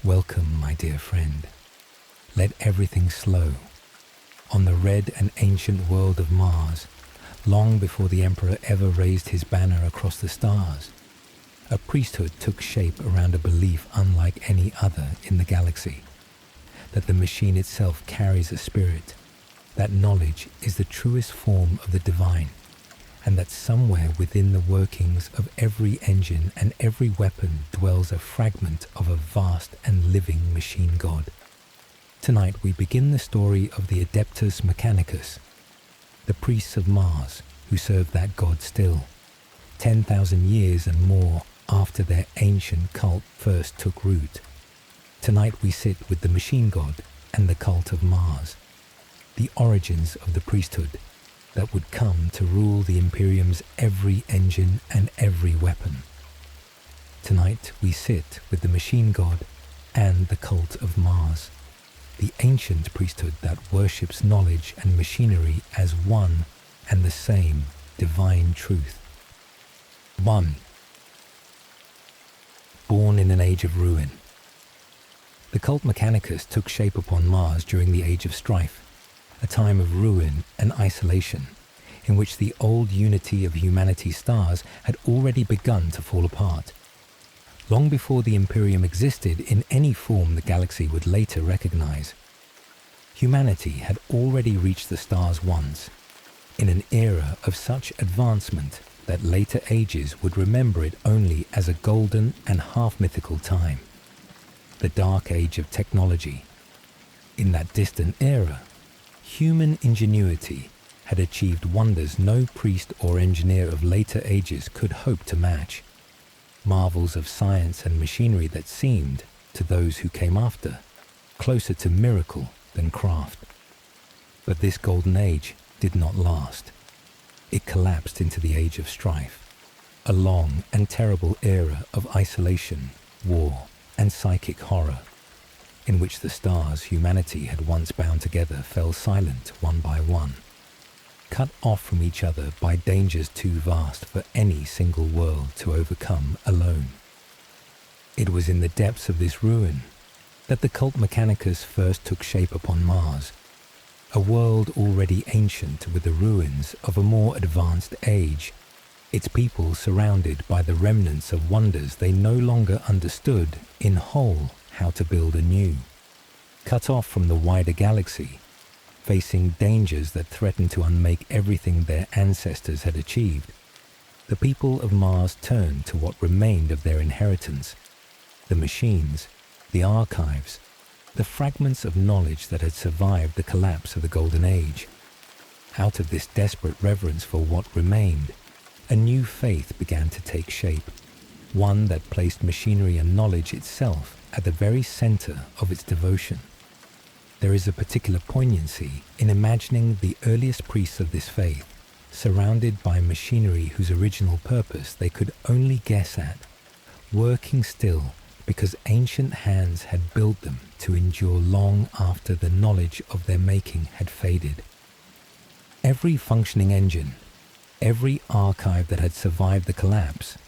Welcome, my dear friend. Let everything slow. On the red and ancient world of Mars, long before the Emperor ever raised his banner across the stars, a priesthood took shape around a belief unlike any other in the galaxy, that the machine itself carries a spirit, that knowledge is the truest form of the divine, and that somewhere within the workings of every engine and every weapon dwells a fragment of a vast and living machine god. Tonight we begin the story of the Adeptus Mechanicus, the priests of Mars who serve that god still, 10,000 years and more after their ancient cult first took root. Tonight we sit with the machine god and the cult of Mars, the origins of the priesthood that would come to rule the Imperium's every engine and every weapon. Tonight we sit with the machine god and the cult of Mars, the ancient priesthood that worships knowledge and machinery as one and the same divine truth. 1. Born in an age of ruin. The Cult Mechanicus took shape upon Mars during the Age of Strife, a time of ruin and isolation, in which the old unity of humanity's stars had already begun to fall apart. Long before the Imperium existed in any form the galaxy would later recognize, humanity had already reached the stars once, in an era of such advancement that later ages would remember it only as a golden and half-mythical time, the dark age of technology. In that distant era, human ingenuity had achieved wonders no priest or engineer of later ages could hope to match, marvels of science and machinery that seemed, to those who came after, closer to miracle than craft. But this golden age did not last. It collapsed into the Age of Strife, a long and terrible era of isolation, war, and psychic horror, in which the stars humanity had once bound together fell silent one by one, cut off from each other by dangers too vast for any single world to overcome alone. It was in the depths of this ruin that the Cult Mechanicus first took shape upon Mars, a world already ancient with the ruins of a more advanced age, its people surrounded by the remnants of wonders they no longer understood in whole how to build anew, cut off from the wider galaxy, facing dangers that threatened to unmake everything their ancestors had achieved. The people of Mars turned to what remained of their inheritance, the machines, the archives, the fragments of knowledge that had survived the collapse of the Golden Age. Out of this desperate reverence for what remained, a new faith began to take shape, one that placed machinery and knowledge itself at the very center of its devotion. There is a particular poignancy in imagining the earliest priests of this faith surrounded by machinery whose original purpose they could only guess at, working still because ancient hands had built them to endure long after the knowledge of their making had faded. Every functioning engine, every archive that had survived the collapse,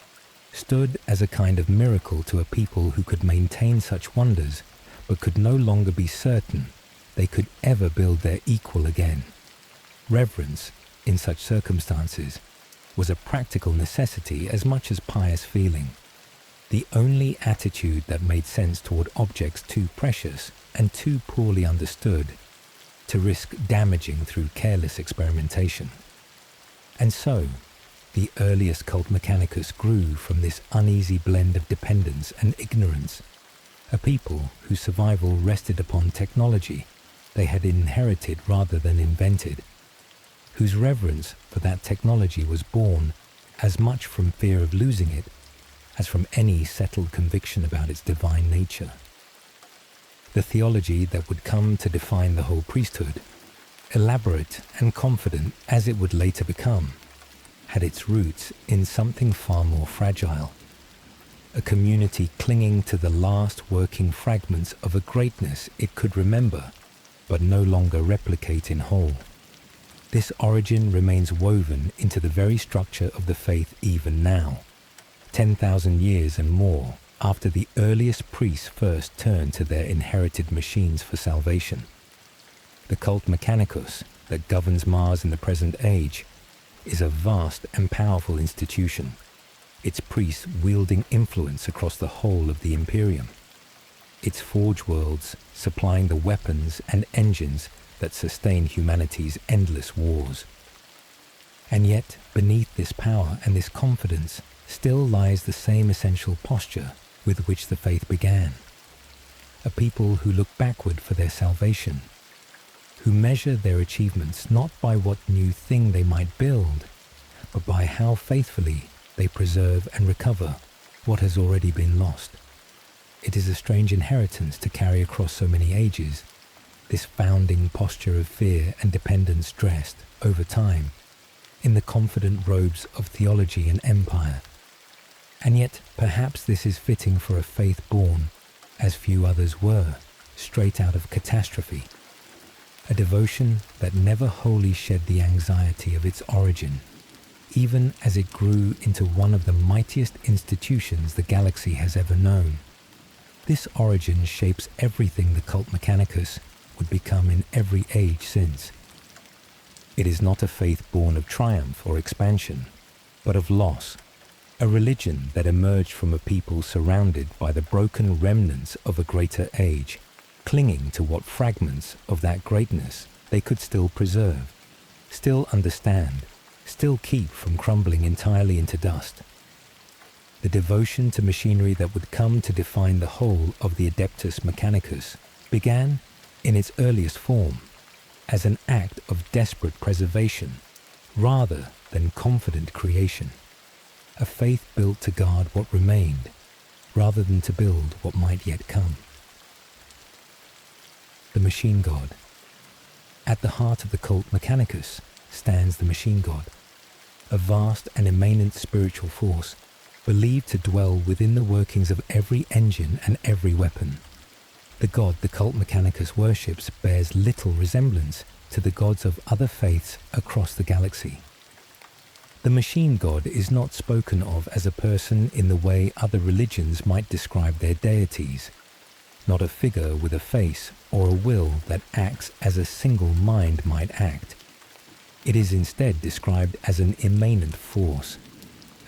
stood as a kind of miracle to a people who could maintain such wonders but could no longer be certain they could ever build their equal again. Reverence, in such circumstances, was a practical necessity as much as pious feeling, the only attitude that made sense toward objects too precious and too poorly understood to risk damaging through careless experimentation. And so, the earliest Cult Mechanicus grew from this uneasy blend of dependence and ignorance, a people whose survival rested upon technology they had inherited rather than invented, whose reverence for that technology was born as much from fear of losing it as from any settled conviction about its divine nature. The theology that would come to define the whole priesthood, elaborate and confident as it would later become, had its roots in something far more fragile, a community clinging to the last working fragments of a greatness it could remember, but no longer replicate in whole. This origin remains woven into the very structure of the faith even now, 10,000 years and more after the earliest priests first turned to their inherited machines for salvation. The Cult Mechanicus that governs Mars in the present age is a vast and powerful institution, its priests wielding influence across the whole of the Imperium, its forge worlds supplying the weapons and engines that sustain humanity's endless wars. And yet, beneath this power and this confidence still lies the same essential posture with which the faith began. A people who look backward for their salvation, who measure their achievements not by what new thing they might build, but by how faithfully they preserve and recover what has already been lost. It is a strange inheritance to carry across so many ages, this founding posture of fear and dependence dressed, over time, in the confident robes of theology and empire. And yet, perhaps this is fitting for a faith born, as few others were, straight out of catastrophe. A devotion that never wholly shed the anxiety of its origin, even as it grew into one of the mightiest institutions the galaxy has ever known. This origin shapes everything the Cult Mechanicus would become in every age since. It is not a faith born of triumph or expansion, but of loss, a religion that emerged from a people surrounded by the broken remnants of a greater age, clinging to what fragments of that greatness they could still preserve, still understand, still keep from crumbling entirely into dust. The devotion to machinery that would come to define the whole of the Adeptus Mechanicus began, in its earliest form, as an act of desperate preservation rather than confident creation, a faith built to guard what remained rather than to build what might yet come. The Machine God. At the heart of the Cult Mechanicus stands the Machine God, a vast and immanent spiritual force believed to dwell within the workings of every engine and every weapon. The god the Cult Mechanicus worships bears little resemblance to the gods of other faiths across the galaxy. The Machine God is not spoken of as a person in the way other religions might describe their deities, not a figure with a face or a will that acts as a single mind might act. It is instead described as an immanent force,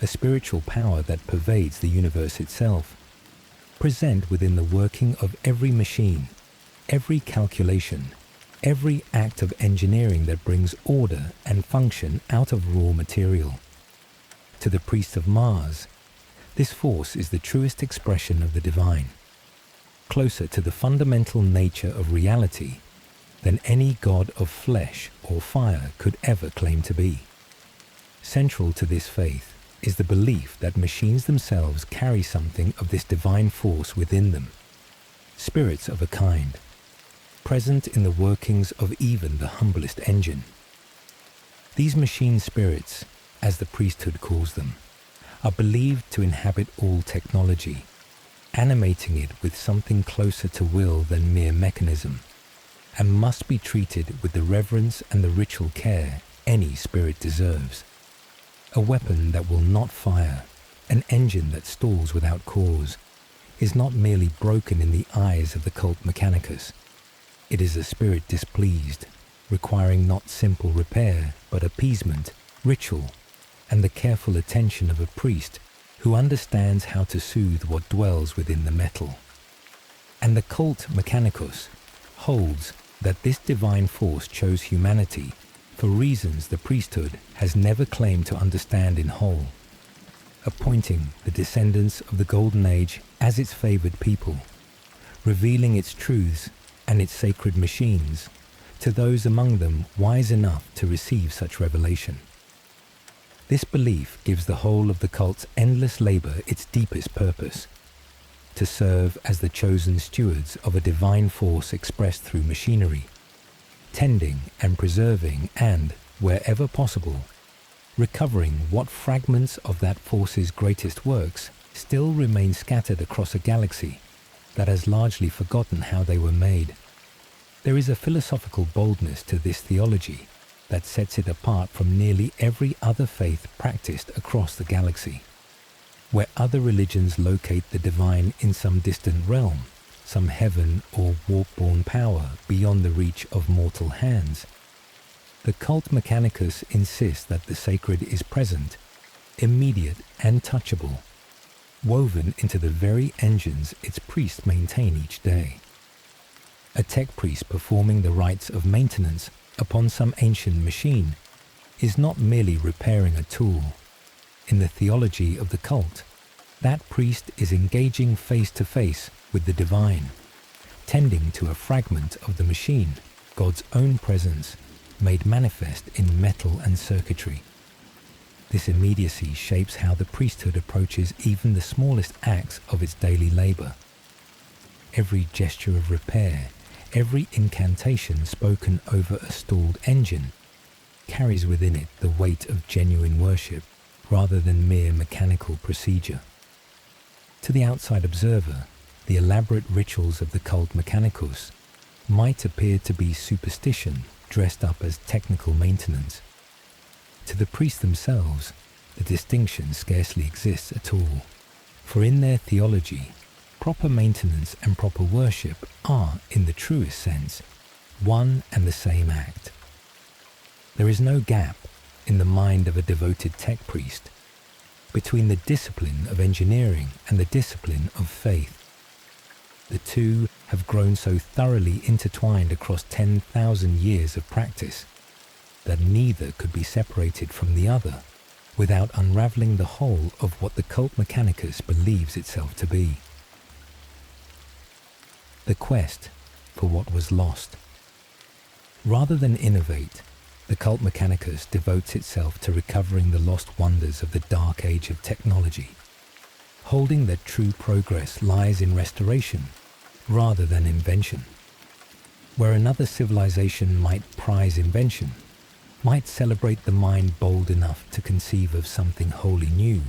a spiritual power that pervades the universe itself, present within the working of every machine, every calculation, every act of engineering that brings order and function out of raw material. To the priests of Mars, this force is the truest expression of the divine, closer to the fundamental nature of reality than any god of flesh or fire could ever claim to be. Central to this faith is the belief that machines themselves carry something of this divine force within them, spirits of a kind, present in the workings of even the humblest engine. These machine spirits, as the priesthood calls them, are believed to inhabit all technology, animating it with something closer to will than mere mechanism, and must be treated with the reverence and the ritual care any spirit deserves. A weapon that will not fire, an engine that stalls without cause, is not merely broken in the eyes of the Cult Mechanicus. It is a spirit displeased, requiring not simple repair, but appeasement, ritual, and the careful attention of a priest who understands how to soothe what dwells within the metal. And the Cult Mechanicus holds that this divine force chose humanity for reasons the priesthood has never claimed to understand in whole, appointing the descendants of the Golden Age as its favored people, revealing its truths and its sacred machines to those among them wise enough to receive such revelation. This belief gives the whole of the cult's endless labor its deepest purpose, to serve as the chosen stewards of a divine force expressed through machinery, tending and preserving and, wherever possible, recovering what fragments of that force's greatest works still remain scattered across a galaxy that has largely forgotten how they were made. There is a philosophical boldness to this theology that sets it apart from nearly every other faith practiced across the galaxy. where other religions locate the divine in some distant realm, some heaven or warp-born power beyond the reach of mortal hands, the Cult Mechanicus insists that the sacred is present, immediate and touchable, woven into the very engines its priests maintain each day. A tech priest performing the rites of maintenance upon some ancient machine is not merely repairing a tool. In the theology of the cult, that priest is engaging face-to-face with the divine, tending to a fragment of the machine, God's own presence, made manifest in metal and circuitry. This immediacy shapes how the priesthood approaches even the smallest acts of its daily labor. Every gesture of repair, every incantation spoken over a stalled engine, carries within it the weight of genuine worship rather than mere mechanical procedure. To the outside observer, the elaborate rituals of the Cult Mechanicus might appear to be superstition dressed up as technical maintenance. To the priests themselves, the distinction scarcely exists at all, for in their theology, proper maintenance and proper worship are, in the truest sense, one and the same act. There is no gap, in the mind of a devoted tech priest, between the discipline of engineering and the discipline of faith. The two have grown so thoroughly intertwined across 10,000 years of practice that neither could be separated from the other without unraveling the whole of what the Cult Mechanicus believes itself to be. The quest for what was lost. Rather than innovate, the Cult Mechanicus devotes itself to recovering the lost wonders of the dark age of technology, holding that true progress lies in restoration rather than invention. Where another civilization might prize invention, might celebrate the mind bold enough to conceive of something wholly new,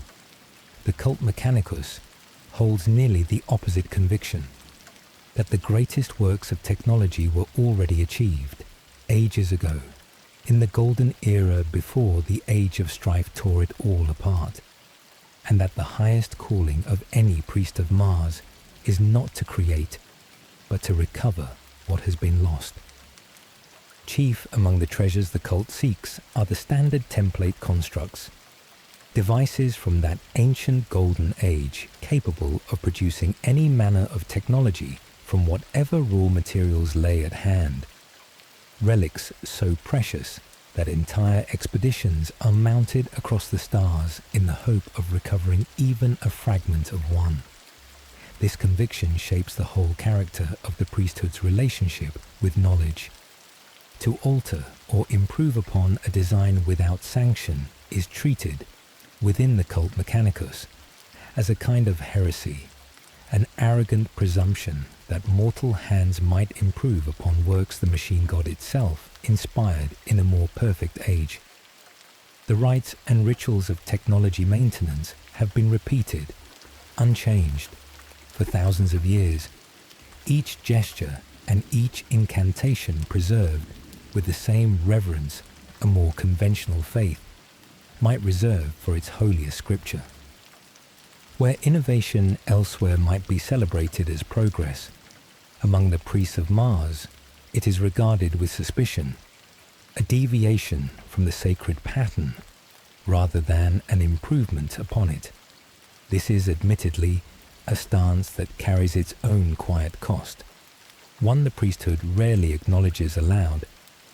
the Cult Mechanicus holds nearly the opposite conviction, that the greatest works of technology were already achieved, ages ago, in the golden era before the Age of Strife tore it all apart, and that the highest calling of any priest of Mars is not to create, but to recover what has been lost. Chief among the treasures the cult seeks are the standard template constructs, devices from that ancient golden age capable of producing any manner of technology from whatever raw materials lay at hand. Relics so precious that entire expeditions are mounted across the stars in the hope of recovering even a fragment of one. This conviction shapes the whole character of the priesthood's relationship with knowledge. To alter or improve upon a design without sanction is treated, within the Cult Mechanicus, as a kind of heresy, an arrogant presumption that mortal hands might improve upon works the machine god itself inspired in a more perfect age. The rites and rituals of technology maintenance have been repeated, unchanged, for thousands of years, each gesture and each incantation preserved with the same reverence a more conventional faith might reserve for its holiest scripture. Where innovation elsewhere might be celebrated as progress, among the priests of Mars, it is regarded with suspicion, a deviation from the sacred pattern, rather than an improvement upon it. This is admittedly a stance that carries its own quiet cost, one the priesthood rarely acknowledges aloud,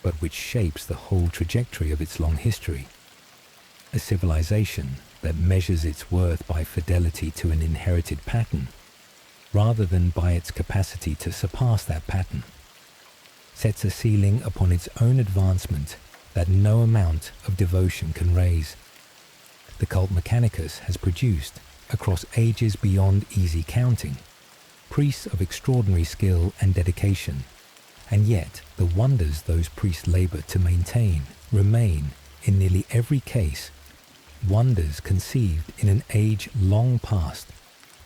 but which shapes the whole trajectory of its long history. A civilization that measures its worth by fidelity to an inherited pattern, rather than by its capacity to surpass that pattern, sets a ceiling upon its own advancement that no amount of devotion can raise. The Cult Mechanicus has produced, across ages beyond easy counting, priests of extraordinary skill and dedication, and yet the wonders those priests labor to maintain remain, in nearly every case, wonders conceived in an age long past,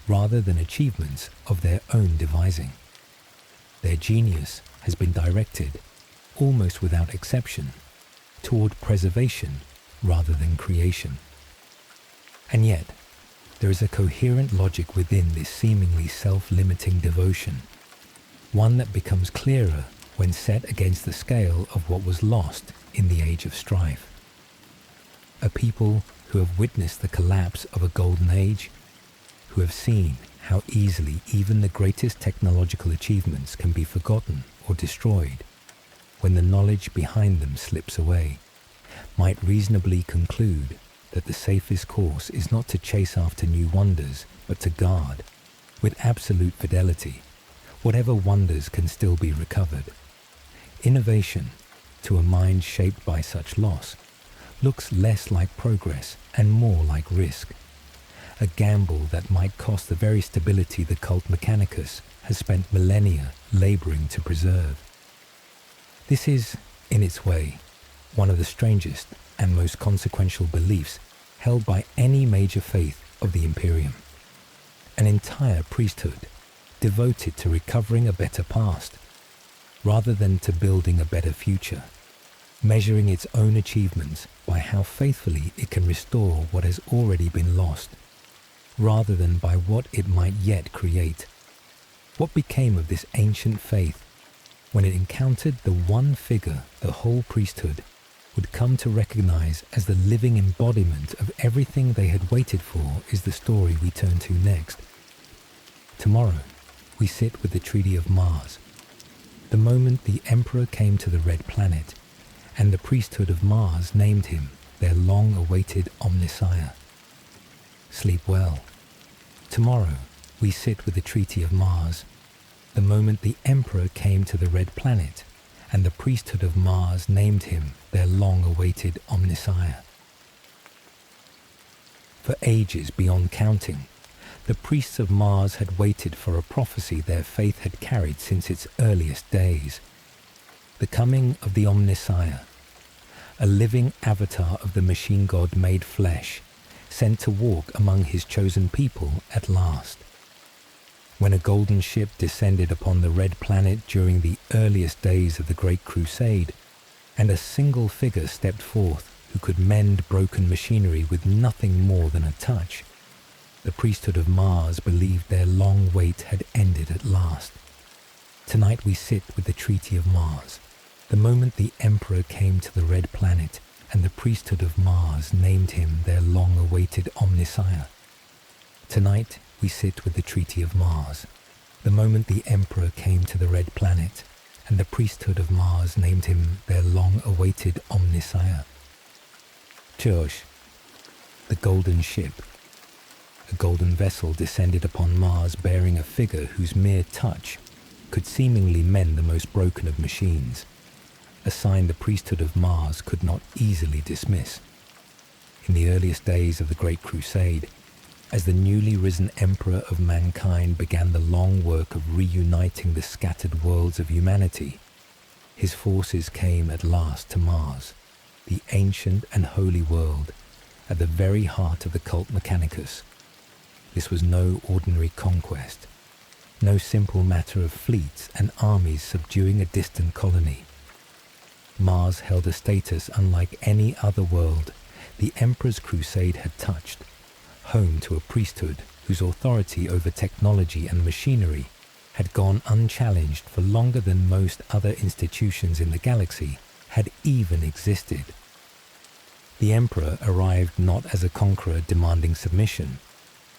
rather than achievements of their own devising. Their genius has been directed, almost without exception, toward preservation rather than creation. And yet, there is a coherent logic within this seemingly self-limiting devotion, one that becomes clearer when set against the scale of what was lost in the Age of Strife. A people who have witnessed the collapse of a golden age, who have seen how easily even the greatest technological achievements can be forgotten or destroyed when the knowledge behind them slips away, might reasonably conclude that the safest course is not to chase after new wonders, but to guard, with absolute fidelity, whatever wonders can still be recovered. Innovation, to a mind shaped by such loss, looks less like progress and more like risk, a gamble that might cost the very stability the Cult Mechanicus has spent millennia laboring to preserve. This is, in its way, one of the strangest and most consequential beliefs held by any major faith of the Imperium. An entire priesthood devoted to recovering a better past, rather than to building a better future, measuring its own achievements by how faithfully it can restore what has already been lost, rather than by what it might yet create. What became of this ancient faith when it encountered the one figure the whole priesthood would come to recognize as the living embodiment of everything they had waited for is the story we turn to next. Tomorrow, we sit with the Treaty of Mars, the moment the Emperor came to the Red Planet, and the priesthood of Mars named him their long-awaited Omnissiah. Sleep well. Tomorrow, we sit with the Treaty of Mars, the moment the Emperor came to the Red Planet, and the priesthood of Mars named him their long-awaited Omnissiah. For ages beyond counting, the priests of Mars had waited for a prophecy their faith had carried since its earliest days. The coming of the Omnissiah, a living avatar of the machine god made flesh, sent to walk among his chosen people at last. When a golden ship descended upon the Red Planet during the earliest days of the Great Crusade, and a single figure stepped forth who could mend broken machinery with nothing more than a touch, the priesthood of Mars believed their long wait had ended at last. Tonight we sit with the Treaty of Mars, the moment the Emperor came to the Red Planet, and the priesthood of Mars named him their long-awaited Omnissiah. Tonight we sit with the Treaty of Mars, the moment the Emperor came to the Red Planet, and the priesthood of Mars named him their long-awaited Omnissiah. Church, the golden ship. A golden vessel descended upon Mars bearing a figure whose mere touch could seemingly mend the most broken of machines, a sign the priesthood of Mars could not easily dismiss. In the earliest days of the Great Crusade, as the newly risen Emperor of mankind began the long work of reuniting the scattered worlds of humanity, his forces came at last to Mars, the ancient and holy world, at the very heart of the Cult Mechanicus. This was no ordinary conquest, no simple matter of fleets and armies subduing a distant colony. Mars held a status unlike any other world the Emperor's crusade had touched, home to a priesthood whose authority over technology and machinery had gone unchallenged for longer than most other institutions in the galaxy had even existed. The Emperor arrived not as a conqueror demanding submission,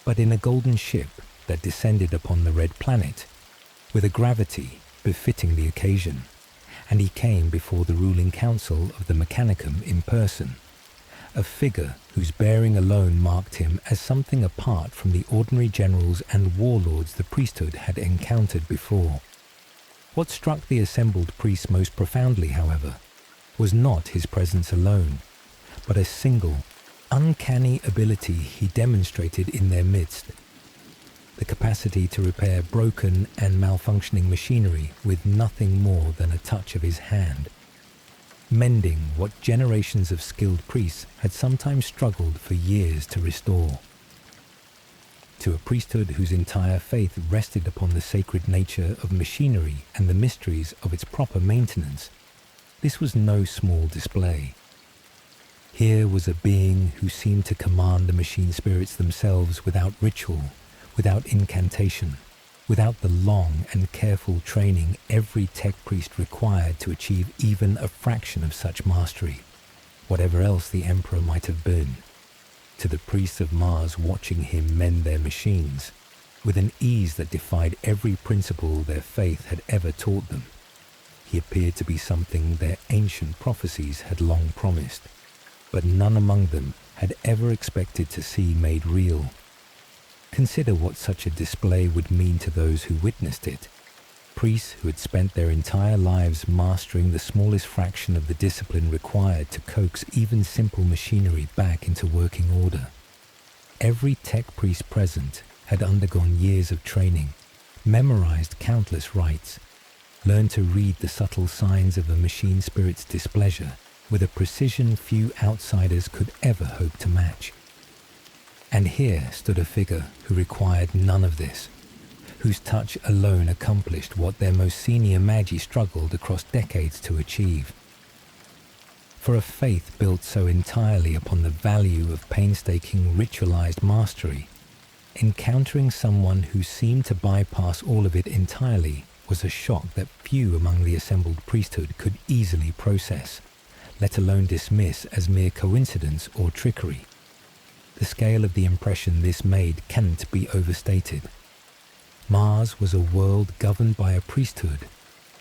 but in a golden ship that descended upon the Red Planet, with a gravity befitting the occasion, and he came before the ruling council of the Mechanicum in person, a figure whose bearing alone marked him as something apart from the ordinary generals and warlords the priesthood had encountered before. What struck the assembled priests most profoundly, however, was not his presence alone, but a single, uncanny ability he demonstrated in their midst: the capacity to repair broken and malfunctioning machinery with nothing more than a touch of his hand, mending what generations of skilled priests had sometimes struggled for years to restore. To a priesthood whose entire faith rested upon the sacred nature of machinery and the mysteries of its proper maintenance, this was no small display. Here was a being who seemed to command the machine spirits themselves without ritual, without incantation, without the long and careful training every tech priest required to achieve even a fraction of such mastery, whatever else the Emperor might have been. To the priests of Mars watching him mend their machines, with an ease that defied every principle their faith had ever taught them, he appeared to be something their ancient prophecies had long promised, but none among them had ever expected to see made real. Consider what such a display would mean to those who witnessed it. Priests who had spent their entire lives mastering the smallest fraction of the discipline required to coax even simple machinery back into working order. Every tech priest present had undergone years of training, memorized countless rites, learned to read the subtle signs of a machine spirit's displeasure with a precision few outsiders could ever hope to match. And here stood a figure who required none of this, whose touch alone accomplished what their most senior magi struggled across decades to achieve. For a faith built so entirely upon the value of painstaking ritualized mastery, encountering someone who seemed to bypass all of it entirely was a shock that few among the assembled priesthood could easily process, let alone dismiss as mere coincidence or trickery. The scale of the impression this made cannot be overstated. Mars was a world governed by a priesthood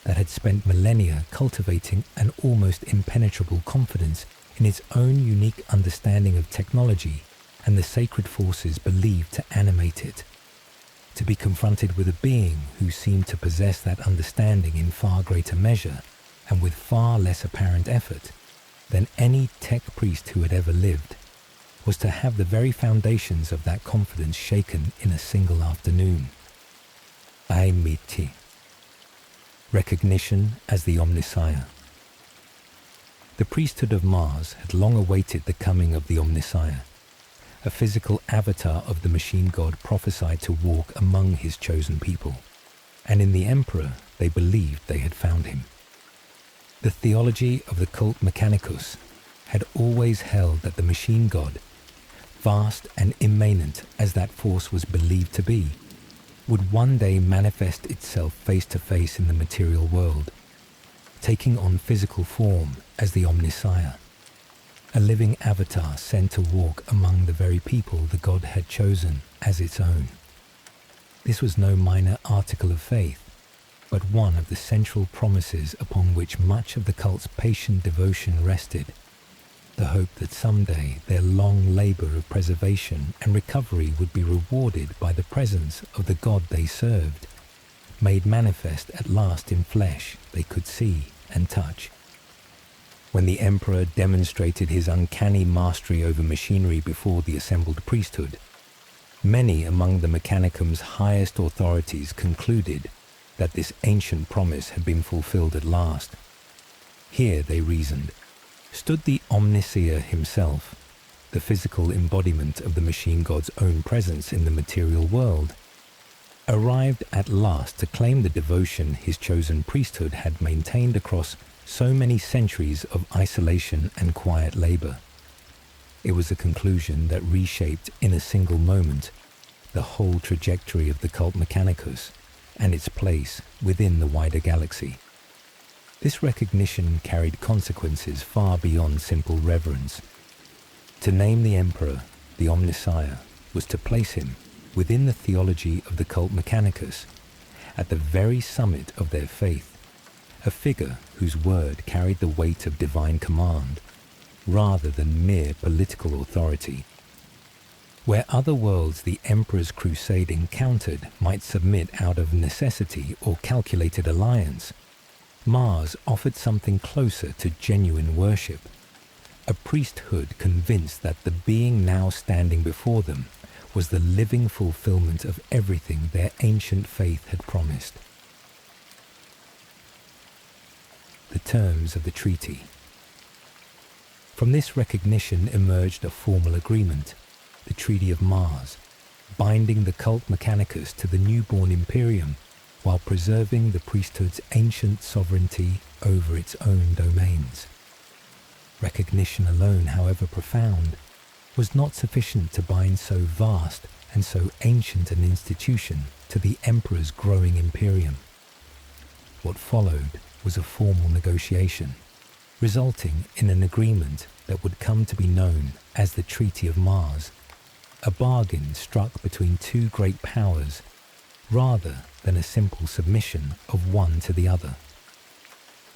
that had spent millennia cultivating an almost impenetrable confidence in its own unique understanding of technology and the sacred forces believed to animate it. To be confronted with a being who seemed to possess that understanding in far greater measure and with far less apparent effort than any tech priest who had ever lived, was to have the very foundations of that confidence shaken in a single afternoon. Aimiti. Recognition as the Omnissiah. The priesthood of Mars had long awaited the coming of the Omnissiah, a physical avatar of the machine god prophesied to walk among his chosen people, and in the Emperor they believed they had found him. The theology of the Cult Mechanicus had always held that the machine god, vast and immanent as that force was believed to be, would one day manifest itself face to face in the material world, taking on physical form as the Omnissiah, a living avatar sent to walk among the very people the god had chosen as its own. This was no minor article of faith, but one of the central promises upon which much of the cult's patient devotion rested, the hope that someday their long labor of preservation and recovery would be rewarded by the presence of the god they served, made manifest at last in flesh they could see and touch. When the Emperor demonstrated his uncanny mastery over machinery before the assembled priesthood, many among the Mechanicum's highest authorities concluded that this ancient promise had been fulfilled at last. Here, they reasoned, stood the Omnissiah himself, the physical embodiment of the machine god's own presence in the material world, arrived at last to claim the devotion his chosen priesthood had maintained across so many centuries of isolation and quiet labor. It was a conclusion that reshaped in a single moment the whole trajectory of the Cult Mechanicus and its place within the wider galaxy. This recognition carried consequences far beyond simple reverence. To name the Emperor the Omnissiah was to place him within the theology of the Cult Mechanicus, at the very summit of their faith, a figure whose word carried the weight of divine command, rather than mere political authority. Where other worlds the Emperor's crusade encountered might submit out of necessity or calculated alliance, Mars offered something closer to genuine worship, a priesthood convinced that the being now standing before them was the living fulfillment of everything their ancient faith had promised. The terms of the treaty. From this recognition emerged a formal agreement, the Treaty of Mars, binding the Cult Mechanicus to the newborn Imperium while preserving the priesthood's ancient sovereignty over its own domains. Recognition alone, however profound, was not sufficient to bind so vast and so ancient an institution to the emperor's growing imperium. What followed was a formal negotiation, resulting in an agreement that would come to be known as the Treaty of Mars, a bargain struck between two great powers rather than a simple submission of one to the other.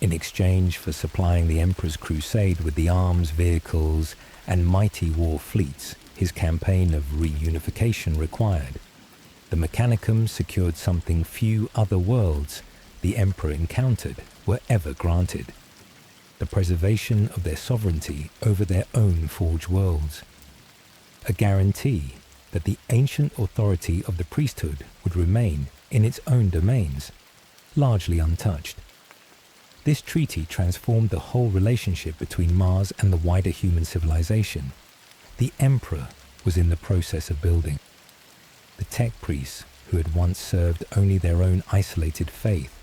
In exchange for supplying the Emperor's crusade with the arms, vehicles, and mighty war fleets his campaign of reunification required, the Mechanicum secured something few other worlds the Emperor encountered were ever granted: the preservation of their sovereignty over their own forged worlds, a guarantee that the ancient authority of the priesthood would remain in its own domains, largely untouched. This treaty transformed the whole relationship between Mars and the wider human civilization the Emperor was in the process of building. The tech priests, who had once served only their own isolated faith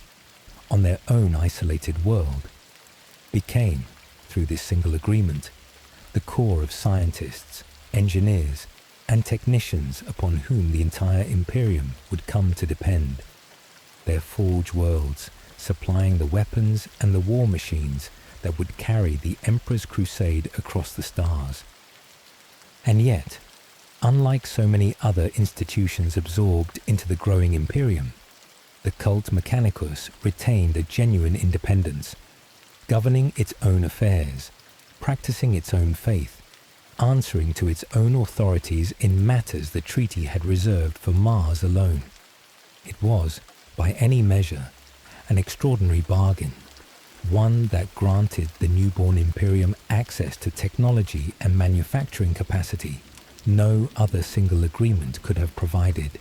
on their own isolated world, became, through this single agreement, the core of scientists, engineers, and technicians upon whom the entire Imperium would come to depend, their forged worlds supplying the weapons and the war machines that would carry the Emperor's crusade across the stars. And yet, unlike so many other institutions absorbed into the growing Imperium, the Cult Mechanicus retained a genuine independence, governing its own affairs, practicing its own faith, answering to its own authorities in matters the treaty had reserved for Mars alone. It was, by any measure, an extraordinary bargain, one that granted the newborn Imperium access to technology and manufacturing capacity no other single agreement could have provided,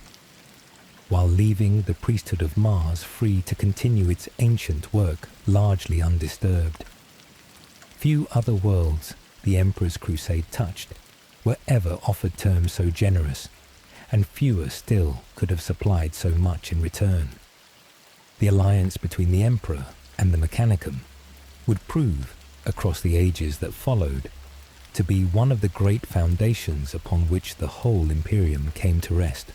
while leaving the priesthood of Mars free to continue its ancient work largely undisturbed. Few other worlds the Emperor's crusade touched were ever offered terms so generous, and fewer still could have supplied so much in return. The alliance between the Emperor and the Mechanicum would prove, across the ages that followed, to be one of the great foundations upon which the whole Imperium came to rest.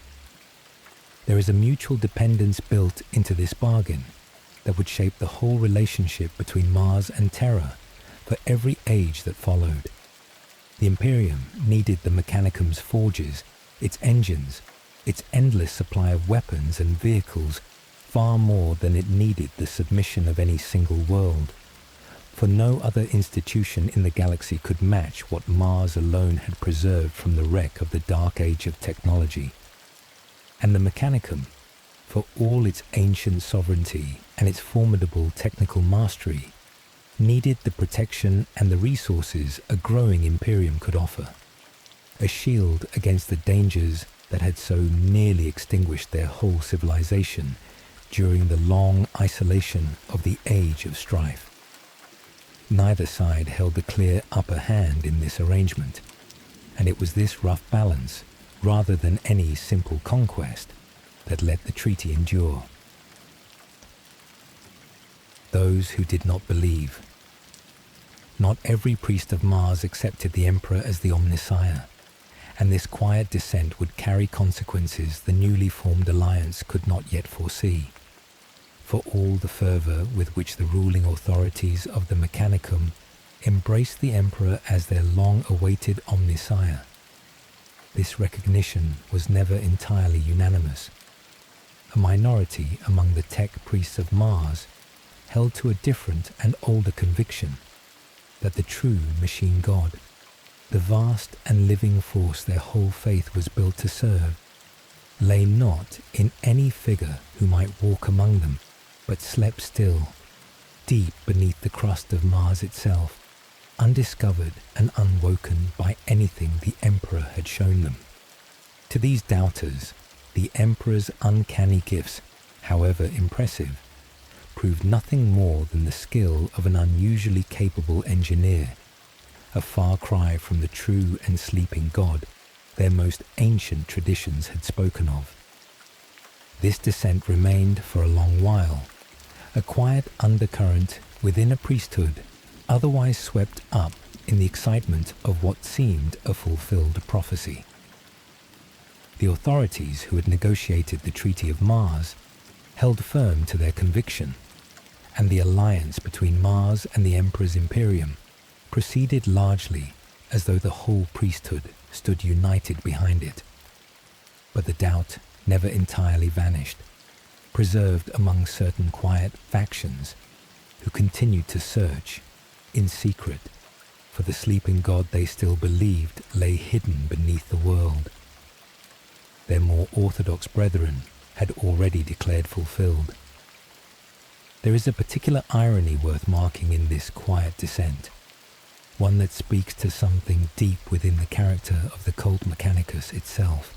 There is a mutual dependence built into this bargain that would shape the whole relationship between Mars and Terra for every age that followed. The Imperium needed the Mechanicum's forges, its engines, its endless supply of weapons and vehicles far more than it needed the submission of any single world, for no other institution in the galaxy could match what Mars alone had preserved from the wreck of the dark age of technology. And the Mechanicum, for all its ancient sovereignty and its formidable technical mastery, needed the protection and the resources a growing Imperium could offer, a shield against the dangers that had so nearly extinguished their whole civilization during the long isolation of the Age of Strife. Neither side held the clear upper hand in this arrangement, and it was this rough balance, rather than any simple conquest, that let the treaty endure. Those who did not believe. Not every priest of Mars accepted the Emperor as the Omnissiah, and this quiet dissent would carry consequences the newly formed alliance could not yet foresee. For all the fervour with which the ruling authorities of the Mechanicum embraced the Emperor as their long-awaited Omnissiah, this recognition was never entirely unanimous. A minority among the tech priests of Mars held to a different and older conviction that the true machine god, the vast and living force their whole faith was built to serve, lay not in any figure who might walk among them, but slept still, deep beneath the crust of Mars itself, undiscovered and unwoken by anything the Emperor had shown them. To these doubters, the Emperor's uncanny gifts, however impressive, proved nothing more than the skill of an unusually capable engineer, a far cry from the true and sleeping god their most ancient traditions had spoken of. This dissent remained for a long while, a quiet undercurrent within a priesthood otherwise swept up in the excitement of what seemed a fulfilled prophecy. The authorities who had negotiated the Treaty of Mars held firm to their conviction, and the alliance between Mars and the Emperor's Imperium proceeded largely as though the whole priesthood stood united behind it. But the doubt never entirely vanished, preserved among certain quiet factions who continued to search, in secret, for the sleeping god they still believed lay hidden beneath the world. Their more orthodox brethren had already declared fulfilled. There is a particular irony worth marking in this quiet dissent, one that speaks to something deep within the character of the Cult Mechanicus itself.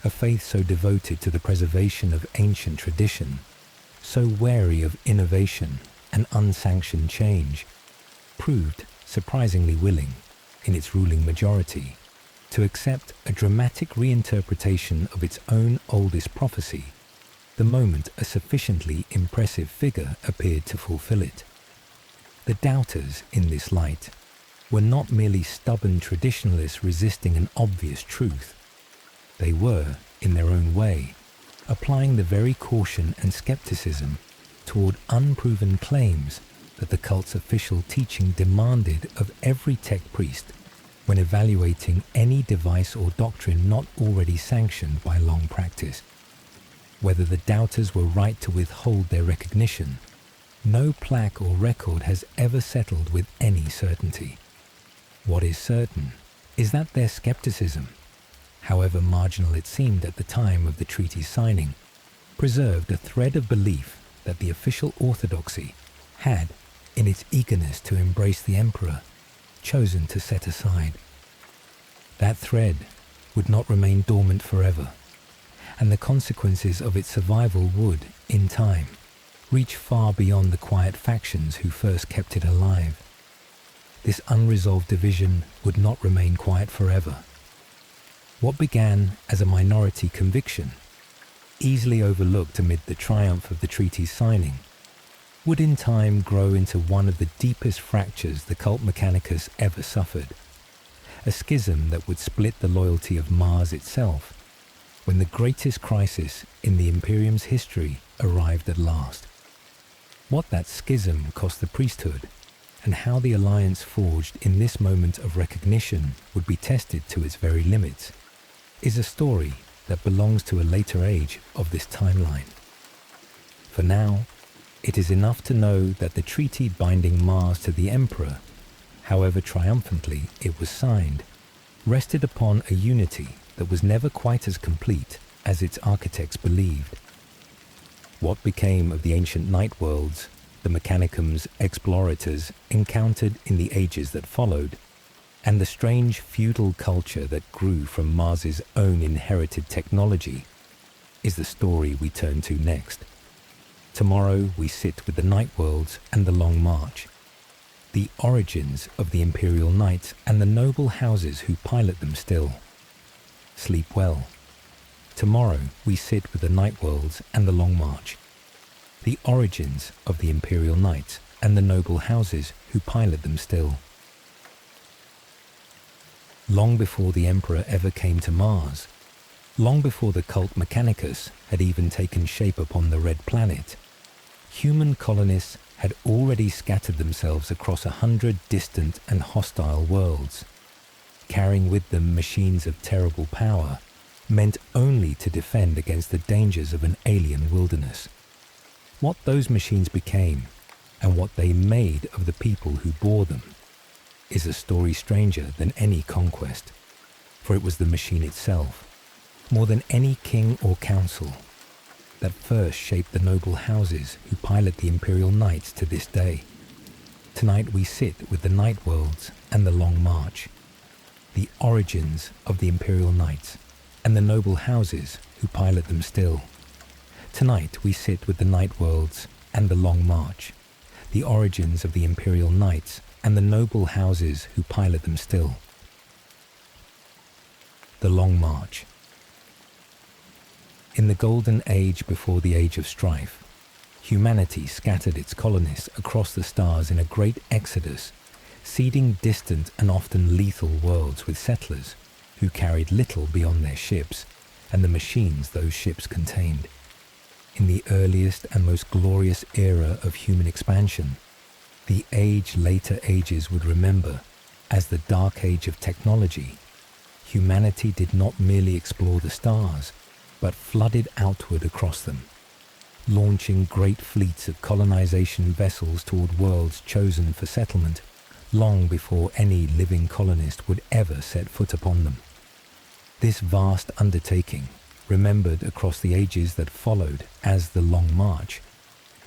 A faith so devoted to the preservation of ancient tradition, so wary of innovation and unsanctioned change, proved surprisingly willing, in its ruling majority, to accept a dramatic reinterpretation of its own oldest prophecy the moment a sufficiently impressive figure appeared to fulfill it. The doubters in this light were not merely stubborn traditionalists resisting an obvious truth. They were, in their own way, applying the very caution and skepticism toward unproven claims that the cult's official teaching demanded of every tech priest when evaluating any device or doctrine not already sanctioned by long practice. Whether the doubters were right to withhold their recognition, no plaque or record has ever settled with any certainty. What is certain is that their skepticism, however marginal it seemed at the time of the treaty's signing, preserved a thread of belief that the official orthodoxy had, in its eagerness to embrace the emperor, chosen to set aside. That thread would not remain dormant forever, and the consequences of its survival would, in time, reach far beyond the quiet factions who first kept it alive. This unresolved division would not remain quiet forever. What began as a minority conviction, easily overlooked amid the triumph of the treaty's signing, would in time grow into one of the deepest fractures the Cult Mechanicus ever suffered, a schism that would split the loyalty of Mars itself when the greatest crisis in the Imperium's history arrived at last. What that schism cost the priesthood, and how the alliance forged in this moment of recognition would be tested to its very limits, is a story that belongs to a later age of this timeline. For now, it is enough to know that the treaty binding Mars to the Emperor, however triumphantly it was signed, rested upon a unity that was never quite as complete as its architects believed. What became of the ancient night worlds the Mechanicum's explorators encountered in the ages that followed, and the strange feudal culture that grew from Mars's own inherited technology, is the story we turn to next. Tomorrow we sit with the night worlds and the Long March, the origins of the Imperial Knights and the noble houses who pilot them still. Sleep well. Tomorrow we sit with the night worlds and the Long March, the origins of the Imperial Knights and the noble houses who pilot them still. Long before the Emperor ever came to Mars, long before the Cult Mechanicus had even taken shape upon the Red Planet, human colonists had already scattered themselves across 100 distant and hostile worlds, carrying with them machines of terrible power, meant only to defend against the dangers of an alien wilderness. What those machines became, and what they made of the people who bore them, is a story stranger than any conquest, for it was the machine itself, more than any king or council, that first shaped the noble houses who pilot the Imperial Knights to this day. Tonight we sit with the Night Worlds and the Long March, the origins of the Imperial Knights and the noble houses who pilot them still. Tonight we sit with the Night Worlds and the Long March, the origins of the Imperial Knights and the noble houses who pilot them still. The Long March. In the golden age before the Age of Strife, humanity scattered its colonists across the stars in a great exodus, seeding distant and often lethal worlds with settlers who carried little beyond their ships and the machines those ships contained. In the earliest and most glorious era of human expansion, the age later ages would remember as the Dark Age of technology, humanity did not merely explore the stars, but flooded outward across them, launching great fleets of colonization vessels toward worlds chosen for settlement long before any living colonist would ever set foot upon them. This vast undertaking, remembered across the ages that followed as the Long March,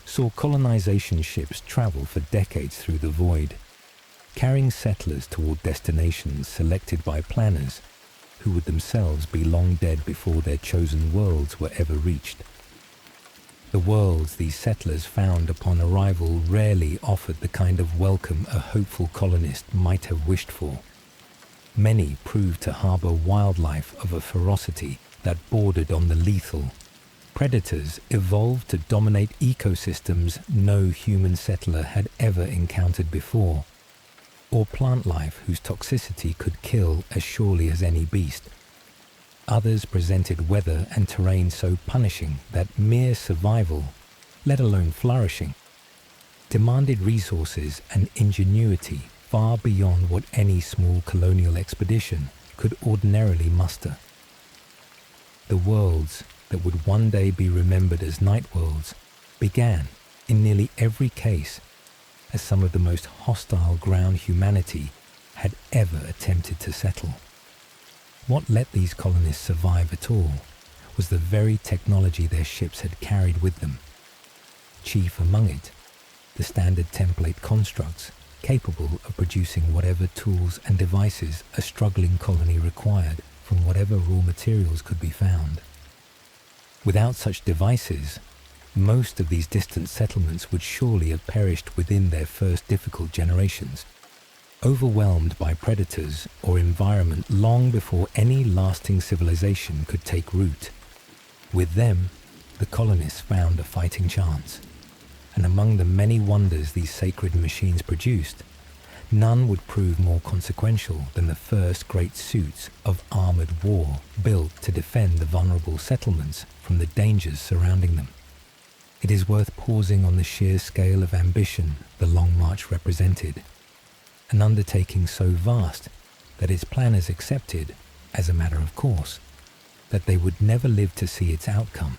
saw colonization ships travel for decades through the void, carrying settlers toward destinations selected by planners who would themselves be long dead before their chosen worlds were ever reached. The worlds these settlers found upon arrival rarely offered the kind of welcome a hopeful colonist might have wished for. Many proved to harbor wildlife of a ferocity that bordered on the lethal. Predators evolved to dominate ecosystems no human settler had ever encountered before, or plant life whose toxicity could kill as surely as any beast. Others presented weather and terrain so punishing that mere survival, let alone flourishing, demanded resources and ingenuity far beyond what any small colonial expedition could ordinarily muster. The worlds that would one day be remembered as night worlds began, in nearly every case, as some of the most hostile ground humanity had ever attempted to settle. What let these colonists survive at all was the very technology their ships had carried with them. Chief among it, the standard template constructs capable of producing whatever tools and devices a struggling colony required from whatever raw materials could be found. Without such devices, most of these distant settlements would surely have perished within their first difficult generations, overwhelmed by predators or environment long before any lasting civilization could take root. With them, the colonists found a fighting chance, and among the many wonders these sacred machines produced, none would prove more consequential than the first great suits of armored war built to defend the vulnerable settlements from the dangers surrounding them. It is worth pausing on the sheer scale of ambition the Long March represented, an undertaking so vast that its planners accepted, as a matter of course, that they would never live to see its outcome,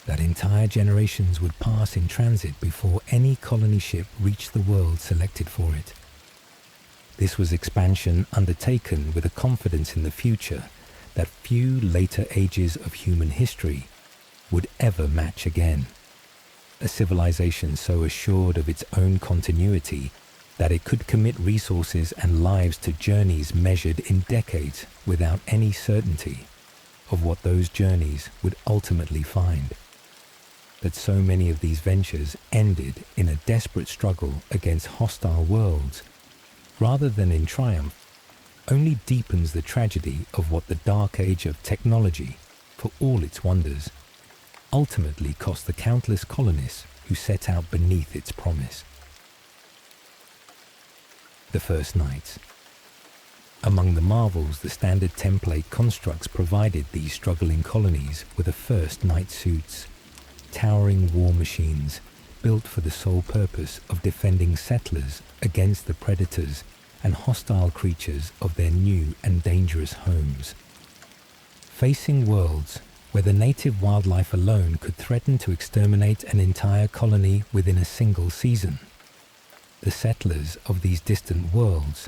that entire generations would pass in transit before any colony ship reached the world selected for it. This was expansion undertaken with a confidence in the future that few later ages of human history would ever match again. A civilization so assured of its own continuity that it could commit resources and lives to journeys measured in decades without any certainty of what those journeys would ultimately find. That so many of these ventures ended in a desperate struggle against hostile worlds, rather than in triumph, only deepens the tragedy of what the Dark Age of technology, for all its wonders, ultimately cost the countless colonists who set out beneath its promise. The First Knights. Among the marvels, the standard template constructs provided these struggling colonies with the first knight suits, towering war machines built for the sole purpose of defending settlers against the predators and hostile creatures of their new and dangerous homes. Facing worlds where the native wildlife alone could threaten to exterminate an entire colony within a single season, the settlers of these distant worlds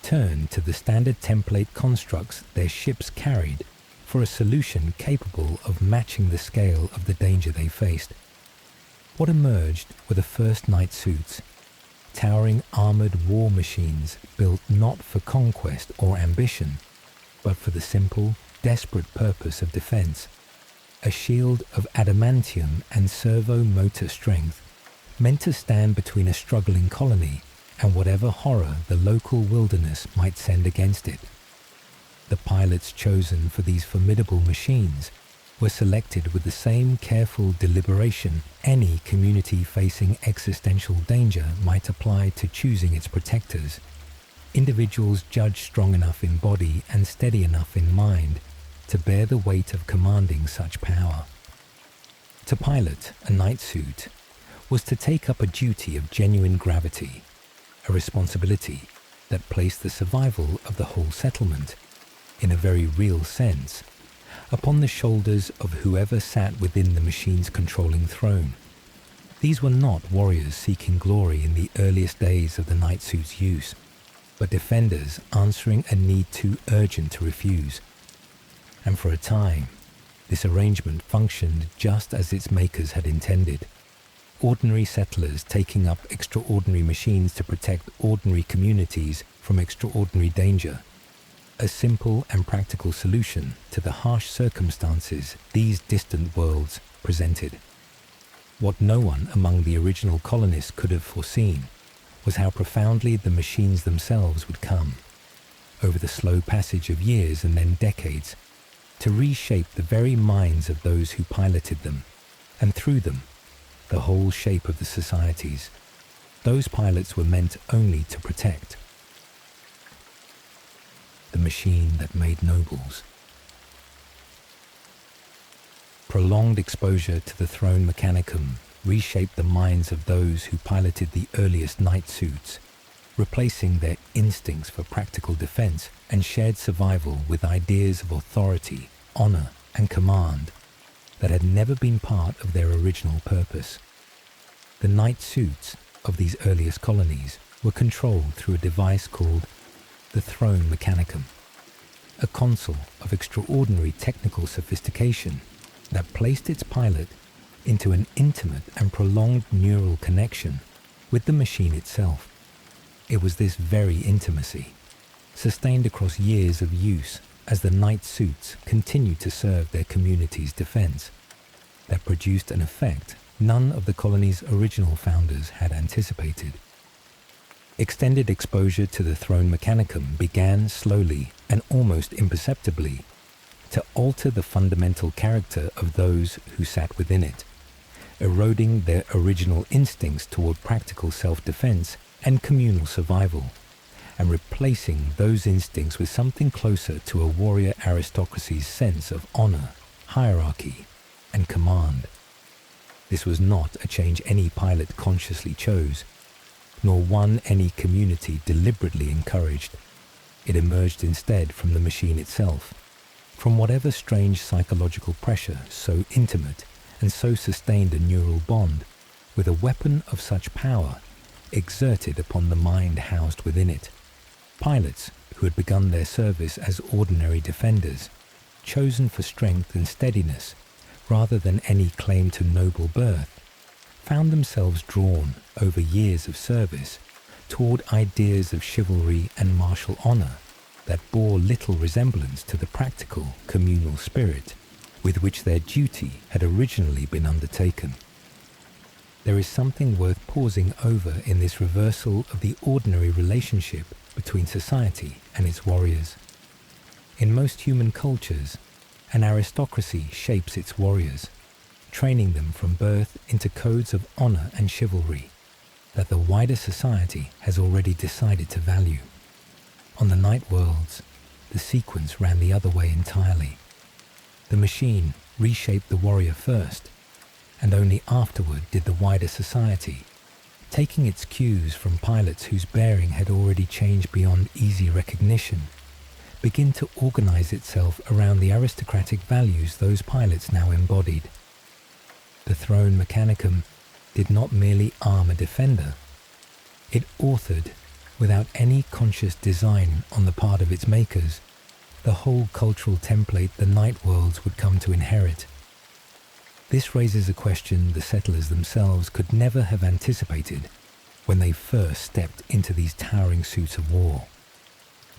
turned to the standard template constructs their ships carried for a solution capable of matching the scale of the danger they faced. What emerged were the first knight suits, towering armored war machines built not for conquest or ambition, but for the simple, desperate purpose of defense. A shield of adamantium and servo-motor strength, meant to stand between a struggling colony and whatever horror the local wilderness might send against it. The pilots chosen for these formidable machines were selected with the same careful deliberation any community facing existential danger might apply to choosing its protectors, individuals judged strong enough in body and steady enough in mind to bear the weight of commanding such power. To pilot a knight suit was to take up a duty of genuine gravity, a responsibility that placed the survival of the whole settlement, in a very real sense, upon the shoulders of whoever sat within the machine's controlling throne. These were not warriors seeking glory in the earliest days of the knight suit's use, but defenders answering a need too urgent to refuse. And for a time, this arrangement functioned just as its makers had intended. Ordinary settlers taking up extraordinary machines to protect ordinary communities from extraordinary danger. A simple and practical solution to the harsh circumstances these distant worlds presented. What no one among the original colonists could have foreseen was how profoundly the machines themselves would come, over the slow passage of years and then decades, to reshape the very minds of those who piloted them, and through them, the whole shape of the societies those pilots were meant only to protect. The machine that made nobles. Prolonged exposure to the throne mechanicum reshaped the minds of those who piloted the earliest knight suits, replacing their instincts for practical defense and shared survival with ideas of authority, honor, and command that had never been part of their original purpose. The knight suits of these earliest colonies were controlled through a device called the throne mechanicum, a console of extraordinary technical sophistication that placed its pilot into an intimate and prolonged neural connection with the machine itself. It was this very intimacy, sustained across years of use as the knight suits continued to serve their community's defense, that produced an effect none of the colony's original founders had anticipated. Extended exposure to the throne mechanicum began slowly and almost imperceptibly to alter the fundamental character of those who sat within it, eroding their original instincts toward practical self-defense and communal survival, and replacing those instincts with something closer to a warrior aristocracy's sense of honor, hierarchy, and command. This was not a change any pilot consciously chose, nor one any community deliberately encouraged. It emerged instead from the machine itself, from whatever strange psychological pressure so intimate and so sustained a neural bond with a weapon of such power exerted upon the mind housed within it. Pilots who had begun their service as ordinary defenders, chosen for strength and steadiness rather than any claim to noble birth, found themselves drawn over years of service toward ideas of chivalry and martial honor that bore little resemblance to the practical communal spirit with which their duty had originally been undertaken. There is something worth pausing over in this reversal of the ordinary relationship between society and its warriors. In most human cultures, an aristocracy shapes its warriors, training them from birth into codes of honor and chivalry that the wider society has already decided to value. On the night worlds, the sequence ran the other way entirely. The machine reshaped the warrior first, and only afterward did the wider society, taking its cues from pilots whose bearing had already changed beyond easy recognition, begin to organize itself around the aristocratic values those pilots now embodied. The throne mechanicum did not merely arm a defender. It authored, without any conscious design on the part of its makers, the whole cultural template the night worlds would come to inherit. This raises a question the settlers themselves could never have anticipated when they first stepped into these towering suits of war.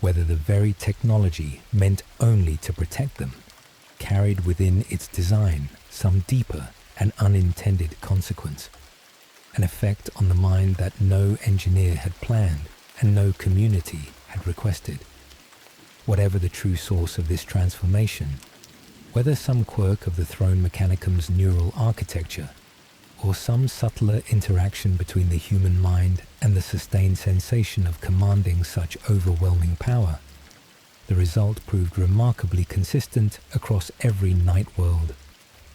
Whether the very technology meant only to protect them carried within its design some deeper and unintended consequence, an effect on the mind that no engineer had planned and no community had requested. Whatever the true source of this transformation, whether some quirk of the throne mechanicum's neural architecture, or some subtler interaction between the human mind and the sustained sensation of commanding such overwhelming power, the result proved remarkably consistent across every Knight world.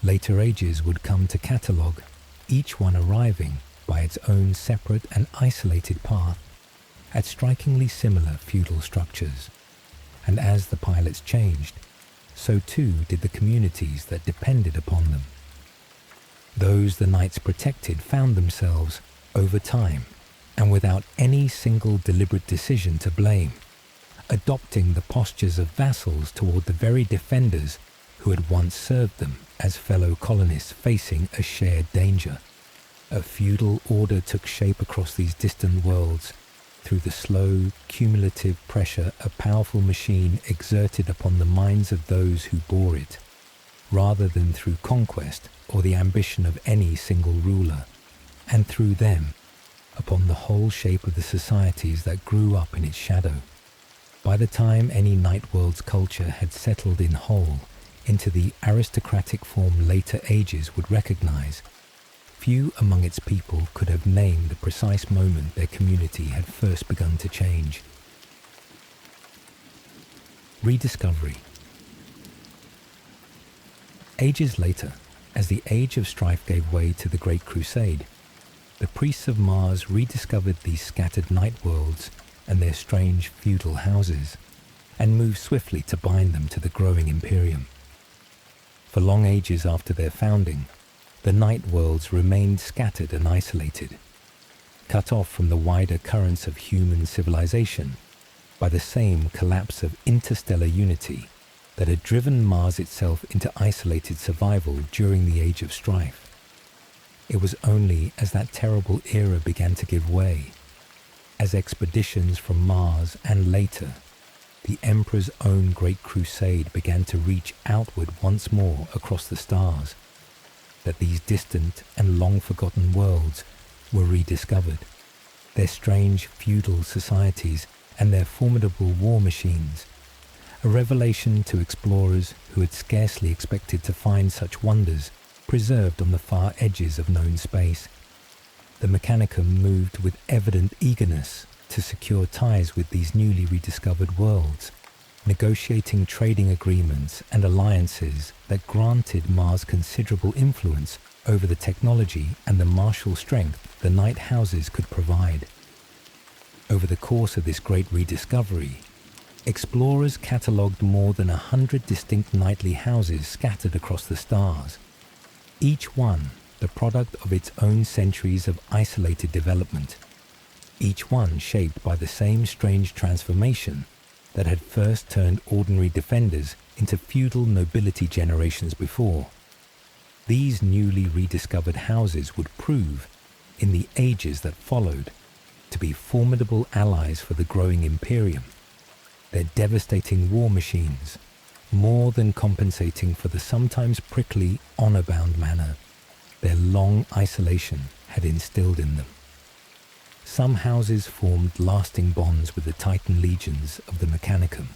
Later ages would come to catalogue, each one arriving, by its own separate and isolated path, at strikingly similar feudal structures. And as the pilots changed, so too did the communities that depended upon them. Those the Knights protected found themselves, over time, and without any single deliberate decision to blame, adopting the postures of vassals toward the very defenders who had once served them as fellow colonists facing a shared danger. A feudal order took shape across these distant worlds through the slow, cumulative pressure a powerful machine exerted upon the minds of those who bore it, rather than through conquest or the ambition of any single ruler, and through them, upon the whole shape of the societies that grew up in its shadow. By the time any Knight world's culture had settled in whole into the aristocratic form later ages would recognize, few among its people could have named the precise moment their community had first begun to change. Rediscovery. Ages later, as the Age of Strife gave way to the Great Crusade, the priests of Mars rediscovered these scattered Knight worlds and their strange feudal houses, and moved swiftly to bind them to the growing Imperium. For long ages after their founding, the Knight worlds remained scattered and isolated, cut off from the wider currents of human civilization by the same collapse of interstellar unity that had driven Mars itself into isolated survival during the Age of Strife. It was only as that terrible era began to give way, as expeditions from Mars and later, the Emperor's own Great Crusade began to reach outward once more across the stars, that these distant and long-forgotten worlds were rediscovered, their strange feudal societies and their formidable war machines, a revelation to explorers who had scarcely expected to find such wonders preserved on the far edges of known space. The Mechanicum moved with evident eagerness to secure ties with these newly rediscovered worlds, negotiating trading agreements and alliances that granted Mars considerable influence over the technology and the martial strength the Knight houses could provide. Over the course of this great rediscovery, explorers catalogued more than 100 distinct knightly houses scattered across the stars, each one the product of its own centuries of isolated development, each one shaped by the same strange transformation that had first turned ordinary defenders into feudal nobility generations before. These newly rediscovered houses would prove, in the ages that followed, to be formidable allies for the growing Imperium, their devastating war machines, more than compensating for the sometimes prickly, honor-bound manner their long isolation had instilled in them. Some houses formed lasting bonds with the Titan legions of the Mechanicum.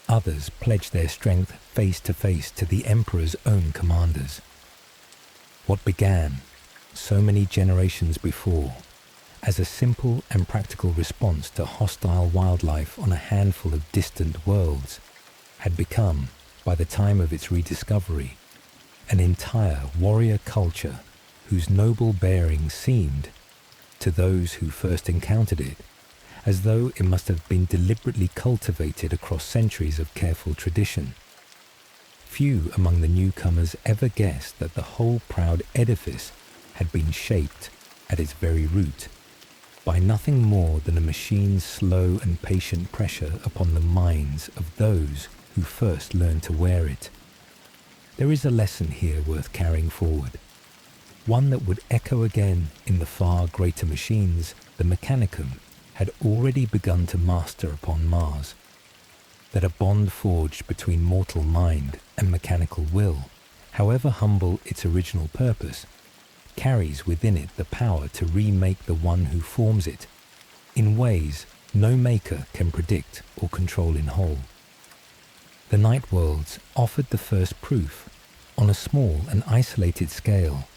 Others pledged their strength face to face to the Emperor's own commanders. What began, so many generations before, as a simple and practical response to hostile wildlife on a handful of distant worlds, had become, by the time of its rediscovery, an entire warrior culture whose noble bearing seemed, to those who first encountered it, as though it must have been deliberately cultivated across centuries of careful tradition. Few among the newcomers ever guessed that the whole proud edifice had been shaped, at its very root, by nothing more than a machine's slow and patient pressure upon the minds of those who first learned to wear it. There is a lesson here worth carrying forward, one that would echo again in the far greater machines the Mechanicum had already begun to master upon Mars, that a bond forged between mortal mind and mechanical will, however humble its original purpose, carries within it the power to remake the one who forms it, in ways no maker can predict or control in whole. The Knight worlds offered the first proof, on a small and isolated scale,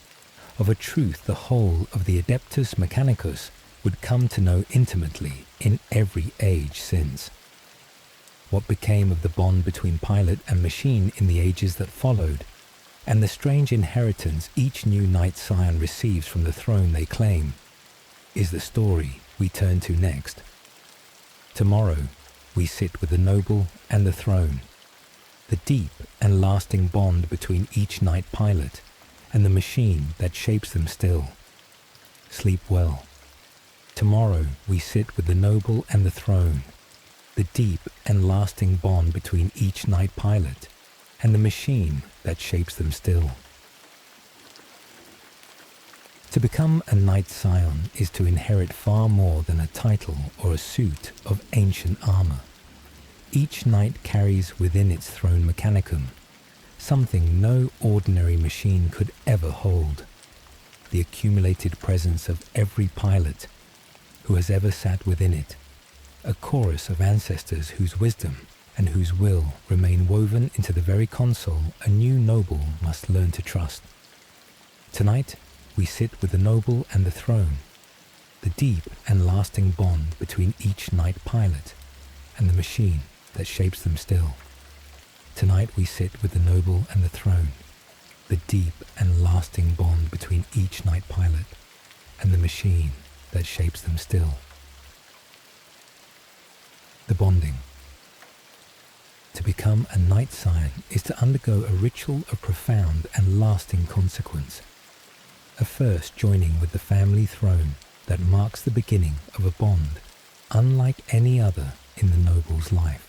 of a truth the whole of the Adeptus Mechanicus would come to know intimately in every age since. What became of the bond between pilot and machine in the ages that followed, and the strange inheritance each new Knight Scion receives from the throne they claim, is the story we turn to next. Tomorrow, we sit with the noble and the throne, the deep and lasting bond between each Knight pilot and the machine that shapes them still. Sleep well. Tomorrow, we sit with the noble and the throne, the deep and lasting bond between each Knight pilot and the machine that shapes them still. To become a Knight Scion is to inherit far more than a title or a suit of ancient armor. Each knight carries within its throne mechanicum something no ordinary machine could ever hold. The accumulated presence of every pilot who has ever sat within it, a chorus of ancestors whose wisdom and whose will remain woven into the very console a new noble must learn to trust. Tonight, we sit with the noble and the throne, the deep and lasting bond between each Knight pilot and the machine that shapes them still. Tonight we sit with the noble and the throne, the deep and lasting bond between each Knight pilot and the machine that shapes them still. The bonding. To become a Knight Scion is to undergo a ritual of profound and lasting consequence, a first joining with the family throne that marks the beginning of a bond unlike any other in the noble's life.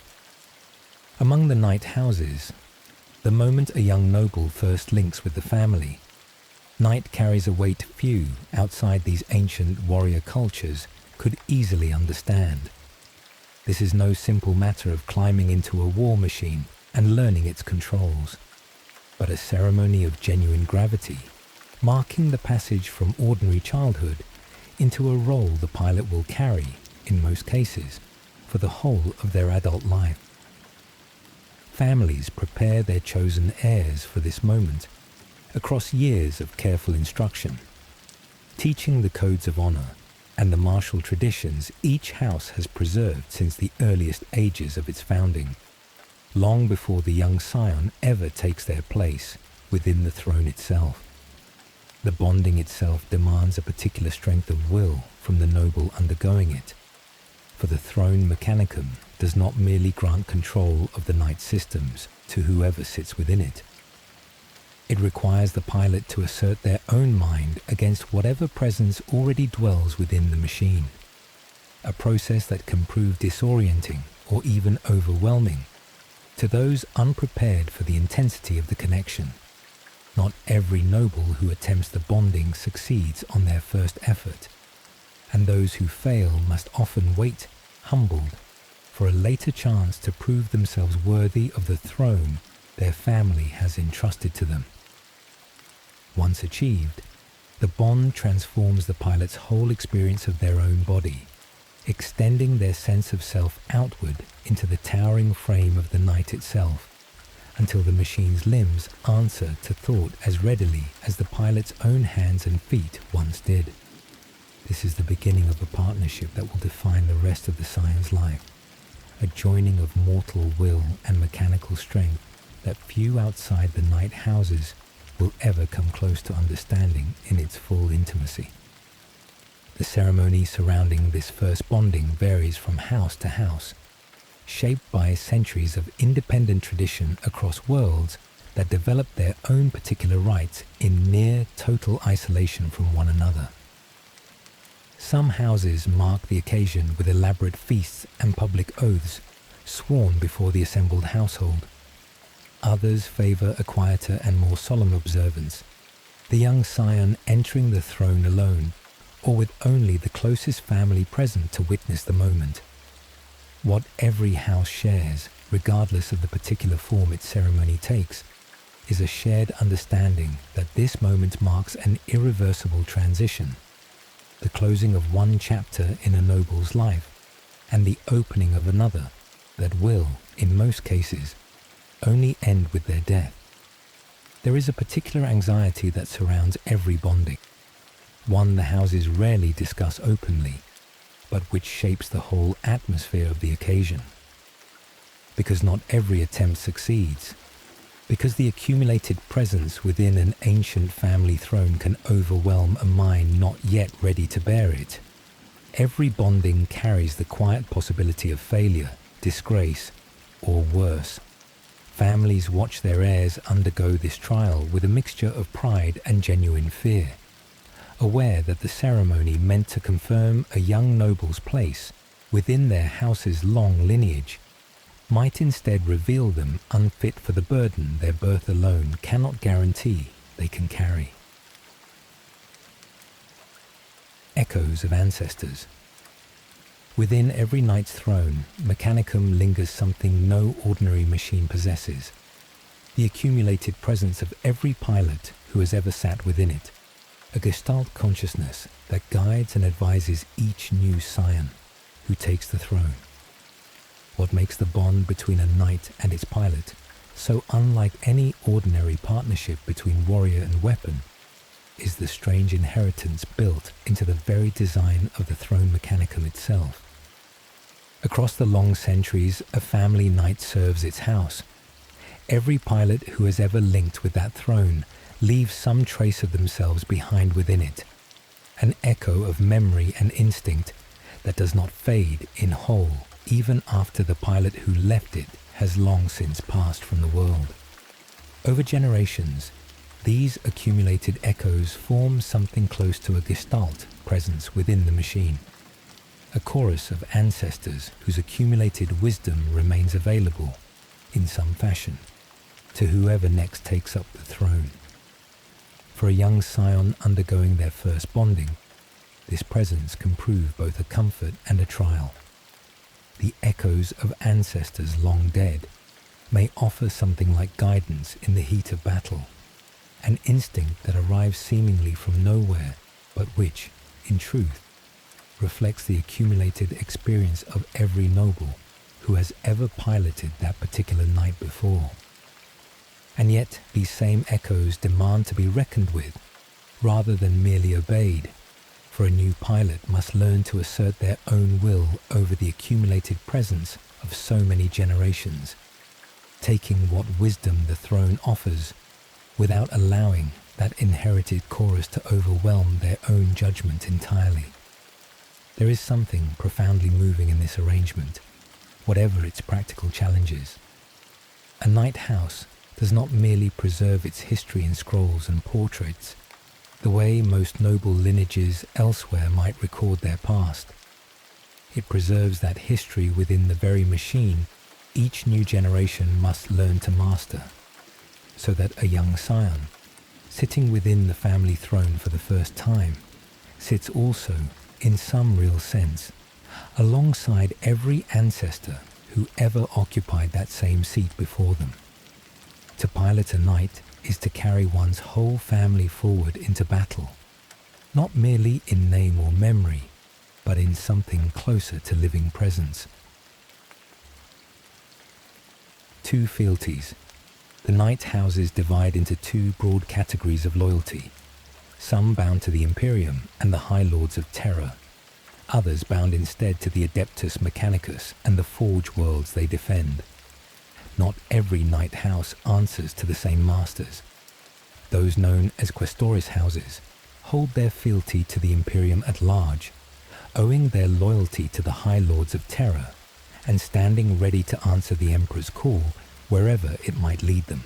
Among the Knight houses, the moment a young noble first links with the family, Knight carries a weight few outside these ancient warrior cultures could easily understand. This is no simple matter of climbing into a war machine and learning its controls, but a ceremony of genuine gravity, marking the passage from ordinary childhood into a role the pilot will carry, in most cases, for the whole of their adult life. Families prepare their chosen heirs for this moment across years of careful instruction, teaching the codes of honor and the martial traditions each house has preserved since the earliest ages of its founding, long before the young scion ever takes their place within the throne itself. The bonding itself demands a particular strength of will from the noble undergoing it, for the throne mechanicum does not merely grant control of the Knight systems to whoever sits within it. It requires the pilot to assert their own mind against whatever presence already dwells within the machine, a process that can prove disorienting or even overwhelming to those unprepared for the intensity of the connection. Not every noble who attempts the bonding succeeds on their first effort, and those who fail must often wait, humbled, for a later chance to prove themselves worthy of the throne their family has entrusted to them. Once achieved, the bond transforms the pilot's whole experience of their own body, extending their sense of self outward into the towering frame of the Knight itself, until the machine's limbs answer to thought as readily as the pilot's own hands and feet once did. This is the beginning of a partnership that will define the rest of the Scion's life, a joining of mortal will and mechanical strength that few outside the Knight houses will ever come close to understanding in its full intimacy. The ceremony surrounding this first bonding varies from house to house, shaped by centuries of independent tradition across worlds that develop their own particular rites in near total isolation from one another. Some houses mark the occasion with elaborate feasts and public oaths sworn before the assembled household. Others favor a quieter and more solemn observance, the young scion entering the throne alone or with only the closest family present to witness the moment. What every house shares, regardless of the particular form its ceremony takes, is a shared understanding that this moment marks an irreversible transition, the closing of one chapter in a noble's life and the opening of another that will, in most cases, only end with their death. There is a particular anxiety that surrounds every bonding, one the houses rarely discuss openly, but which shapes the whole atmosphere of the occasion. Because not every attempt succeeds. Because the accumulated presence within an ancient family throne can overwhelm a mind not yet ready to bear it. Every bonding carries the quiet possibility of failure, disgrace, or worse. Families watch their heirs undergo this trial with a mixture of pride and genuine fear, aware that the ceremony meant to confirm a young noble's place within their house's long lineage might instead reveal them unfit for the burden their birth alone cannot guarantee they can carry. Echoes of ancestors. Within every knight's throne, Mechanicum lingers something no ordinary machine possesses. The accumulated presence of every pilot who has ever sat within it. A gestalt consciousness that guides and advises each new scion who takes the throne. What makes the bond between a knight and its pilot so unlike any ordinary partnership between warrior and weapon is the strange inheritance built into the very design of the throne Mechanicum itself. Across the long centuries, a family knight serves its house. Every pilot who has ever linked with that throne leaves some trace of themselves behind within it, an echo of memory and instinct that does not fade in whole even after the pilot who left it has long since passed from the world. Over generations, these accumulated echoes form something close to a gestalt presence within the machine, a chorus of ancestors whose accumulated wisdom remains available, in some fashion, to whoever next takes up the throne. For a young scion undergoing their first bonding, this presence can prove both a comfort and a trial. The echoes of ancestors long dead may offer something like guidance in the heat of battle, an instinct that arrives seemingly from nowhere, but which, in truth, reflects the accumulated experience of every noble who has ever piloted that particular knight before. And yet these same echoes demand to be reckoned with, rather than merely obeyed, for a new pilot must learn to assert their own will over the accumulated presence of so many generations, taking what wisdom the throne offers without allowing that inherited chorus to overwhelm their own judgment entirely. There is something profoundly moving in this arrangement, whatever its practical challenges. A knight house does not merely preserve its history in scrolls and portraits, the way most noble lineages elsewhere might record their past. It preserves that history within the very machine each new generation must learn to master, so that a young scion, sitting within the family throne for the first time, sits also, in some real sense, alongside every ancestor who ever occupied that same seat before them. To pilot a knight is to carry one's whole family forward into battle, not merely in name or memory, but in something closer to living presence. Two fealties. The knight houses divide into two broad categories of loyalty, some bound to the Imperium and the High Lords of Terror, others bound instead to the Adeptus Mechanicus and the Forge worlds they defend. Not every knight house answers to the same masters. Those known as Questoris houses hold their fealty to the Imperium at large, owing their loyalty to the High Lords of Terror, and standing ready to answer the Emperor's call wherever it might lead them.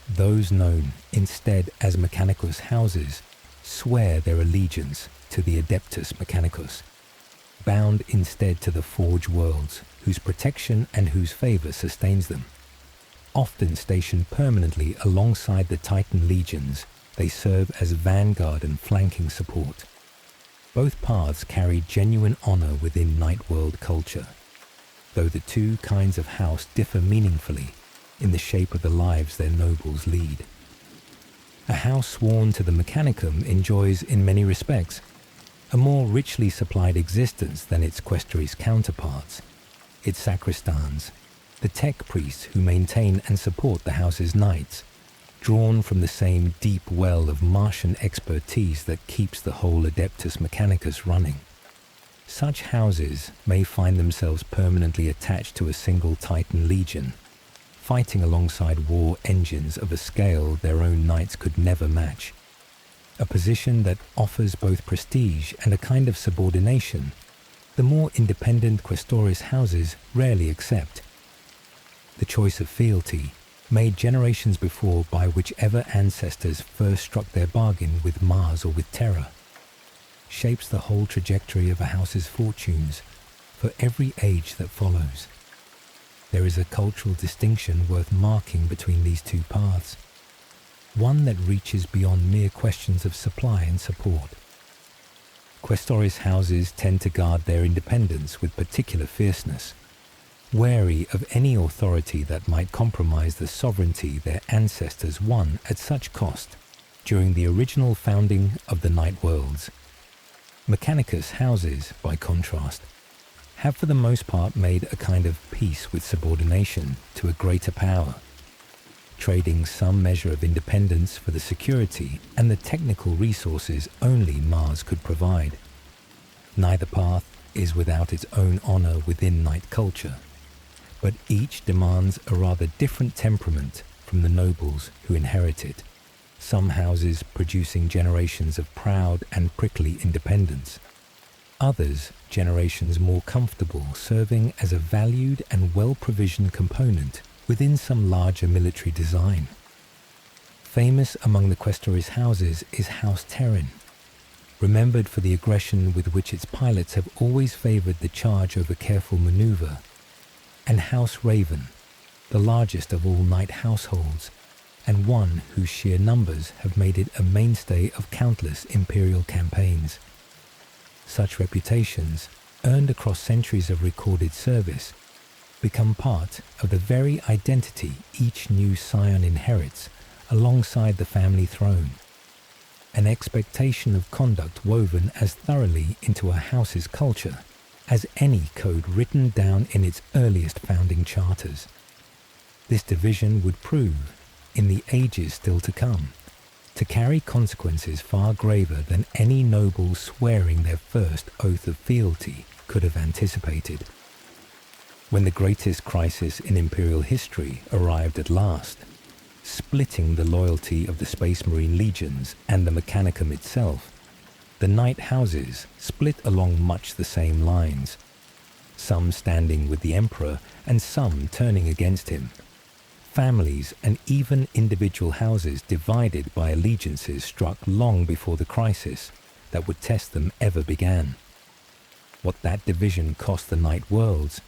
Those known instead as Mechanicus houses swear their allegiance to the Adeptus Mechanicus, bound instead to the Forge worlds, whose protection and whose favor sustains them. Often stationed permanently alongside the Titan legions, they serve as vanguard and flanking support. Both paths carry genuine honor within Knight World culture, though the two kinds of house differ meaningfully in the shape of the lives their nobles lead. A house sworn to the Mechanicum enjoys, in many respects, a more richly supplied existence than its Questoris counterparts. Its sacristans, the tech priests who maintain and support the house's knights, drawn from the same deep well of Martian expertise that keeps the whole Adeptus Mechanicus running. Such houses may find themselves permanently attached to a single Titan legion, fighting alongside war engines of a scale their own knights could never match. A position that offers both prestige and a kind of subordination the more independent Questoris houses rarely accept. The choice of fealty, made generations before by whichever ancestors first struck their bargain with Mars or with Terra, shapes the whole trajectory of a house's fortunes for every age that follows. There is a cultural distinction worth marking between these two paths, one that reaches beyond mere questions of supply and support. Questoris houses tend to guard their independence with particular fierceness, wary of any authority that might compromise the sovereignty their ancestors won at such cost during the original founding of the Night Worlds. Mechanicus houses, by contrast, have for the most part made a kind of peace with subordination to a greater power, trading some measure of independence for the security and the technical resources only Mars could provide. Neither path is without its own honor within Knight culture, but each demands a rather different temperament from the nobles who inherit it, some houses producing generations of proud and prickly independence, others generations more comfortable serving as a valued and well-provisioned component within some larger military design. Famous among the Questoris houses is House Terran, remembered for the aggression with which its pilots have always favoured the charge over careful manoeuvre, and House Raven, the largest of all knight households, and one whose sheer numbers have made it a mainstay of countless imperial campaigns. Such reputations, earned across centuries of recorded service, become part of the very identity each new scion inherits alongside the family throne, an expectation of conduct woven as thoroughly into a house's culture as any code written down in its earliest founding charters. This division would prove, in the ages still to come, to carry consequences far graver than any noble swearing their first oath of fealty could have anticipated. When the greatest crisis in Imperial history arrived at last, splitting the loyalty of the Space Marine legions and the Mechanicum itself, the Knight houses split along much the same lines, some standing with the Emperor and some turning against him. Families and even individual houses divided by allegiances struck long before the crisis that would test them ever began. What that division cost the Night Worlds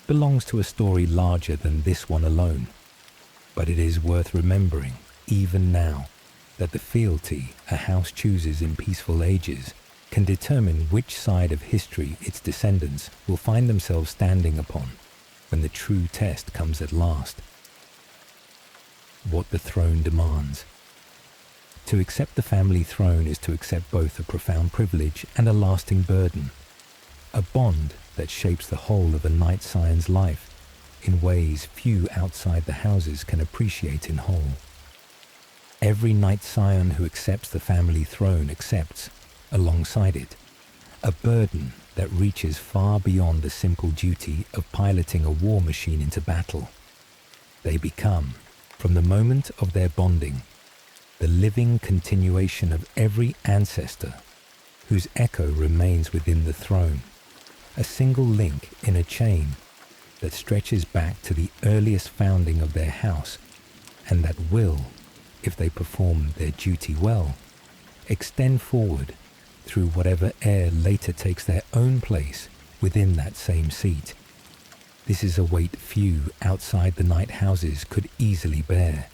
belongs to a story larger than this one alone, but it is worth remembering, even now, that the fealty a house chooses in peaceful ages can determine which side of history its descendants will find themselves standing upon when the true test comes at last. What the throne demands. To accept the family throne is to accept both a profound privilege and a lasting burden, a bond that shapes the whole of a Knight Scion's life in ways few outside the houses can appreciate in whole. Every Knight Scion who accepts the family throne accepts, alongside it, a burden that reaches far beyond the simple duty of piloting a war machine into battle. They become, from the moment of their bonding, the living continuation of every ancestor whose echo remains within the throne, a single link in a chain that stretches back to the earliest founding of their house and that will, if they perform their duty well, extend forward through whatever heir later takes their own place within that same seat. This is a weight few outside the Knight houses could easily bear.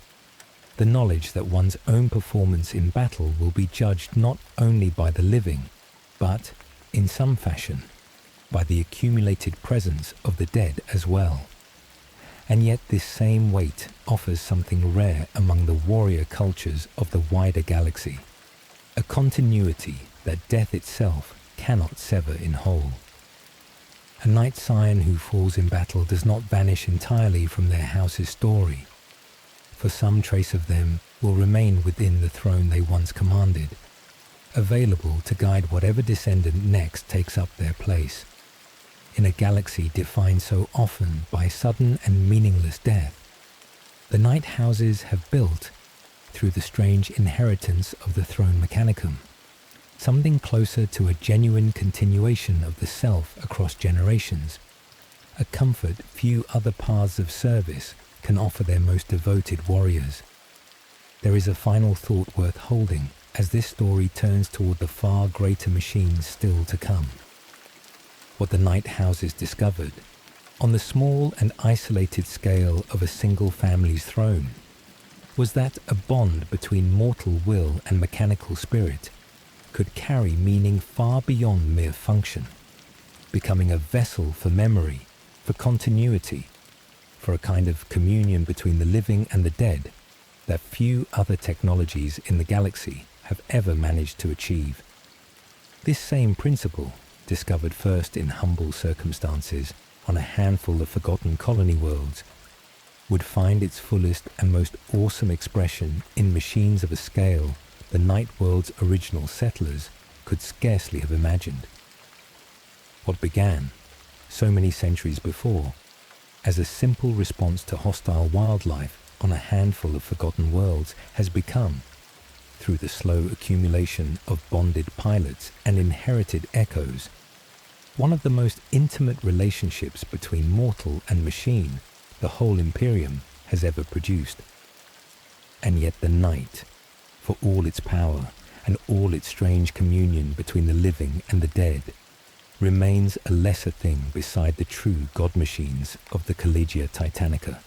The knowledge that one's own performance in battle will be judged not only by the living, but, in some fashion, by the accumulated presence of the dead as well. And yet this same weight offers something rare among the warrior cultures of the wider galaxy, a continuity that death itself cannot sever in whole. A Knight Scion who falls in battle does not vanish entirely from their house's story, for some trace of them will remain within the throne they once commanded, available to guide whatever descendant next takes up their place. In a galaxy defined so often by sudden and meaningless death, the Knight houses have built, through the strange inheritance of the Throne Mechanicum, something closer to a genuine continuation of the self across generations, a comfort few other paths of service can offer their most devoted warriors. There is a final thought worth holding as this story turns toward the far greater machines still to come. What the Knight houses discovered, on the small and isolated scale of a single family's throne, was that a bond between mortal will and mechanical spirit could carry meaning far beyond mere function, becoming a vessel for memory, for continuity, for a kind of communion between the living and the dead that few other technologies in the galaxy have ever managed to achieve. This same principle, discovered first in humble circumstances on a handful of forgotten colony worlds, would find its fullest and most awesome expression in machines of a scale the Night World's original settlers could scarcely have imagined. What began, so many centuries before, as a simple response to hostile wildlife on a handful of forgotten worlds has become, through the slow accumulation of bonded pilots and inherited echoes, one of the most intimate relationships between mortal and machine the whole Imperium has ever produced. And yet the Knight, for all its power and all its strange communion between the living and the dead, remains a lesser thing beside the true god machines of the Collegia Titanica,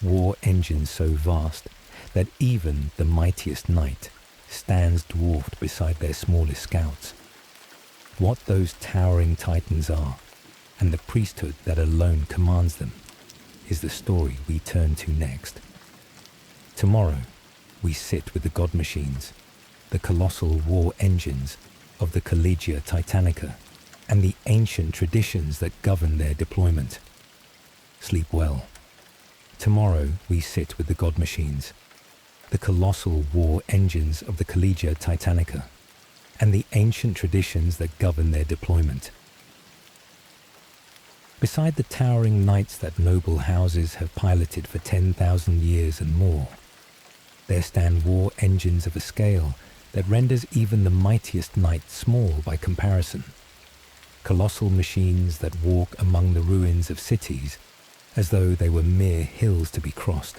war engines so vast that even the mightiest knight stands dwarfed beside their smallest scouts. What those towering titans are, and the priesthood that alone commands them, is the story we turn to next. Tomorrow, we sit with the god machines, the colossal war engines of the Collegia Titanica, and the ancient traditions that govern their deployment. Sleep well. Tomorrow, we sit with the god machines, the colossal war engines of the Collegia Titanica, and the ancient traditions that govern their deployment. Beside the towering knights that noble houses have piloted for 10,000 years and more, there stand war engines of a scale that renders even the mightiest knight small by comparison. Colossal machines that walk among the ruins of cities as though they were mere hills to be crossed.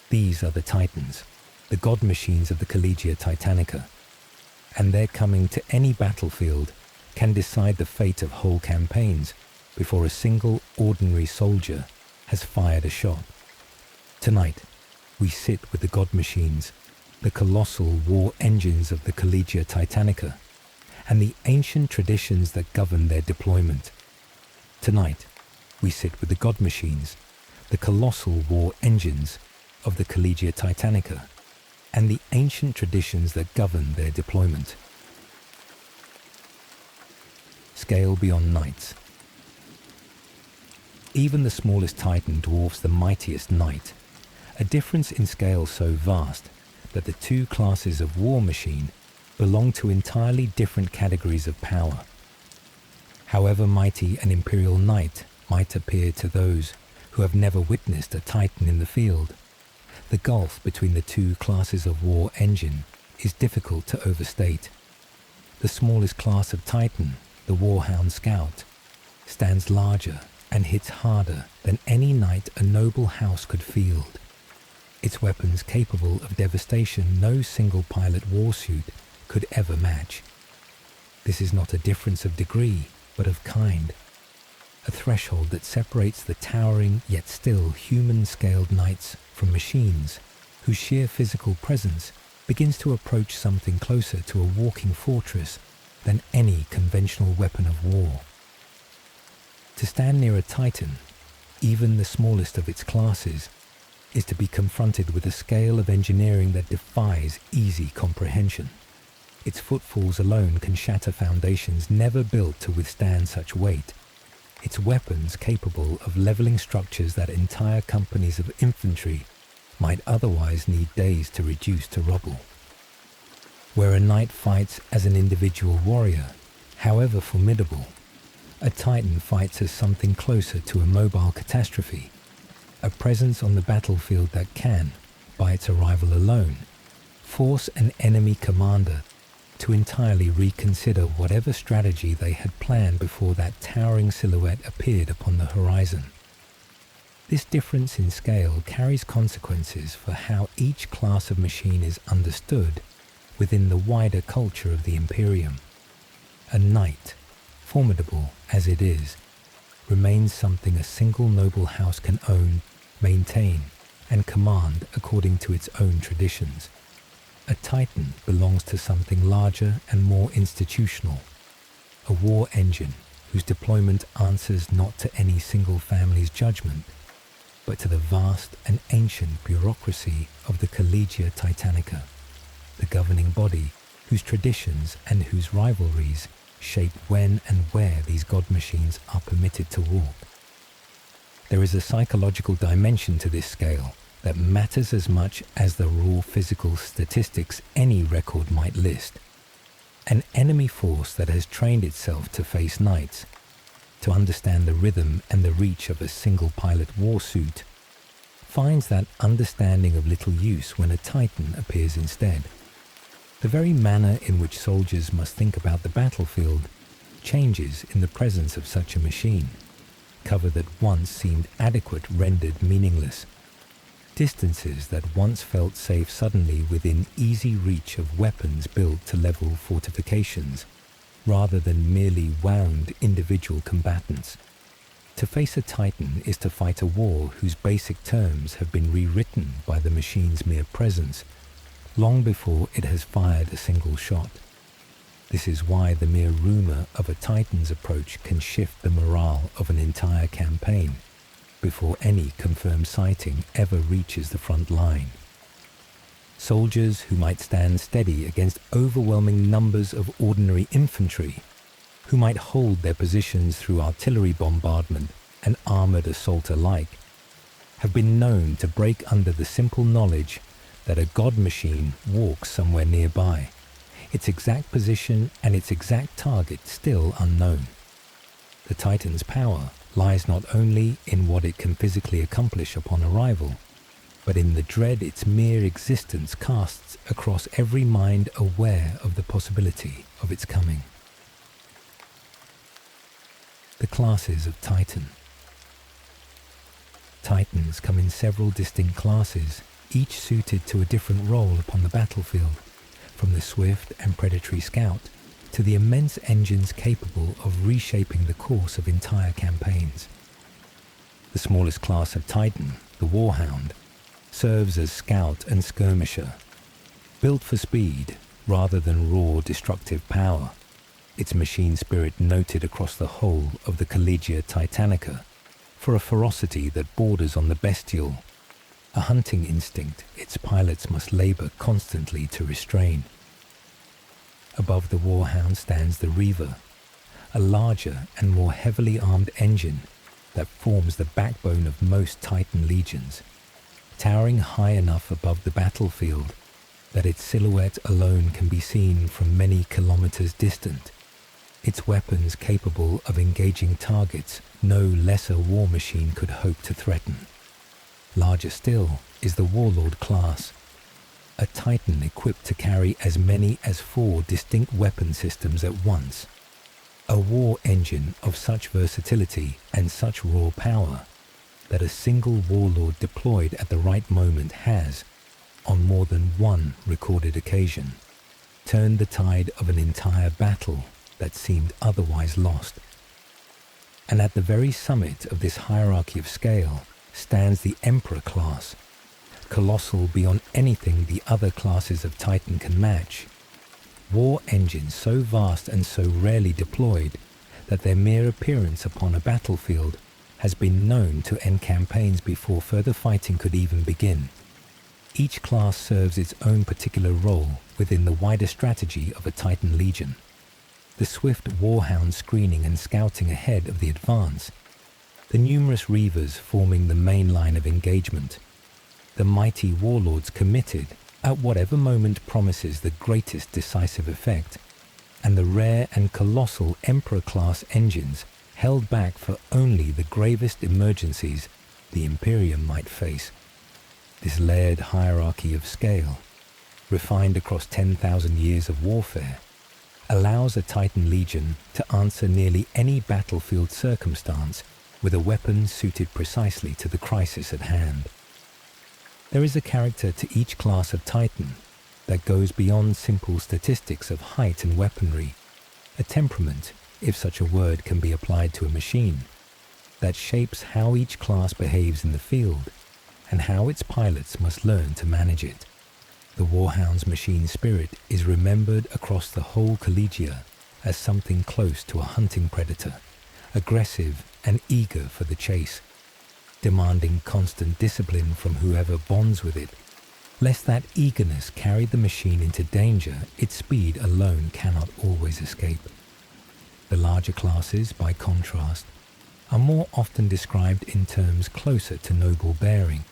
These are the titans, the god machines of the Collegia Titanica, and their coming to any battlefield can decide the fate of whole campaigns before a single ordinary soldier has fired a shot. Tonight, we sit with the god machines, the colossal war engines of the Collegia Titanica, and the ancient traditions that govern their deployment. Tonight, we sit with the god machines, the colossal war engines of the Collegia Titanica, and the ancient traditions that govern their deployment. Scale beyond knights. Even the smallest titan dwarfs the mightiest knight, a difference in scale so vast that the two classes of war machine belong to entirely different categories of power. However mighty an Imperial Knight might appear to those who have never witnessed a titan in the field, the gulf between the two classes of war engine is difficult to overstate. The smallest class of titan, the Warhound Scout, stands larger and hits harder than any knight a noble house could field. Its weapons capable of devastation no single pilot warsuit could ever match. This is not a difference of degree, but of kind. A threshold that separates the towering yet still human-scaled knights from machines whose sheer physical presence begins to approach something closer to a walking fortress than any conventional weapon of war. To stand near a titan, even the smallest of its classes, is to be confronted with a scale of engineering that defies easy comprehension. Its footfalls alone can shatter foundations never built to withstand such weight. Its weapons capable of leveling structures that entire companies of infantry might otherwise need days to reduce to rubble. Where a knight fights as an individual warrior, however formidable, a titan fights as something closer to a mobile catastrophe, a presence on the battlefield that can, by its arrival alone, force an enemy commander to entirely reconsider whatever strategy they had planned before that towering silhouette appeared upon the horizon. This difference in scale carries consequences for how each class of machine is understood within the wider culture of the Imperium. A knight, formidable as it is, remains something a single noble house can own, maintain, and command according to its own traditions. A titan belongs to something larger and more institutional, a war engine whose deployment answers not to any single family's judgment, but to the vast and ancient bureaucracy of the Collegia Titanica, the governing body whose traditions and whose rivalries shape when and where these god machines are permitted to walk. There is a psychological dimension to this scale that matters as much as the raw physical statistics any record might list. An enemy force that has trained itself to face knights, to understand the rhythm and the reach of a single pilot war suit, finds that understanding of little use when a titan appears instead. The very manner in which soldiers must think about the battlefield changes in the presence of such a machine. Cover that once seemed adequate rendered meaningless. Distances that once felt safe suddenly within easy reach of weapons built to level fortifications, rather than merely wound individual combatants. To face a titan is to fight a war whose basic terms have been rewritten by the machine's mere presence, long before it has fired a single shot. This is why the mere rumor of a titan's approach can shift the morale of an entire campaign, before any confirmed sighting ever reaches the front line. Soldiers who might stand steady against overwhelming numbers of ordinary infantry, who might hold their positions through artillery bombardment and armored assault alike, have been known to break under the simple knowledge that a god machine walks somewhere nearby, its exact position and its exact target still unknown. The Titan's power lies not only in what it can physically accomplish upon arrival, but in the dread its mere existence casts across every mind aware of the possibility of its coming. The classes of Titan. Titans come in several distinct classes, each suited to a different role upon the battlefield, from the swift and predatory scout to the immense engines capable of reshaping the course of entire campaigns. The smallest class of Titan, the Warhound, serves as scout and skirmisher. Built for speed rather than raw destructive power, its machine spirit noted across the whole of the Collegia Titanica for a ferocity that borders on the bestial, a hunting instinct its pilots must labor constantly to restrain. Above the Warhound stands the Reaver, a larger and more heavily armed engine that forms the backbone of most Titan legions, towering high enough above the battlefield that its silhouette alone can be seen from many kilometers distant, its weapons capable of engaging targets no lesser war machine could hope to threaten. Larger still is the Warlord class, a Titan equipped to carry as many as 4 distinct weapon systems at once, a war engine of such versatility and such raw power that a single warlord deployed at the right moment has, on more than one recorded occasion, turned the tide of an entire battle that seemed otherwise lost. And at the very summit of this hierarchy of scale stands the Emperor class, colossal beyond anything the other classes of Titan can match. War engines so vast and so rarely deployed that their mere appearance upon a battlefield has been known to end campaigns before further fighting could even begin. Each class serves its own particular role within the wider strategy of a Titan legion. The swift Warhound screening and scouting ahead of the advance, the numerous Reavers forming the main line of engagement, the mighty Warlords committed at whatever moment promises the greatest decisive effect, and the rare and colossal Emperor-class engines held back for only the gravest emergencies the Imperium might face. This layered hierarchy of scale, refined across 10,000 years of warfare, allows a Titan Legion to answer nearly any battlefield circumstance with a weapon suited precisely to the crisis at hand. There is a character to each class of Titan that goes beyond simple statistics of height and weaponry, a temperament, if such a word can be applied to a machine, that shapes how each class behaves in the field and how its pilots must learn to manage it. The Warhound's machine spirit is remembered across the whole Collegia as something close to a hunting predator, aggressive and eager for the chase, demanding constant discipline from whoever bonds with it, lest that eagerness carry the machine into danger its speed alone cannot always escape. The larger classes, by contrast, are more often described in terms closer to noble bearing,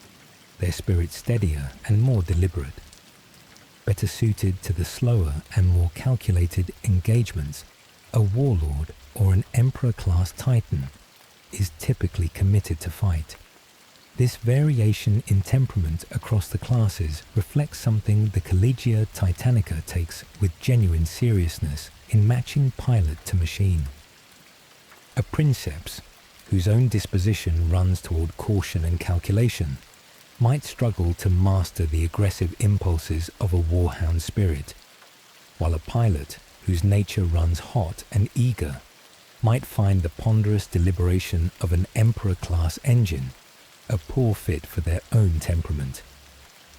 their spirit steadier and more deliberate, better suited to the slower and more calculated engagements. A warlord or an emperor-class Titan is typically committed to fight. This variation in temperament across the classes reflects something the Collegia Titanica takes with genuine seriousness in matching pilot to machine. A Princeps, whose own disposition runs toward caution and calculation, might struggle to master the aggressive impulses of a warhound spirit, while a pilot, whose nature runs hot and eager, might find the ponderous deliberation of an emperor-class engine a poor fit for their own temperament.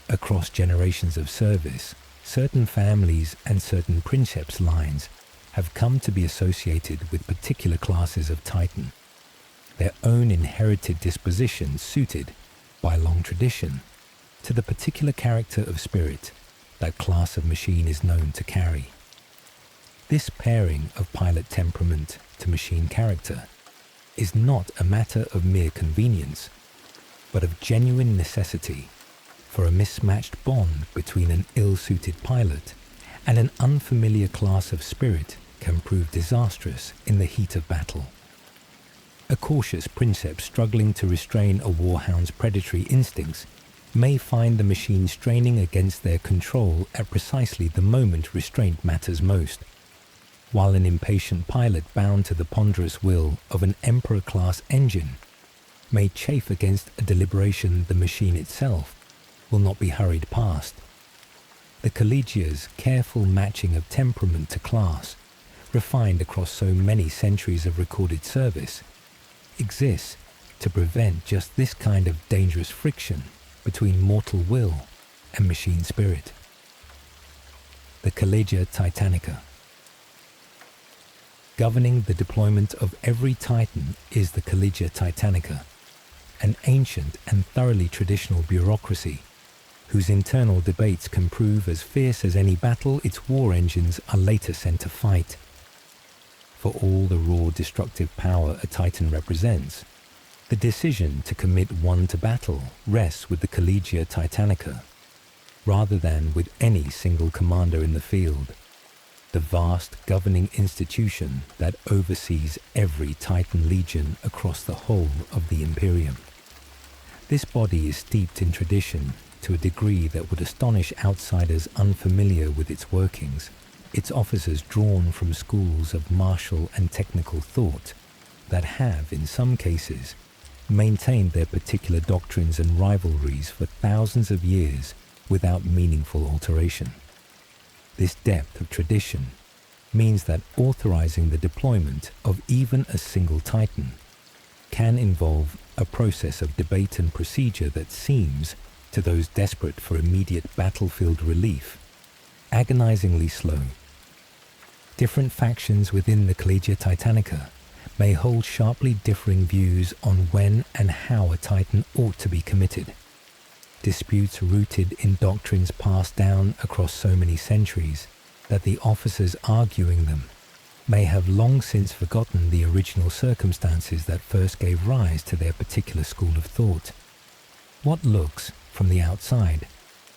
Across generations of service, certain families and certain Princeps lines have come to be associated with particular classes of Titan, their own inherited disposition suited, by long tradition, to the particular character of spirit that class of machine is known to carry. This pairing of pilot temperament to machine character is not a matter of mere convenience, but of genuine necessity, for a mismatched bond between an ill-suited pilot and an unfamiliar class of spirit can prove disastrous in the heat of battle. A cautious Princeps struggling to restrain a warhound's predatory instincts may find the machine straining against their control at precisely the moment restraint matters most, while an impatient pilot bound to the ponderous will of an Emperor-class engine may chafe against a deliberation the machine itself will not be hurried past. The Collegia's careful matching of temperament to class, refined across so many centuries of recorded service, exists to prevent just this kind of dangerous friction between mortal will and machine spirit. The Collegia Titanica. Governing the deployment of every Titan is the Collegia Titanica, an ancient and thoroughly traditional bureaucracy whose internal debates can prove as fierce as any battle its war engines are later sent to fight. For all the raw destructive power a Titan represents, the decision to commit one to battle rests with the Collegia Titanica, rather than with any single commander in the field, the vast governing institution that oversees every Titan Legion across the whole of the Imperium. This body is steeped in tradition to a degree that would astonish outsiders unfamiliar with its workings, its officers drawn from schools of martial and technical thought that have, in some cases, maintained their particular doctrines and rivalries for thousands of years without meaningful alteration. This depth of tradition means that authorizing the deployment of even a single Titan can involve a process of debate and procedure that seems, to those desperate for immediate battlefield relief, agonizingly slow. Different factions within the Collegia Titanica may hold sharply differing views on when and how a Titan ought to be committed. Disputes rooted in doctrines passed down across so many centuries that the officers arguing them may have long since forgotten the original circumstances that first gave rise to their particular school of thought. What looks, from the outside,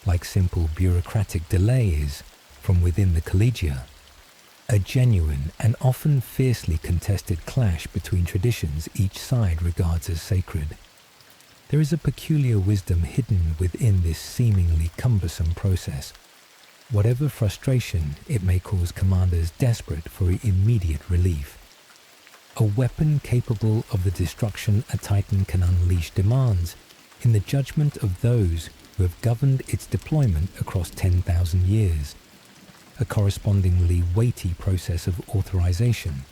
like simple bureaucratic delay is from within the Collegia, a genuine and often fiercely contested clash between traditions each side regards as sacred. There is a peculiar wisdom hidden within this seemingly cumbersome process, whatever frustration it may cause commanders desperate for immediate relief. A weapon capable of the destruction a Titan can unleash demands, in the judgment of those who have governed its deployment across 10,000 years, a correspondingly weighty process of authorization,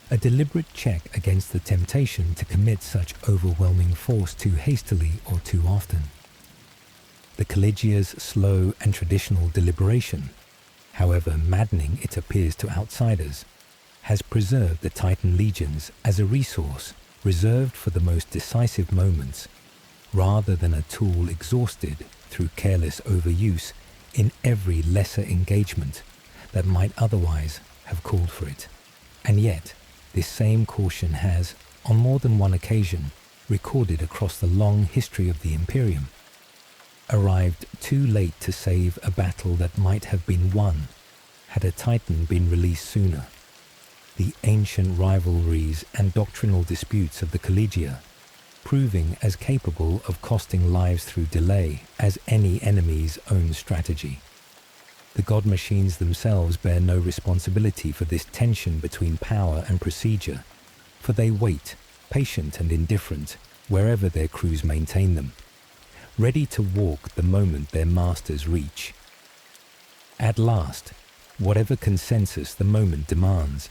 a deliberate check against the temptation to commit such overwhelming force too hastily or too often. The Collegia's slow and traditional deliberation, however maddening it appears to outsiders, has preserved the Titan legions as a resource reserved for the most decisive moments, rather than a tool exhausted through careless overuse in every lesser engagement that might otherwise have called for it. And yet, this same caution has, on more than one occasion, recorded across the long history of the Imperium, arrived too late to save a battle that might have been won had a Titan been released sooner. The ancient rivalries and doctrinal disputes of the Collegia, proving as capable of costing lives through delay as any enemy's own strategy. The god machines themselves bear no responsibility for this tension between power and procedure, for they wait, patient and indifferent, wherever their crews maintain them, ready to walk the moment their masters reach. At last, whatever consensus the moment demands.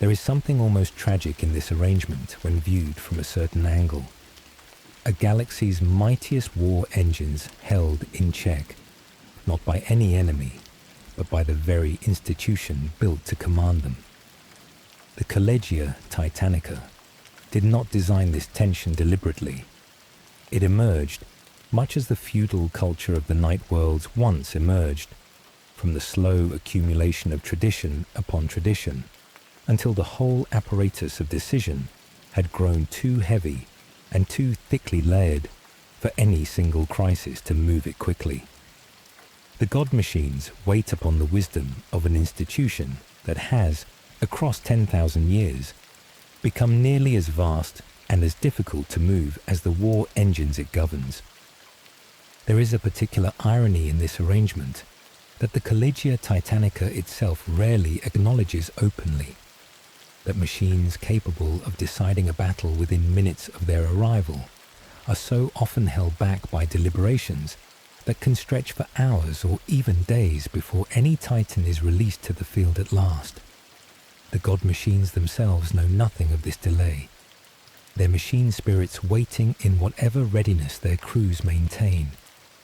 There is something almost tragic in this arrangement when viewed from a certain angle. A galaxy's mightiest war engines held in check, not by any enemy, but by the very institution built to command them. The Collegia Titanica did not design this tension deliberately. It emerged, much as the feudal culture of the Knight worlds once emerged, from the slow accumulation of tradition upon tradition, until the whole apparatus of decision had grown too heavy and too thickly layered for any single crisis to move it quickly. The god machines wait upon the wisdom of an institution that has, across 10,000 years, become nearly as vast and as difficult to move as the war engines it governs. There is a particular irony in this arrangement that the Collegia Titanica itself rarely acknowledges openly, that machines capable of deciding a battle within minutes of their arrival are so often held back by deliberations that can stretch for hours or even days before any Titan is released to the field at last. The god machines themselves know nothing of this delay, their machine spirits waiting in whatever readiness their crews maintain,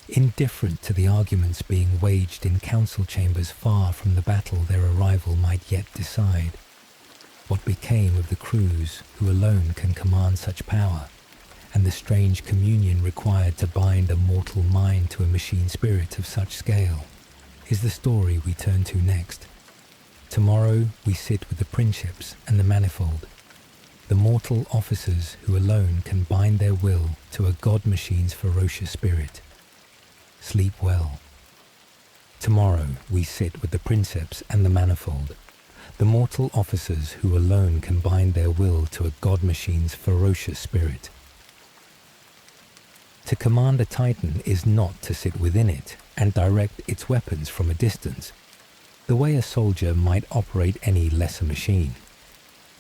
indifferent to the arguments being waged in council chambers far from the battle their arrival might yet decide. What became of the crews who alone can command such power, and the strange communion required to bind a mortal mind to a machine spirit of such scale, is the story we turn to next. Tomorrow we sit with the Princeps and the Manifold, the mortal officers who alone can bind their will to a god machine's ferocious spirit. Sleep well. Tomorrow we sit with the Princeps and the Manifold, the mortal officers who alone can bind their will to a god machine's ferocious spirit. To command a Titan is not to sit within it and direct its weapons from a distance, the way a soldier might operate any lesser machine.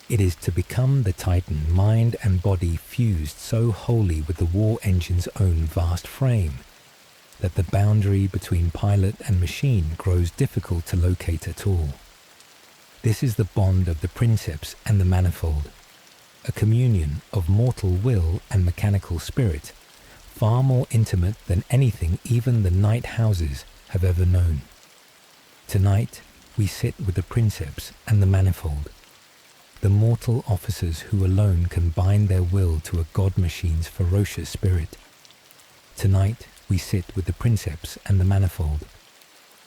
It is to become the Titan, mind and body fused so wholly with the war engine's own vast frame, that the boundary between pilot and machine grows difficult to locate at all. This is the bond of the Princeps and the Manifold, a communion of mortal will and mechanical spirit, far more intimate than anything even the Knight houses have ever known. Tonight we sit with the Princeps and the Manifold, the mortal officers who alone can bind their will to a god machine's ferocious spirit. Tonight we sit with the Princeps and the Manifold,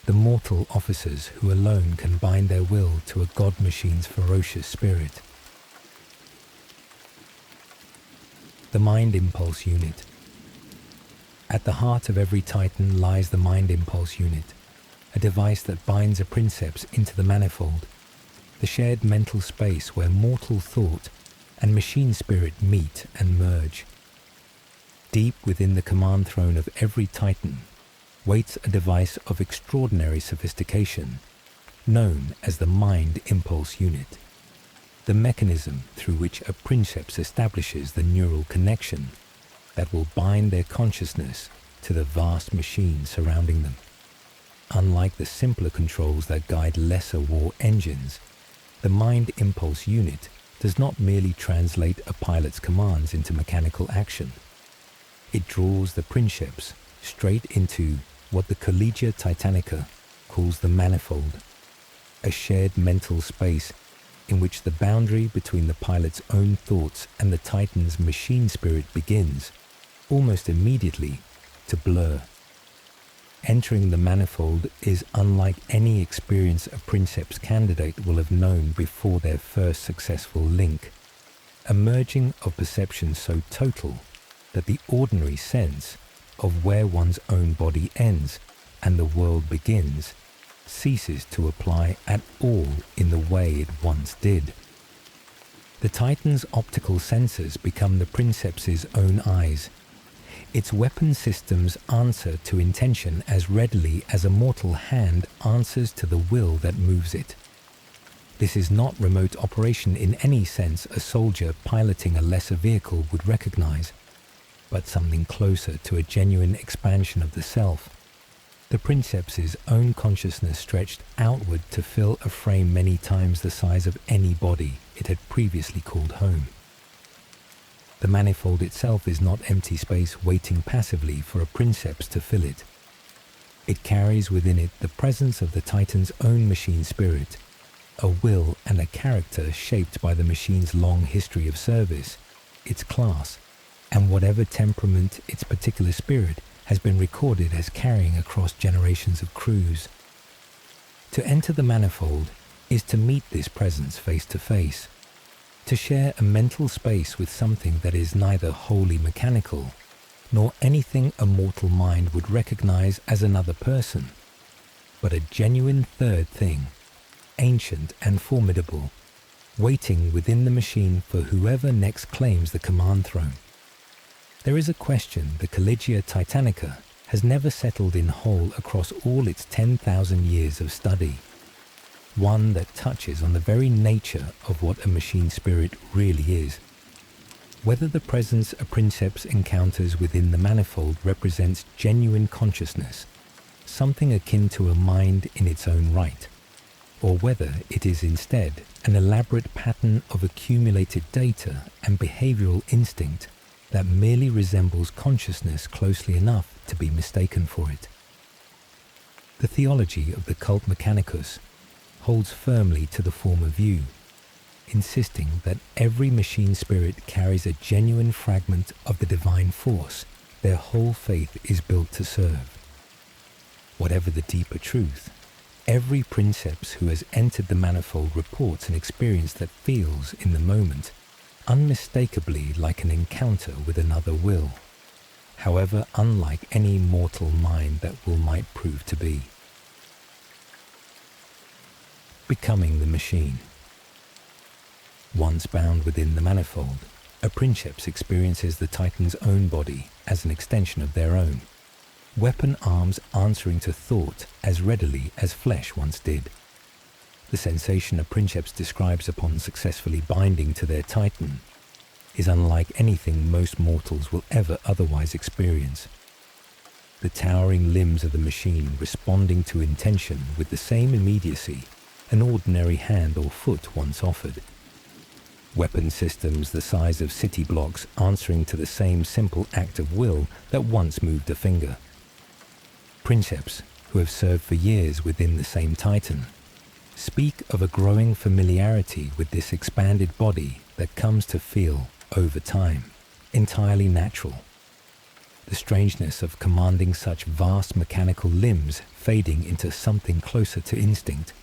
the mortal officers who alone can bind their will to a god machine's ferocious spirit. The Mind Impulse Unit. At the heart of every Titan lies the Mind Impulse Unit, a device that binds a Princeps into the Manifold, the shared mental space where mortal thought and machine spirit meet and merge. Deep within the command throne of every Titan waits a device of extraordinary sophistication, known as the Mind Impulse Unit, the mechanism through which a Princeps establishes the neural connection that will bind their consciousness to the vast machine surrounding them. Unlike the simpler controls that guide lesser war engines, the Mind Impulse Unit does not merely translate a pilot's commands into mechanical action. It draws the Princeps straight into what the Collegia Titanica calls the Manifold, a shared mental space in which the boundary between the pilot's own thoughts and the Titan's machine spirit begins, almost immediately, to blur. Entering the Manifold is unlike any experience a Princeps candidate will have known before their first successful link, a merging of perceptions so total that the ordinary sense of where one's own body ends and the world begins ceases to apply at all in the way it once did. The Titan's optical sensors become the Princeps's own eyes. Its weapon systems answer to intention as readily as a mortal hand answers to the will that moves it. This is not remote operation in any sense a soldier piloting a lesser vehicle would recognize, but something closer to a genuine expansion of the self. The Princeps's own consciousness stretched outward to fill a frame many times the size of any body it had previously called home. The Manifold itself is not empty space waiting passively for a Princeps to fill it. It carries within it the presence of the Titan's own machine spirit, a will and a character shaped by the machine's long history of service, its class, and whatever temperament its particular spirit has been recorded as carrying across generations of crews. To enter the Manifold is to meet this presence face to face, to share a mental space with something that is neither wholly mechanical, nor anything a mortal mind would recognize as another person, but a genuine third thing, ancient and formidable, waiting within the machine for whoever next claims the command throne. There is a question the Collegia Titanica has never settled in whole across all its 10,000 years of study, one that touches on the very nature of what a machine spirit really is. Whether the presence a Princeps encounters within the Manifold represents genuine consciousness, something akin to a mind in its own right, or whether it is instead an elaborate pattern of accumulated data and behavioral instinct that merely resembles consciousness closely enough to be mistaken for it. The theology of the Cult Mechanicus holds firmly to the former view, insisting that every machine spirit carries a genuine fragment of the divine force their whole faith is built to serve. Whatever the deeper truth, every Princeps who has entered the Manifold reports an experience that feels, in the moment, unmistakably like an encounter with another will, however unlike any mortal mind that will might prove to be. Becoming the machine. Once bound within the Manifold, a Princeps experiences the Titan's own body as an extension of their own, weapon arms answering to thought as readily as flesh once did. The sensation a Princeps describes upon successfully binding to their Titan is unlike anything most mortals will ever otherwise experience. The towering limbs of the machine responding to intention with the same immediacy an ordinary hand or foot once offered. Weapon systems the size of city blocks answering to the same simple act of will that once moved a finger. Princeps, who have served for years within the same Titan, speak of a growing familiarity with this expanded body that comes to feel, over time, entirely natural. The strangeness of commanding such vast mechanical limbs fading into something closer to instinct.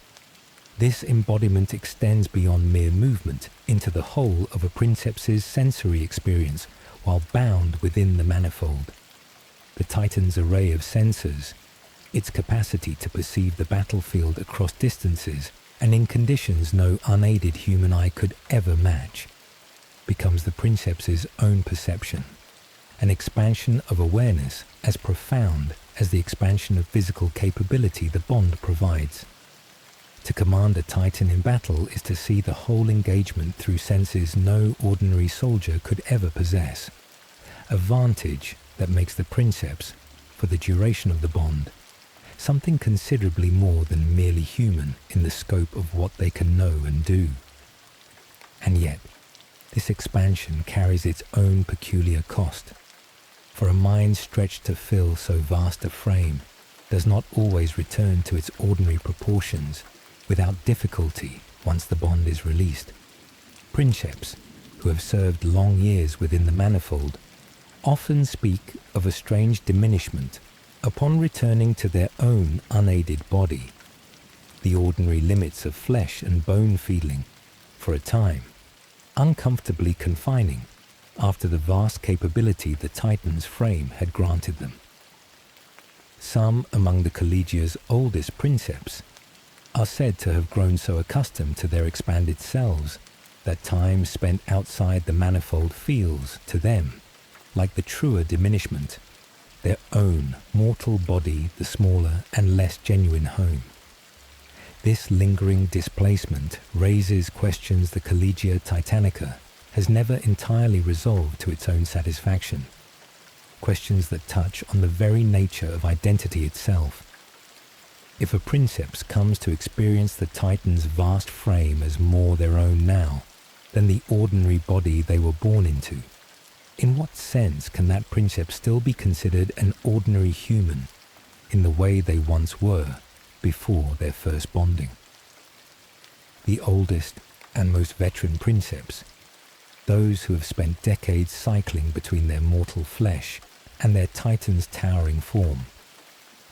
This embodiment extends beyond mere movement into the whole of a Princeps's sensory experience while bound within the Manifold. The Titan's array of sensors, its capacity to perceive the battlefield across distances and in conditions no unaided human eye could ever match, becomes the Princeps' own perception, an expansion of awareness as profound as the expansion of physical capability the bond provides. To command a Titan in battle is to see the whole engagement through senses no ordinary soldier could ever possess, a vantage that makes the Princeps, for the duration of the bond, something considerably more than merely human in the scope of what they can know and do. And yet, this expansion carries its own peculiar cost, for a mind stretched to fill so vast a frame does not always return to its ordinary proportions without difficulty once the bond is released. Princeps, who have served long years within the Manifold, often speak of a strange diminishment upon returning to their own unaided body, the ordinary limits of flesh and bone feeling, for a time, uncomfortably confining after the vast capability the Titan's frame had granted them. Some among the Collegia's oldest Princeps are said to have grown so accustomed to their expanded selves that time spent outside the Manifold feels, to them, like the truer diminishment, their own mortal body the smaller and less genuine home. This lingering displacement raises questions the Collegia Titanica has never entirely resolved to its own satisfaction, questions that touch on the very nature of identity itself. If a Princeps comes to experience the Titan's vast frame as more their own now than the ordinary body they were born into, in what sense can that Princeps still be considered an ordinary human in the way they once were before their first bonding? The oldest and most veteran Princeps, those who have spent decades cycling between their mortal flesh and their Titan's towering form,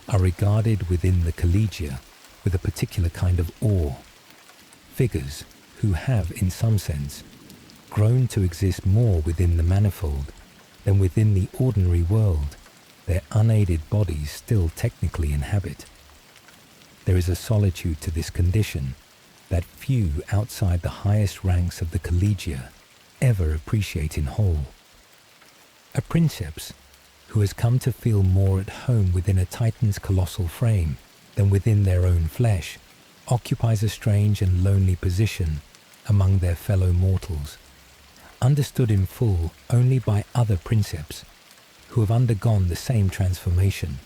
are regarded within the Collegia with a particular kind of awe. Figures who have, in some sense, grown to exist more within the Manifold than within the ordinary world their unaided bodies still technically inhabit. There is a solitude to this condition that few outside the highest ranks of the Collegia ever appreciate in whole. A Princeps who has come to feel more at home within a Titan's colossal frame than within their own flesh occupies a strange and lonely position among their fellow mortals, understood in full only by other Princeps who have undergone the same transformation,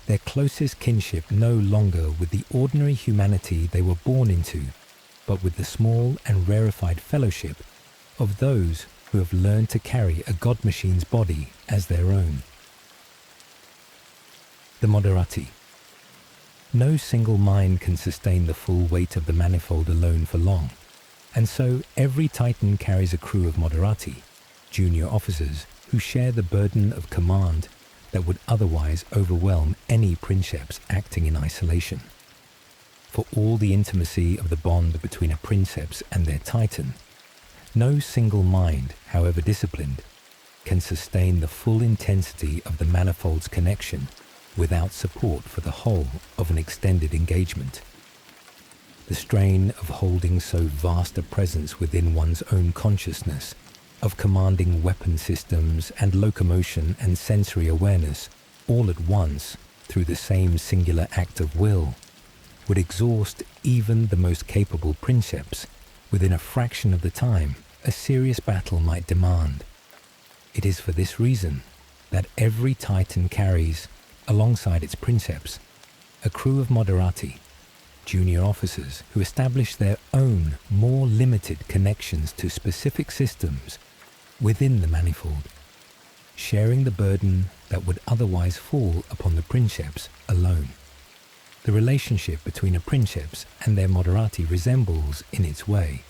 their closest kinship no longer with the ordinary humanity they were born into, but with the small and rarefied fellowship of those who have learned to carry a god machine's body as their own. The Moderati. No single mind can sustain the full weight of the Manifold alone for long, and so every Titan carries a crew of Moderati, junior officers who share the burden of command that would otherwise overwhelm any Princeps acting in isolation. For all the intimacy of the bond between a Princeps and their Titan, no single mind, however disciplined, can sustain the full intensity of the Manifold's connection without support for the whole of an extended engagement. The strain of holding so vast a presence within one's own consciousness, of commanding weapon systems and locomotion and sensory awareness all at once through the same singular act of will, would exhaust even the most capable Princeps within a fraction of the time a serious battle might demand. It is for this reason that every Titan carries, alongside its Princeps, a crew of Moderati, junior officers who establish their own more limited connections to specific systems within the Manifold, sharing the burden that would otherwise fall upon the Princeps alone. The relationship between a Princeps and their Moderati resembles, in its way,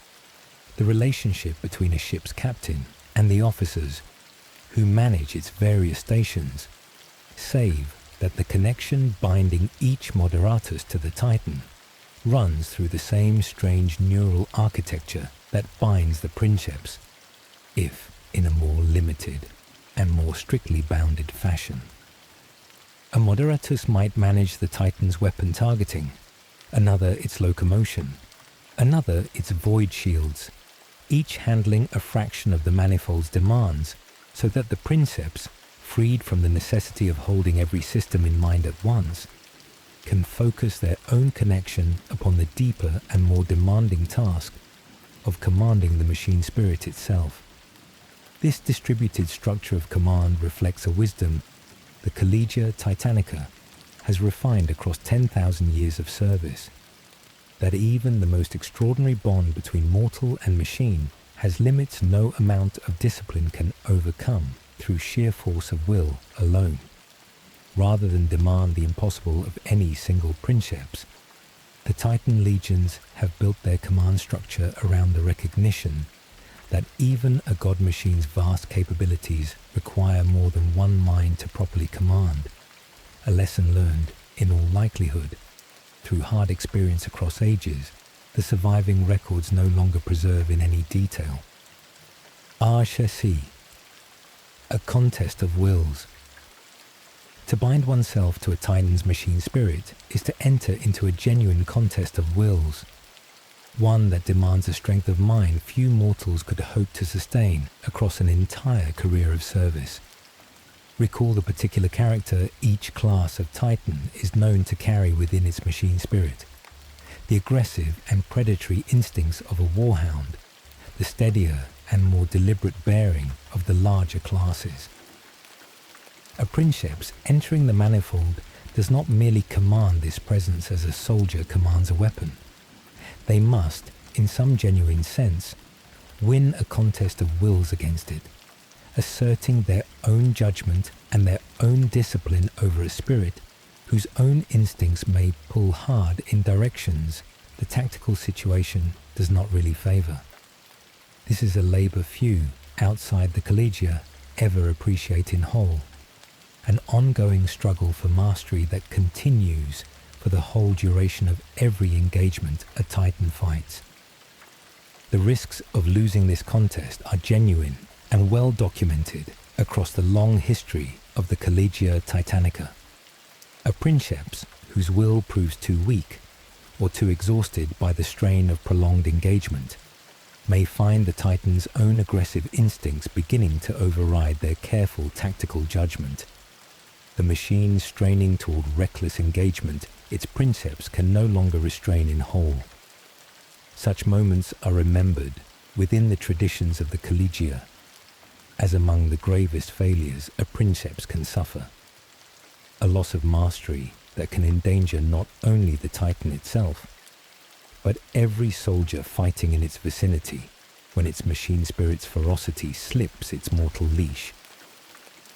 the relationship between a ship's captain and the officers who manage its various stations, save that the connection binding each Moderatus to the Titan runs through the same strange neural architecture that binds the Princeps, if in a more limited and more strictly bounded fashion. A moderatus might manage the Titan's weapon targeting, another its locomotion, another its void shields, each handling a fraction of the Manifold's demands, so that the Princeps, freed from the necessity of holding every system in mind at once, can focus their own connection upon the deeper and more demanding task of commanding the machine spirit itself. This distributed structure of command reflects a wisdom the Collegia Titanica has refined across 10,000 years of service, that even the most extraordinary bond between mortal and machine has limits no amount of discipline can overcome through sheer force of will alone. Rather than demand the impossible of any single Princeps, the Titan legions have built their command structure around the recognition that even a god machine's vast capabilities require more than one mind to properly command, a lesson learned, in all likelihood, through hard experience across ages, the surviving records no longer preserve in any detail. Archesi, a contest of wills. To bind oneself to a Titan's machine spirit is to enter into a genuine contest of wills, one that demands a strength of mind few mortals could hope to sustain across an entire career of service. Recall the particular character each class of Titan is known to carry within its machine spirit, the aggressive and predatory instincts of a warhound, the steadier and more deliberate bearing of the larger classes. A Princeps entering the Manifold does not merely command this presence as a soldier commands a weapon. They must, in some genuine sense, win a contest of wills against it, asserting their own judgment and their own discipline over a spirit whose own instincts may pull hard in directions the tactical situation does not really favour. This is a labour few, outside the Collegia, ever appreciate in whole, an ongoing struggle for mastery that continues for the whole duration of every engagement a Titan fights. The risks of losing this contest are genuine and well documented across the long history of the Collegia Titanica. A Princeps whose will proves too weak or too exhausted by the strain of prolonged engagement may find the Titan's own aggressive instincts beginning to override their careful tactical judgment. The machine straining toward reckless engagement, its Princeps can no longer restrain in whole. Such moments are remembered within the traditions of the Collegia as among the gravest failures a Princeps can suffer. A loss of mastery that can endanger not only the Titan itself, but every soldier fighting in its vicinity when its machine spirit's ferocity slips its mortal leash.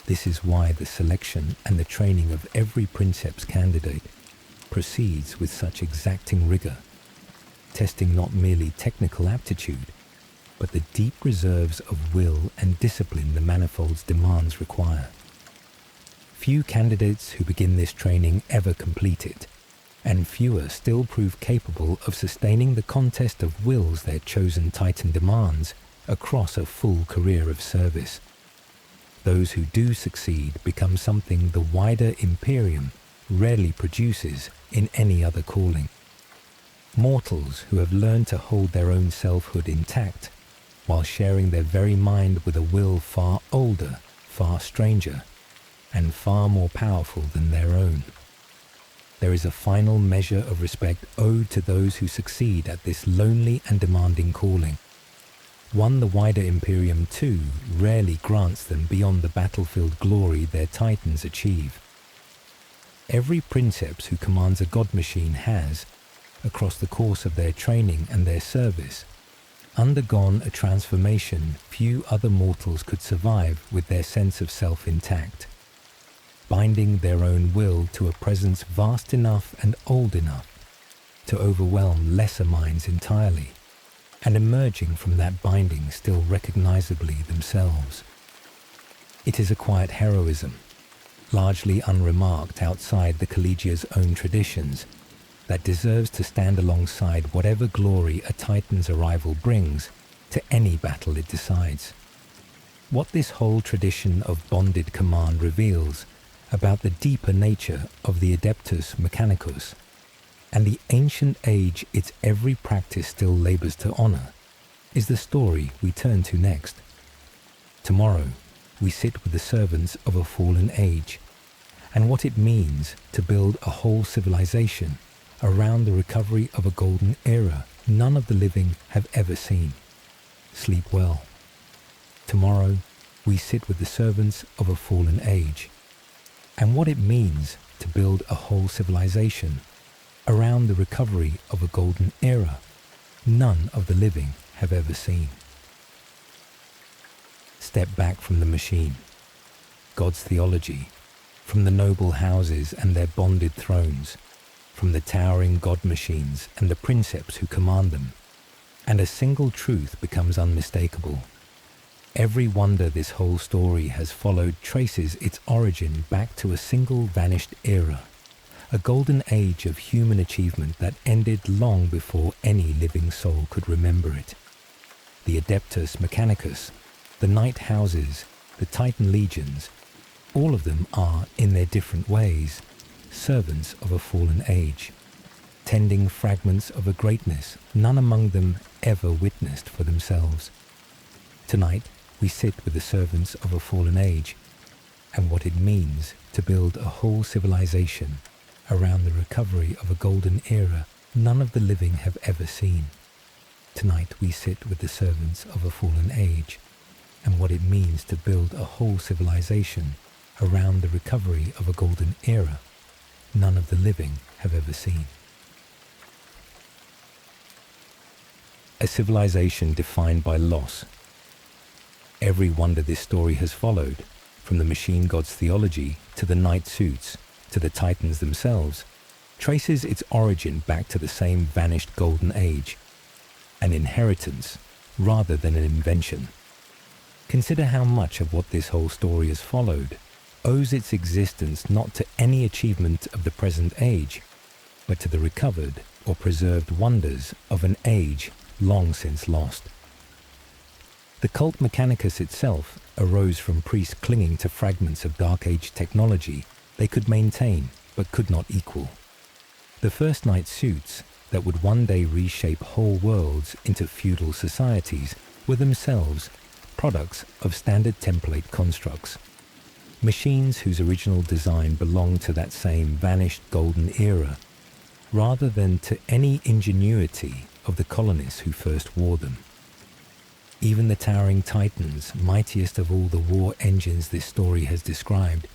This is why the selection and the training of every Princeps candidate proceeds with such exacting rigor, testing not merely technical aptitude, but the deep reserves of will and discipline the Manifold's demands require. Few candidates who begin this training ever complete it, and fewer still prove capable of sustaining the contest of wills their chosen Titan demands across a full career of service. Those who do succeed become something the wider Imperium rarely produces in any other calling. Mortals who have learned to hold their own selfhood intact while sharing their very mind with a will far older, far stranger, and far more powerful than their own. There is a final measure of respect owed to those who succeed at this lonely and demanding calling, one the wider Imperium too rarely grants them beyond the battlefield glory their Titans achieve. Every Princeps who commands a god machine has, across the course of their training and their service, undergone a transformation few other mortals could survive with their sense of self intact, binding their own will to a presence vast enough and old enough to overwhelm lesser minds entirely, and emerging from that binding still recognizably themselves. It is a quiet heroism, largely unremarked outside the Collegia's own traditions, that deserves to stand alongside whatever glory a Titan's arrival brings to any battle it decides. What this whole tradition of bonded command reveals, about the deeper nature of the Adeptus Mechanicus, and the ancient age its every practice still labours to honour, is the story we turn to next. Tomorrow, we sit with the servants of a fallen age, and what it means to build a whole civilization around the recovery of a golden era none of the living have ever seen. Sleep well. Tomorrow, we sit with the servants of a fallen age, and what it means to build a whole civilization around the recovery of a golden era none of the living have ever seen. Step back from the machine, God's theology, from the noble houses and their bonded thrones, from the towering god machines and the princeps who command them, and a single truth becomes unmistakable. Every wonder this whole story has followed traces its origin back to a single vanished era, a golden age of human achievement that ended long before any living soul could remember it. The Adeptus Mechanicus, the Knight Houses, the Titan Legions, all of them are, in their different ways, servants of a fallen age, tending fragments of a greatness none among them ever witnessed for themselves. Tonight, we sit with the servants of a fallen age, and what it means to build a whole civilization around the recovery of a golden era none of the living have ever seen. Tonight, we sit with the servants of a fallen age, and what it means to build a whole civilization around the recovery of a golden era none of the living have ever seen. A civilization defined by loss. Every wonder this story has followed, from the machine god's theology to the knight suits to the titans themselves, traces its origin back to the same vanished golden age, an inheritance rather than an invention. Consider how much of what this whole story has followed owes its existence not to any achievement of the present age, but to the recovered or preserved wonders of an age long since lost. The Cult Mechanicus itself arose from priests clinging to fragments of Dark Age technology they could maintain but could not equal. The first knight suits that would one day reshape whole worlds into feudal societies were themselves products of standard template constructs, machines whose original design belonged to that same vanished golden era, rather than to any ingenuity of the colonists who first wore them. Even the towering titans, mightiest of all the war engines this story has described,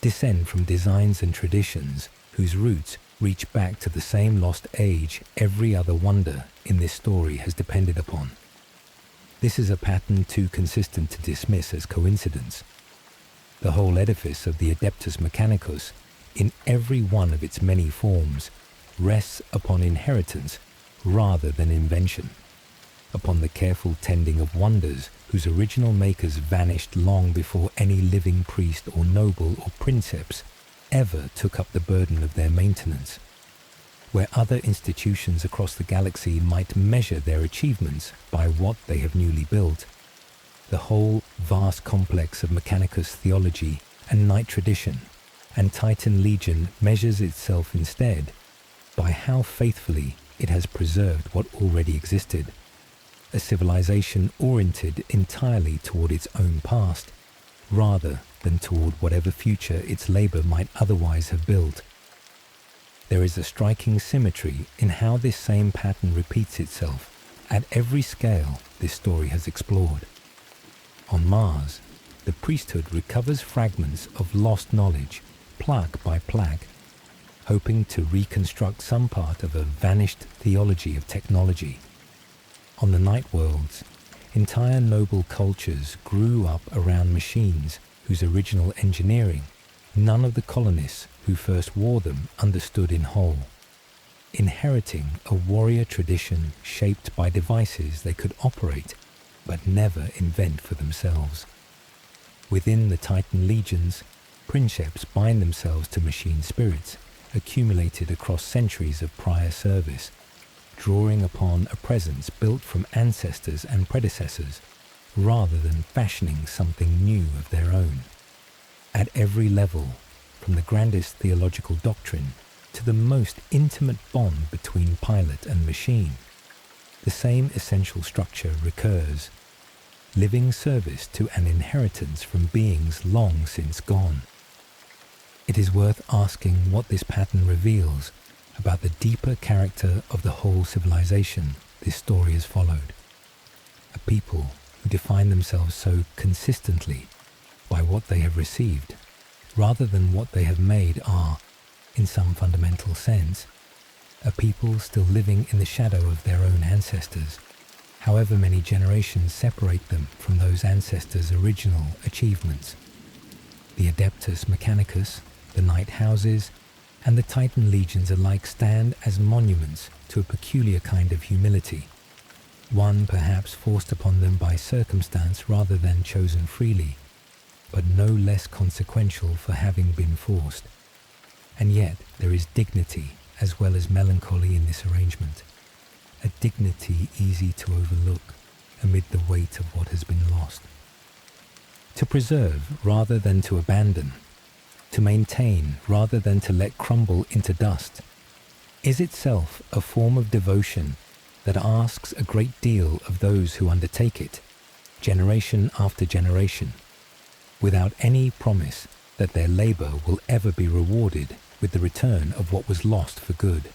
descend from designs and traditions whose roots reach back to the same lost age every other wonder in this story has depended upon. This is a pattern too consistent to dismiss as coincidence. The whole edifice of the Adeptus Mechanicus, in every one of its many forms, rests upon inheritance rather than invention, upon the careful tending of wonders whose original makers vanished long before any living priest or noble or princeps ever took up the burden of their maintenance. Where other institutions across the galaxy might measure their achievements by what they have newly built, the whole vast complex of Mechanicus theology and knight tradition and Titan Legion measures itself instead by how faithfully it has preserved what already existed, a civilization oriented entirely toward its own past, rather than toward whatever future its labor might otherwise have built. There is a striking symmetry in how this same pattern repeats itself at every scale this story has explored. On Mars, the priesthood recovers fragments of lost knowledge, plaque by plaque, hoping to reconstruct some part of a vanished theology of technology. On the night worlds, entire noble cultures grew up around machines whose original engineering none of the colonists who first wore them understood in whole, inheriting a warrior tradition shaped by devices they could operate but never invent for themselves. Within the Titan legions, princeps bind themselves to machine spirits accumulated across centuries of prior service, drawing upon a presence built from ancestors and predecessors, rather than fashioning something new of their own. At every level, from the grandest theological doctrine to the most intimate bond between pilot and machine, the same essential structure recurs, living service to an inheritance from beings long since gone. It is worth asking what this pattern reveals about the deeper character of the whole civilization this story has followed. A people who define themselves so consistently by what they have received, rather than what they have made, are, in some fundamental sense, a people still living in the shadow of their own ancestors, however many generations separate them from those ancestors' original achievements. The Adeptus Mechanicus, the Knight Houses, and the Titan Legions alike stand as monuments to a peculiar kind of humility, one perhaps forced upon them by circumstance rather than chosen freely, but no less consequential for having been forced. And yet there is dignity as well as melancholy in this arrangement, a dignity easy to overlook amid the weight of what has been lost. To preserve rather than to abandon, to maintain rather than to let crumble into dust, is itself a form of devotion that asks a great deal of those who undertake it, generation after generation, without any promise that their labor will ever be rewarded with the return of what was lost for good.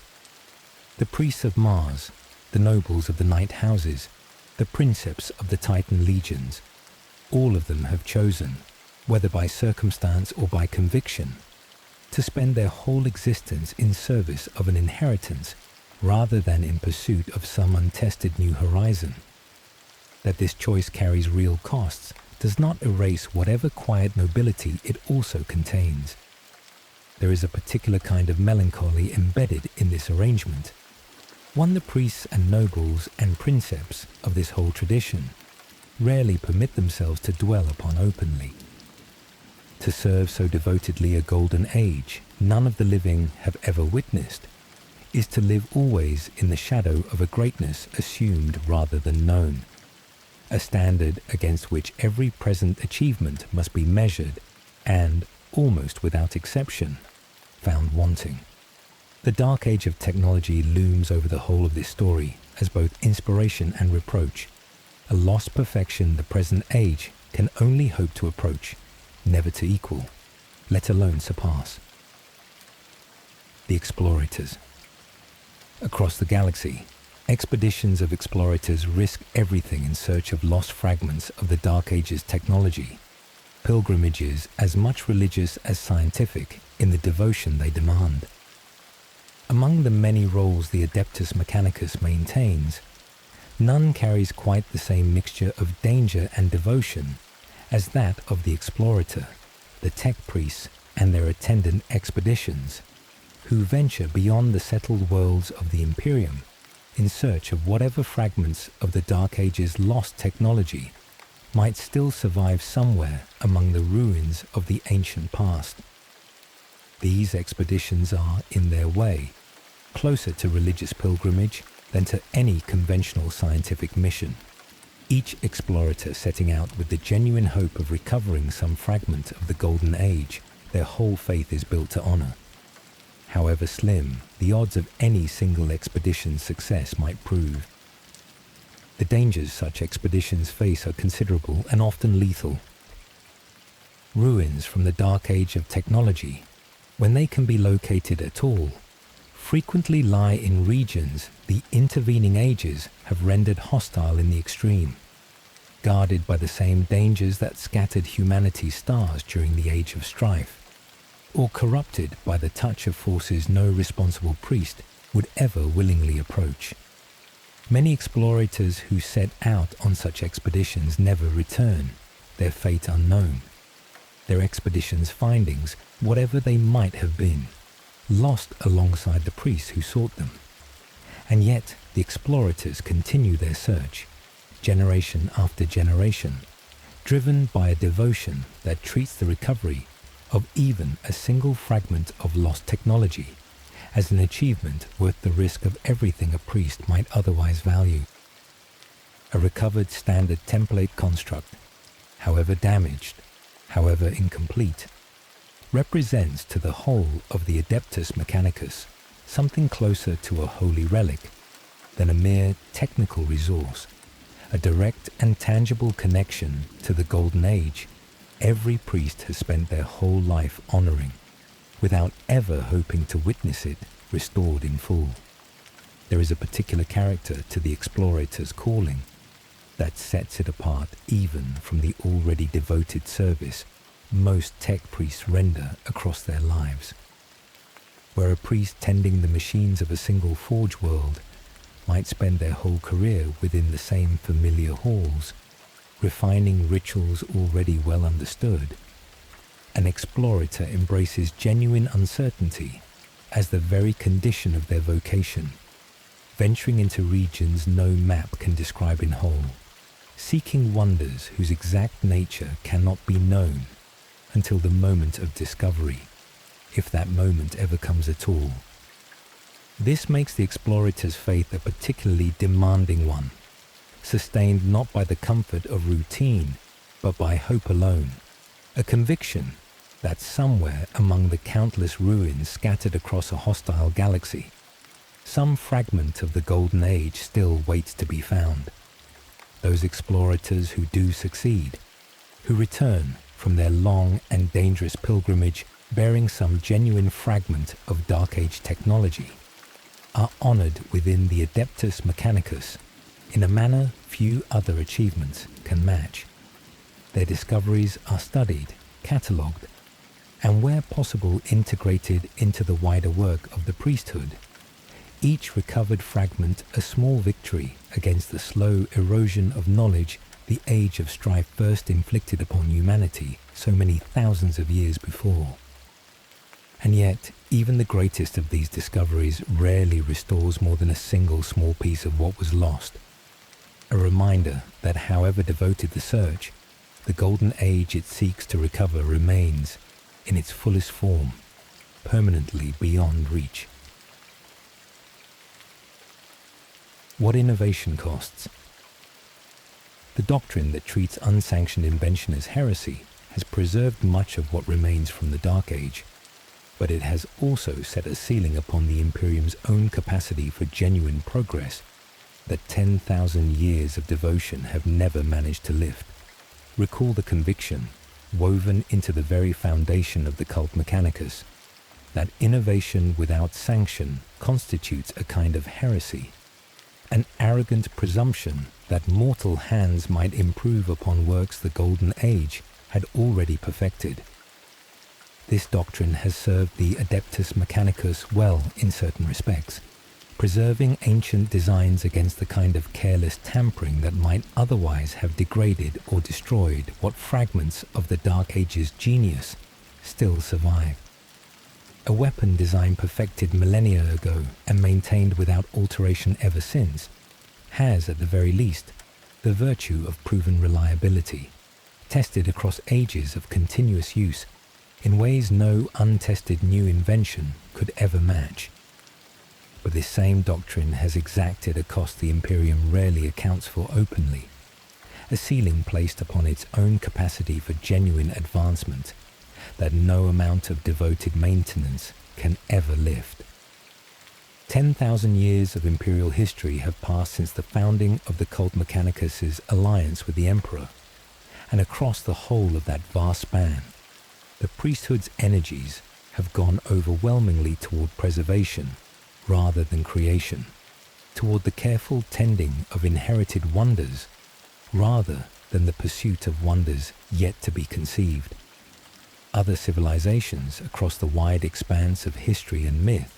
The priests of Mars, the nobles of the Knight Houses, the Princeps of the Titan Legions, all of them have chosen, whether by circumstance or by conviction, to spend their whole existence in service of an inheritance rather than in pursuit of some untested new horizon. That this choice carries real costs does not erase whatever quiet nobility it also contains. There is a particular kind of melancholy embedded in this arrangement, one the priests and nobles and princeps of this whole tradition rarely permit themselves to dwell upon openly. To serve so devotedly a golden age none of the living have ever witnessed is to live always in the shadow of a greatness assumed rather than known, a standard against which every present achievement must be measured and, almost without exception, found wanting. The dark age of technology looms over the whole of this story as both inspiration and reproach, a lost perfection the present age can only hope to approach, never to equal, let alone surpass. The Explorators. Across the galaxy, expeditions of explorators risk everything in search of lost fragments of the Dark Age's technology, pilgrimages as much religious as scientific in the devotion they demand. Among the many roles the Adeptus Mechanicus maintains, none carries quite the same mixture of danger and devotion as that of the explorator, the tech priests and their attendant expeditions, who venture beyond the settled worlds of the Imperium in search of whatever fragments of the Dark Age's lost technology might still survive somewhere among the ruins of the ancient past. These expeditions are, in their way, closer to religious pilgrimage than to any conventional scientific mission, each explorator setting out with the genuine hope of recovering some fragment of the Golden Age their whole faith is built to honor. However slim the odds of any single expedition's success might prove. The dangers such expeditions face are considerable and often lethal. Ruins from the Dark Age of technology, when they can be located at all, frequently lie in regions the intervening ages have rendered hostile in the extreme, guarded by the same dangers that scattered humanity's stars during the Age of Strife, or corrupted by the touch of forces no responsible priest would ever willingly approach. Many explorators who set out on such expeditions never return, their fate unknown, their expedition's findings, whatever they might have been, lost alongside the priests who sought them. And yet the explorators continue their search, generation after generation, driven by a devotion that treats the recovery of even a single fragment of lost technology as an achievement worth the risk of everything a priest might otherwise value. A recovered standard template construct, however damaged, however incomplete, represents to the whole of the Adeptus Mechanicus something closer to a holy relic than a mere technical resource, a direct and tangible connection to the Golden Age every priest has spent their whole life honoring, without ever hoping to witness it restored in full. There is a particular character to the explorator's calling that sets it apart even from the already devoted service most tech priests render across their lives. Where a priest tending the machines of a single forge world might spend their whole career within the same familiar halls, refining rituals already well understood, an explorator embraces genuine uncertainty as the very condition of their vocation, venturing into regions no map can describe in whole, seeking wonders whose exact nature cannot be known until the moment of discovery, if that moment ever comes at all. This makes the explorator's faith a particularly demanding one, sustained not by the comfort of routine, but by hope alone, a conviction that somewhere among the countless ruins scattered across a hostile galaxy, some fragment of the Golden Age still waits to be found. Those explorators who do succeed, who return from their long and dangerous pilgrimage bearing some genuine fragment of Dark Age technology, are honored within the Adeptus Mechanicus in a manner few other achievements can match. Their discoveries are studied, catalogued, and where possible integrated into the wider work of the priesthood, each recovered fragment a small victory against the slow erosion of knowledge the Age of Strife first inflicted upon humanity so many thousands of years before. And yet, even the greatest of these discoveries rarely restores more than a single small piece of what was lost. A reminder that however devoted the search, the Golden Age it seeks to recover remains, in its fullest form, permanently beyond reach. What innovation costs? The doctrine that treats unsanctioned invention as heresy has preserved much of what remains from the Dark Age, but it has also set a ceiling upon the Imperium's own capacity for genuine progress that 10,000 years of devotion have never managed to lift. Recall the conviction, woven into the very foundation of the Cult Mechanicus, that innovation without sanction constitutes a kind of heresy, an arrogant presumption that mortal hands might improve upon works the Golden Age had already perfected. This doctrine has served the Adeptus Mechanicus well in certain respects, preserving ancient designs against the kind of careless tampering that might otherwise have degraded or destroyed what fragments of the Dark Age's genius still survive. A weapon design perfected millennia ago and maintained without alteration ever since has, at the very least, the virtue of proven reliability, tested across ages of continuous use in ways no untested new invention could ever match. But this same doctrine has exacted a cost the Imperium rarely accounts for openly, a ceiling placed upon its own capacity for genuine advancement that no amount of devoted maintenance can ever lift. 10,000 years of Imperial history have passed since the founding of the Cult Mechanicus' alliance with the Emperor, and across the whole of that vast span, the priesthood's energies have gone overwhelmingly toward preservation rather than creation, toward the careful tending of inherited wonders rather than the pursuit of wonders yet to be conceived. Other civilizations across the wide expanse of history and myth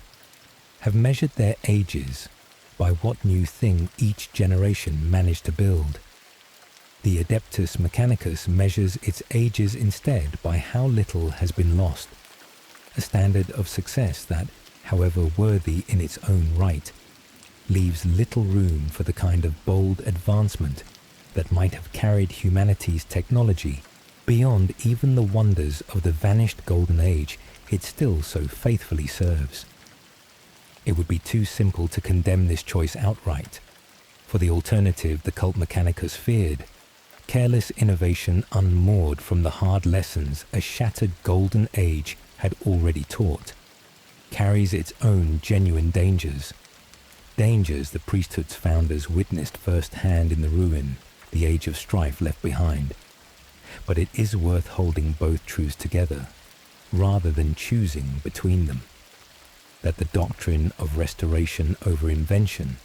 have measured their ages by what new thing each generation managed to build. The Adeptus Mechanicus measures its ages instead by how little has been lost, a standard of success that, however worthy in its own right, leaves little room for the kind of bold advancement that might have carried humanity's technology beyond even the wonders of the vanished Golden Age it still so faithfully serves. It would be too simple to condemn this choice outright, for the alternative the Cult Mechanicus feared, careless innovation unmoored from the hard lessons a shattered golden age had already taught, carries its own genuine dangers. Dangers the priesthood's founders witnessed firsthand in the ruin the Age of Strife left behind. But it is worth holding both truths together, rather than choosing between them. That the doctrine of restoration over invention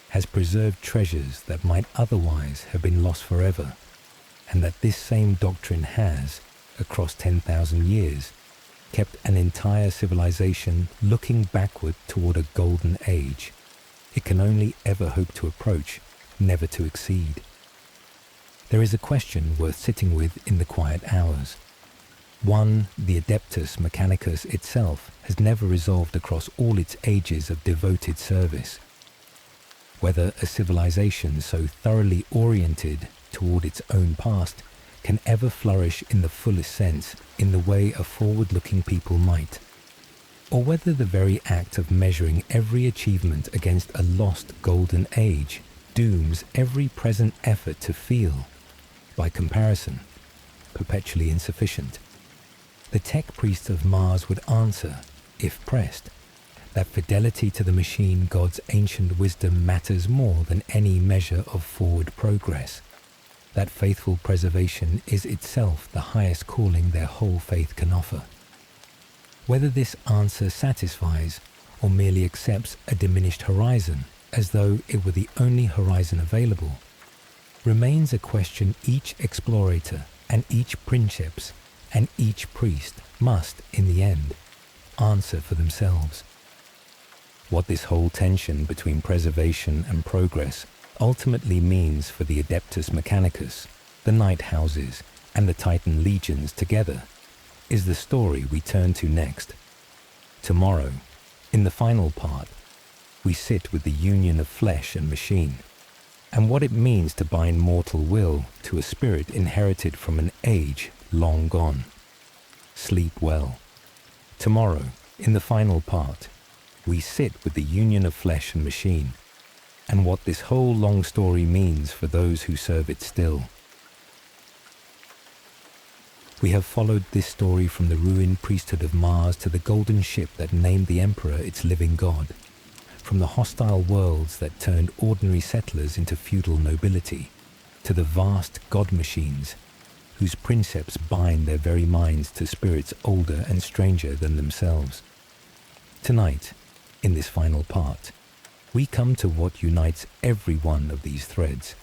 has preserved treasures that might otherwise have been lost forever, and that this same doctrine has, across 10,000 years, kept an entire civilization looking backward toward a golden age it can only ever hope to approach, never to exceed. There is a question worth sitting with in the quiet hours. One the Adeptus Mechanicus itself has never resolved across all its ages of devoted service. Whether a civilization so thoroughly oriented toward its own past can ever flourish in the fullest sense in the way a forward-looking people might, or whether the very act of measuring every achievement against a lost golden age dooms every present effort to feel, by comparison, perpetually insufficient. The tech priest of Mars would answer, if pressed, that fidelity to the machine god's ancient wisdom matters more than any measure of forward progress, that faithful preservation is itself the highest calling their whole faith can offer. Whether this answer satisfies or merely accepts a diminished horizon as though it were the only horizon available, remains a question each explorator and each princeps and each priest must, in the end, answer for themselves. What this whole tension between preservation and progress ultimately means for the Adeptus Mechanicus, the Knight Houses, and the Titan Legions together is the story we turn to next. Tomorrow, in the final part, we sit with the union of flesh and machine, and what it means to bind mortal will to a spirit inherited from an age long gone. Sleep well. Tomorrow, in the final part, we sit with the union of flesh and machine, and what this whole long story means for those who serve it still. We have followed this story from the ruined priesthood of Mars to the golden ship that named the Emperor its living god, from the hostile worlds that turned ordinary settlers into feudal nobility, to the vast god machines whose princeps bind their very minds to spirits older and stranger than themselves. Tonight, in this final part, we come to what unites every one of these threads,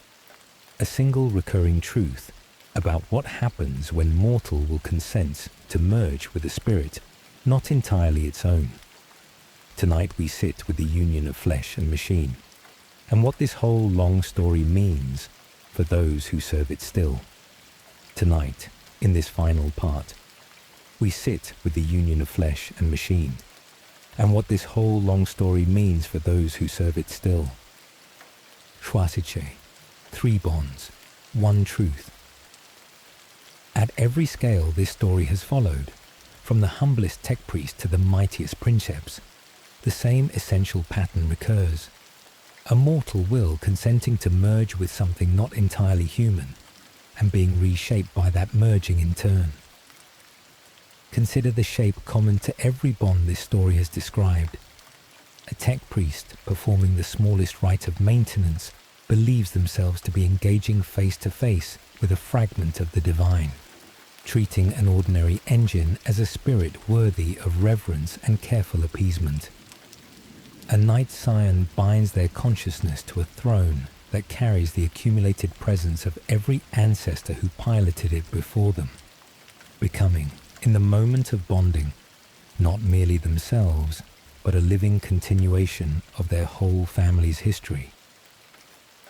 a single recurring truth about what happens when mortal will consent to merge with a spirit not entirely its own. Tonight we sit with the union of flesh and machine, and what this whole long story means for those who serve it still. Tonight, in this final part, we sit with the union of flesh and machine, and what this whole long story means for those who serve it still. Choisiche, 3 bonds, 1 truth. At every scale this story has followed, from the humblest tech priest to the mightiest princeps, the same essential pattern recurs. A mortal will consenting to merge with something not entirely human, and being reshaped by that merging in turn. Consider the shape common to every bond this story has described. A tech priest performing the smallest rite of maintenance believes themselves to be engaging face to face with a fragment of the divine, treating an ordinary engine as a spirit worthy of reverence and careful appeasement. A Knight Scion binds their consciousness to a throne that carries the accumulated presence of every ancestor who piloted it before them, becoming, in the moment of bonding, not merely themselves, but a living continuation of their whole family's history.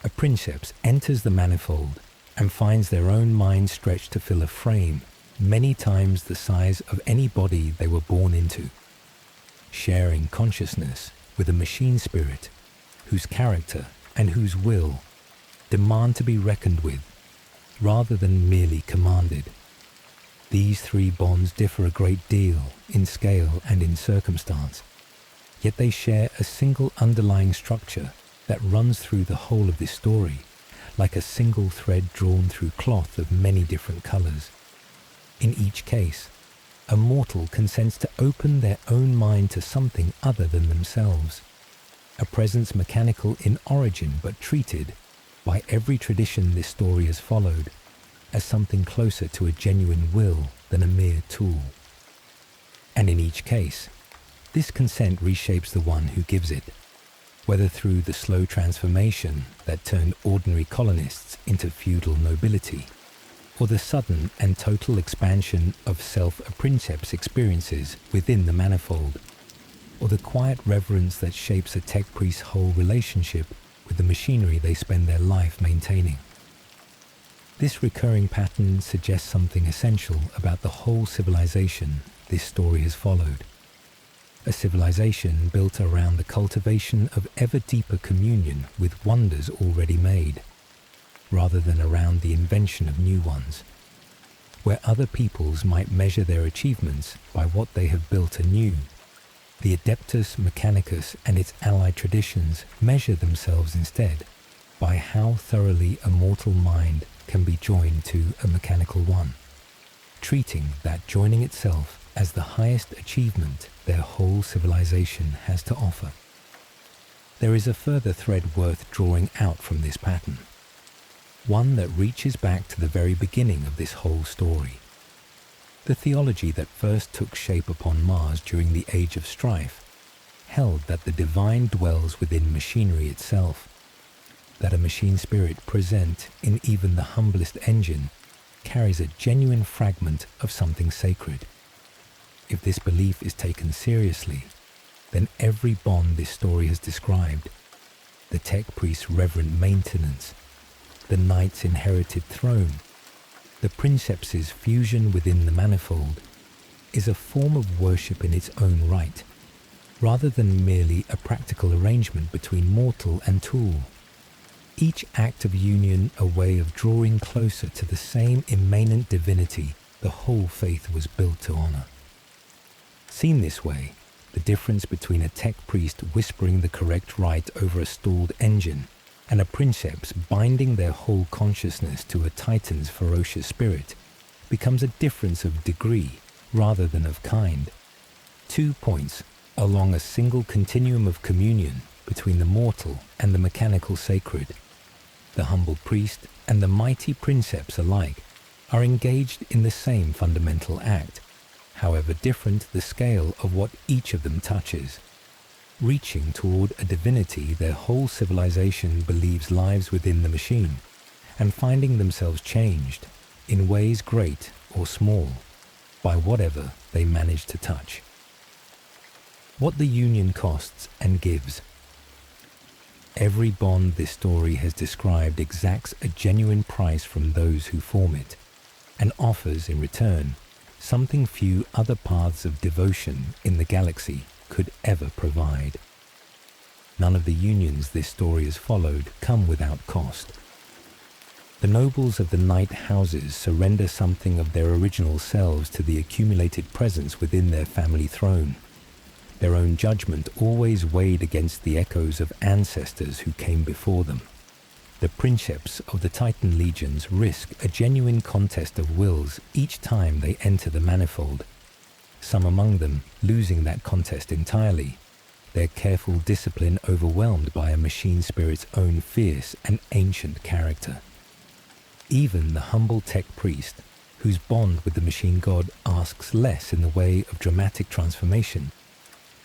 A princeps enters the Manifold and finds their own mind stretched to fill a frame many times the size of any body they were born into, sharing consciousness with a machine spirit whose character and whose will demand to be reckoned with rather than merely commanded. These 3 bonds differ a great deal in scale and in circumstance, yet they share a single underlying structure that runs through the whole of this story, like a single thread drawn through cloth of many different colors. In each case, a mortal consents to open their own mind to something other than themselves, a presence mechanical in origin but treated, by every tradition this story has followed, as something closer to a genuine will than a mere tool. And in each case, this consent reshapes the one who gives it, whether through the slow transformation that turned ordinary colonists into feudal nobility, or the sudden and total expansion of Princeps experiences within the Manifold, or the quiet reverence that shapes a tech priest's whole relationship with the machinery they spend their life maintaining. This recurring pattern suggests something essential about the whole civilization this story has followed. A civilization built around the cultivation of ever deeper communion with wonders already made, rather than around the invention of new ones, where other peoples might measure their achievements by what they have built anew. The Adeptus Mechanicus and its allied traditions measure themselves instead by how thoroughly a mortal mind can be joined to a mechanical one, treating that joining itself as the highest achievement their whole civilization has to offer. There is a further thread worth drawing out from this pattern, one that reaches back to the very beginning of this whole story. The theology that first took shape upon Mars during the Age of Strife held that the divine dwells within machinery itself, that a machine spirit present in even the humblest engine carries a genuine fragment of something sacred. If this belief is taken seriously, then every bond this story has described, the tech priest's reverent maintenance, the knight's inherited throne, the Princeps' fusion within the Manifold, is a form of worship in its own right, rather than merely a practical arrangement between mortal and tool. Each act of union a way of drawing closer to the same immanent divinity the whole faith was built to honor. Seen this way, the difference between a tech priest whispering the correct rite over a stalled engine and a Princeps binding their whole consciousness to a titan's ferocious spirit becomes a difference of degree rather than of kind. 2 points along a single continuum of communion between the mortal and the mechanical sacred. The humble priest and the mighty Princeps alike are engaged in the same fundamental act, however different the scale of what each of them touches, reaching toward a divinity their whole civilization believes lives within the machine, and finding themselves changed, in ways great or small, by whatever they manage to touch. What the union costs and gives. Every bond this story has described exacts a genuine price from those who form it, and offers in return something few other paths of devotion in the galaxy could ever provide. None of the unions this story has followed come without cost. The nobles of the knight houses surrender something of their original selves to the accumulated presence within their family throne. Their own judgment always weighed against the echoes of ancestors who came before them. The Princeps of the Titan legions risk a genuine contest of wills each time they enter the Manifold, some among them losing that contest entirely, their careful discipline overwhelmed by a machine spirit's own fierce and ancient character. Even the humble tech priest, whose bond with the machine god asks less in the way of dramatic transformation,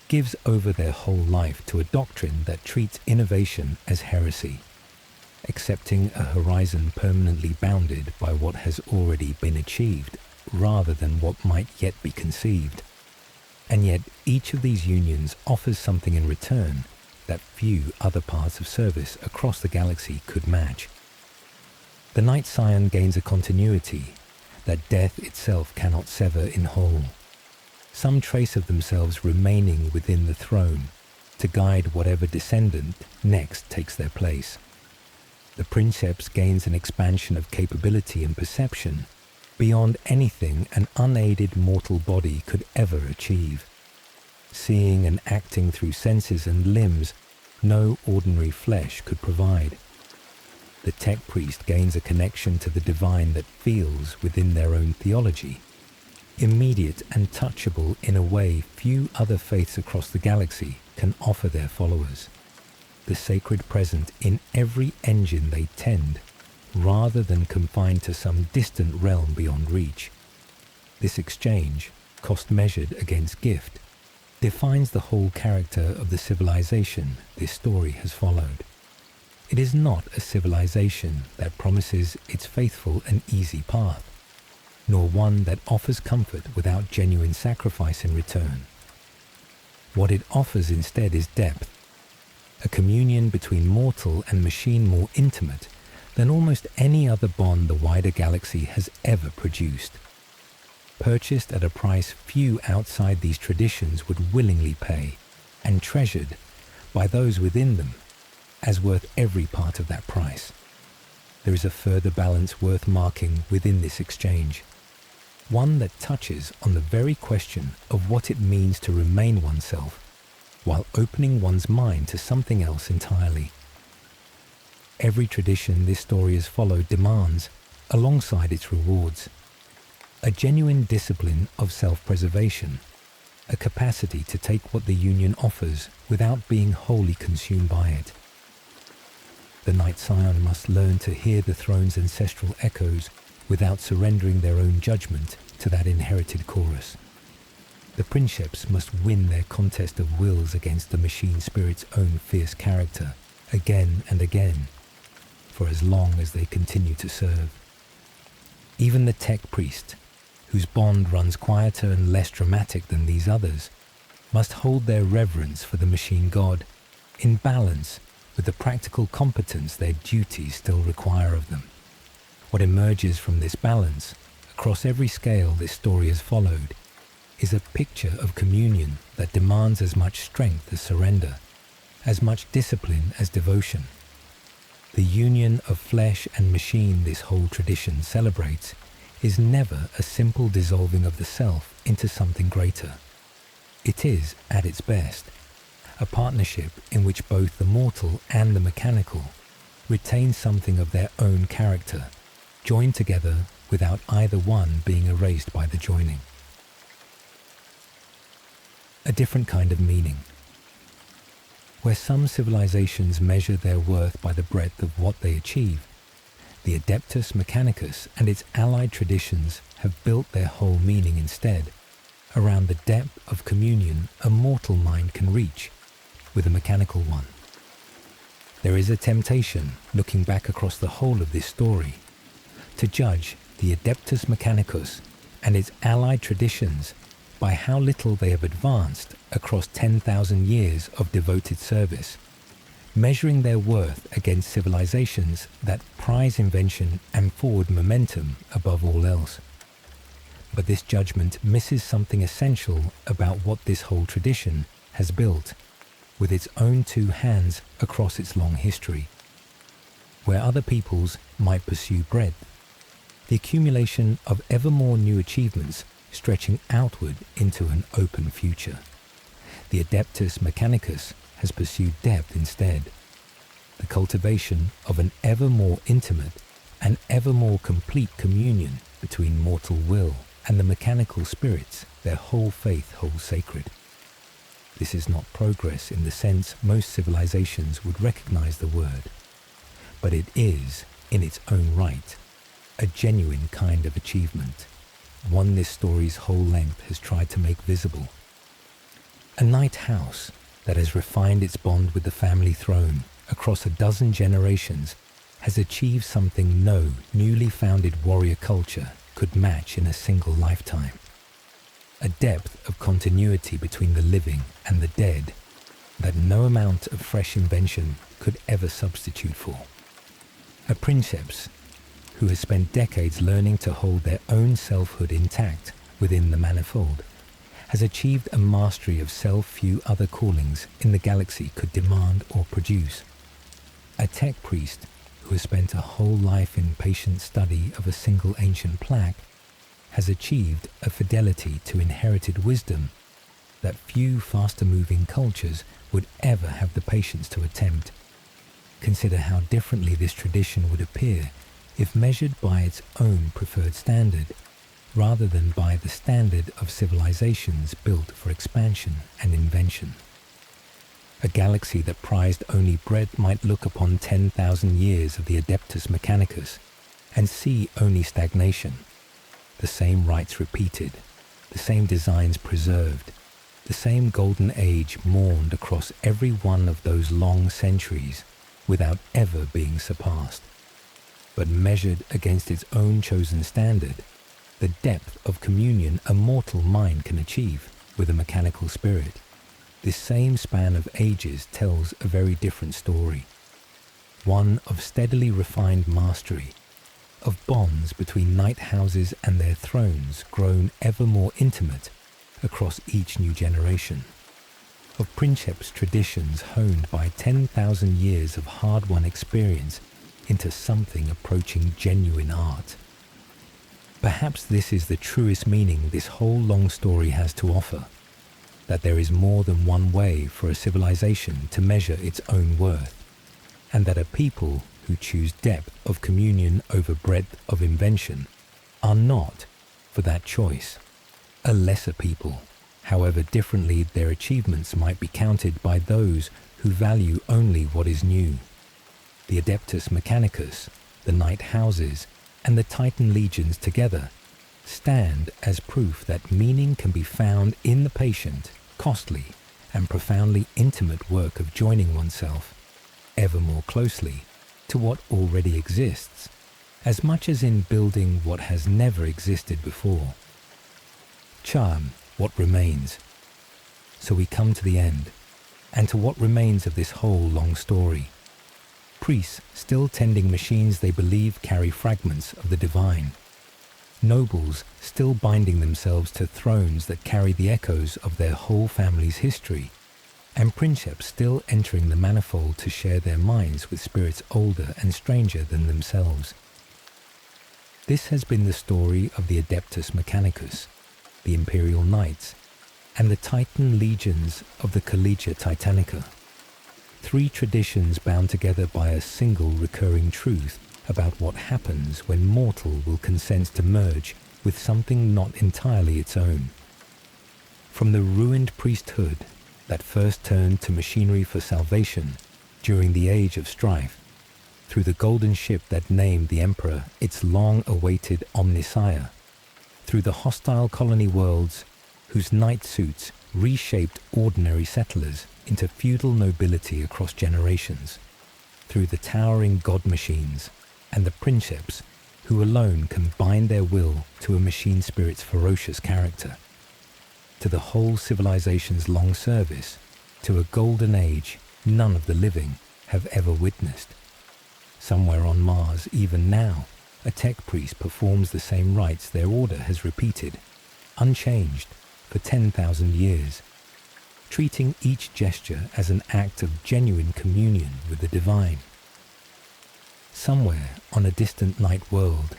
gives over their whole life to a doctrine that treats innovation as heresy, accepting a horizon permanently bounded by what has already been achieved rather than what might yet be conceived. And yet each of these unions offers something in return that few other paths of service across the galaxy could match. The Knight Scion gains a continuity that death itself cannot sever in whole, some trace of themselves remaining within the throne to guide whatever descendant next takes their place. The Princeps gains an expansion of capability and perception beyond anything an unaided mortal body could ever achieve, seeing and acting through senses and limbs no ordinary flesh could provide. the tech priest gains a connection to the divine that feels within their own theology, immediate and touchable in a way few other faiths across the galaxy can offer their followers. The sacred present in every engine they tend, rather than confined to some distant realm beyond reach. This exchange, cost measured against gift, defines the whole character of the civilization this story has followed. It is not a civilization that promises its faithful an easy path, nor one that offers comfort without genuine sacrifice in return. What it offers instead is depth, a communion between mortal and machine more intimate than almost any other bond the wider galaxy has ever produced, purchased at a price few outside these traditions would willingly pay, and treasured by those within them as worth every part of that price. There is a further balance worth marking within this exchange, one that touches on the very question of what it means to remain oneself while opening one's mind to something else entirely. Every tradition this story has followed demands, alongside its rewards, a genuine discipline of self-preservation, a capacity to take what the Union offers without being wholly consumed by it. The Knight Scion must learn to hear the throne's ancestral echoes without surrendering their own judgment to that inherited chorus. The Princeps must win their contest of wills against the machine spirit's own fierce character, again and again, for as long as they continue to serve. Even the tech priest, whose bond runs quieter and less dramatic than these others, must hold their reverence for the machine god in balance with the practical competence their duties still require of them. What emerges from this balance, across every scale this story has followed, is a picture of communion that demands as much strength as surrender, as much discipline as devotion. The union of flesh and machine this whole tradition celebrates is never a simple dissolving of the self into something greater. It is, at its best, a partnership in which both the mortal and the mechanical retain something of their own character, joined together without either one being erased by the joining. A different kind of meaning. Where some civilizations measure their worth by the breadth of what they achieve, the Adeptus Mechanicus and its allied traditions have built their whole meaning instead around the depth of communion a mortal mind can reach with a mechanical one. There is a temptation, looking back across the whole of this story, to judge the Adeptus Mechanicus and its allied traditions by how little they have advanced across 10,000 years of devoted service, measuring their worth against civilizations that prize invention and forward momentum above all else. But this judgment misses something essential about what this whole tradition has built with its own two hands across its long history. Where other peoples might pursue breadth, the accumulation of ever more new achievements stretching outward into an open future. The Adeptus Mechanicus has pursued depth instead, the cultivation of an ever more intimate and ever more complete communion between mortal will and the mechanical spirits their whole faith holds sacred. This is not progress in the sense most civilizations would recognize the word, but it is, in its own right, a genuine kind of achievement, one this story's whole length has tried to make visible. A knight house that has refined its bond with the family throne across a dozen generations has achieved something no newly founded warrior culture could match in a single lifetime. A depth of continuity between the living and the dead that no amount of fresh invention could ever substitute for. A Princeps who has spent decades learning to hold their own selfhood intact within the Manifold, has achieved a mastery of self few other callings in the galaxy could demand or produce. A tech priest who has spent a whole life in patient study of a single ancient plaque has achieved a fidelity to inherited wisdom that few faster-moving cultures would ever have the patience to attempt, Consider how differently this tradition would appear if measured by its own preferred standard, rather than by the standard of civilizations built for expansion and invention. A galaxy that prized only breadth might look upon 10,000 years of the Adeptus Mechanicus and see only stagnation, the same rites repeated, the same designs preserved, the same golden age mourned across every one of those long centuries without ever being surpassed. But measured against its own chosen standard, the depth of communion a mortal mind can achieve with a mechanical spirit, this same span of ages tells a very different story. One of steadily refined mastery, of bonds between knight houses and their thrones grown ever more intimate across each new generation, of Princeps traditions honed by 10,000 years of hard-won experience into something approaching genuine art. Perhaps this is the truest meaning this whole long story has to offer, that there is more than one way for a civilization to measure its own worth, and that a people who choose depth of communion over breadth of invention are not, for that choice, a lesser people, however differently their achievements might be counted by those who value only what is new. The Adeptus Mechanicus, the Knight Houses, and the Titan Legions together stand as proof that meaning can be found in the patient, costly, and profoundly intimate work of joining oneself ever more closely to what already exists, as much as in building what has never existed before. Charm what remains. So we come to the end, and to what remains of this whole long story. Priests still tending machines they believe carry fragments of the divine. Nobles still binding themselves to thrones that carry the echoes of their whole family's history, and Princeps still entering the Manifold to share their minds with spirits older and stranger than themselves. This has been the story of the Adeptus Mechanicus, the Imperial Knights, and the Titan Legions of the Collegia Titanica. Three traditions bound together by a single recurring truth about what happens when mortal will consent to merge with something not entirely its own. From the ruined priesthood that first turned to machinery for salvation during the Age of Strife, through the golden ship that named the Emperor its long-awaited Omnissiah, through the hostile colony worlds whose knight suits reshaped ordinary settlers into feudal nobility across generations, through the towering god machines and the Princeps who alone can bind their will to a machine spirit's ferocious character, to the whole civilization's long service, to a golden age none of the living have ever witnessed. Somewhere on Mars, even now, a tech priest performs the same rites their order has repeated, unchanged, for 10,000 years, treating each gesture as an act of genuine communion with the divine. Somewhere on a distant night world,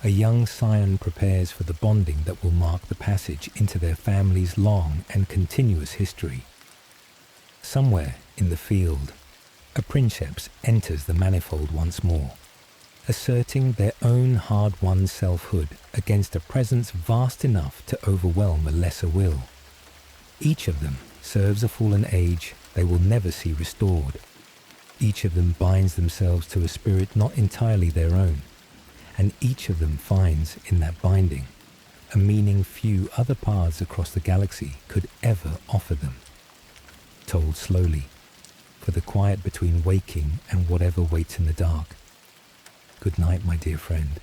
a young scion prepares for the bonding that will mark the passage into their family's long and continuous history. Somewhere in the field, a Princeps enters the Manifold once more, asserting their own hard-won selfhood against a presence vast enough to overwhelm a lesser will. Each of them serves a fallen age they will never see restored. Each of them binds themselves to a spirit not entirely their own, and each of them finds in that binding a meaning few other paths across the galaxy could ever offer them. Told slowly, for the quiet between waking and whatever waits in the dark. Good night, my dear friend.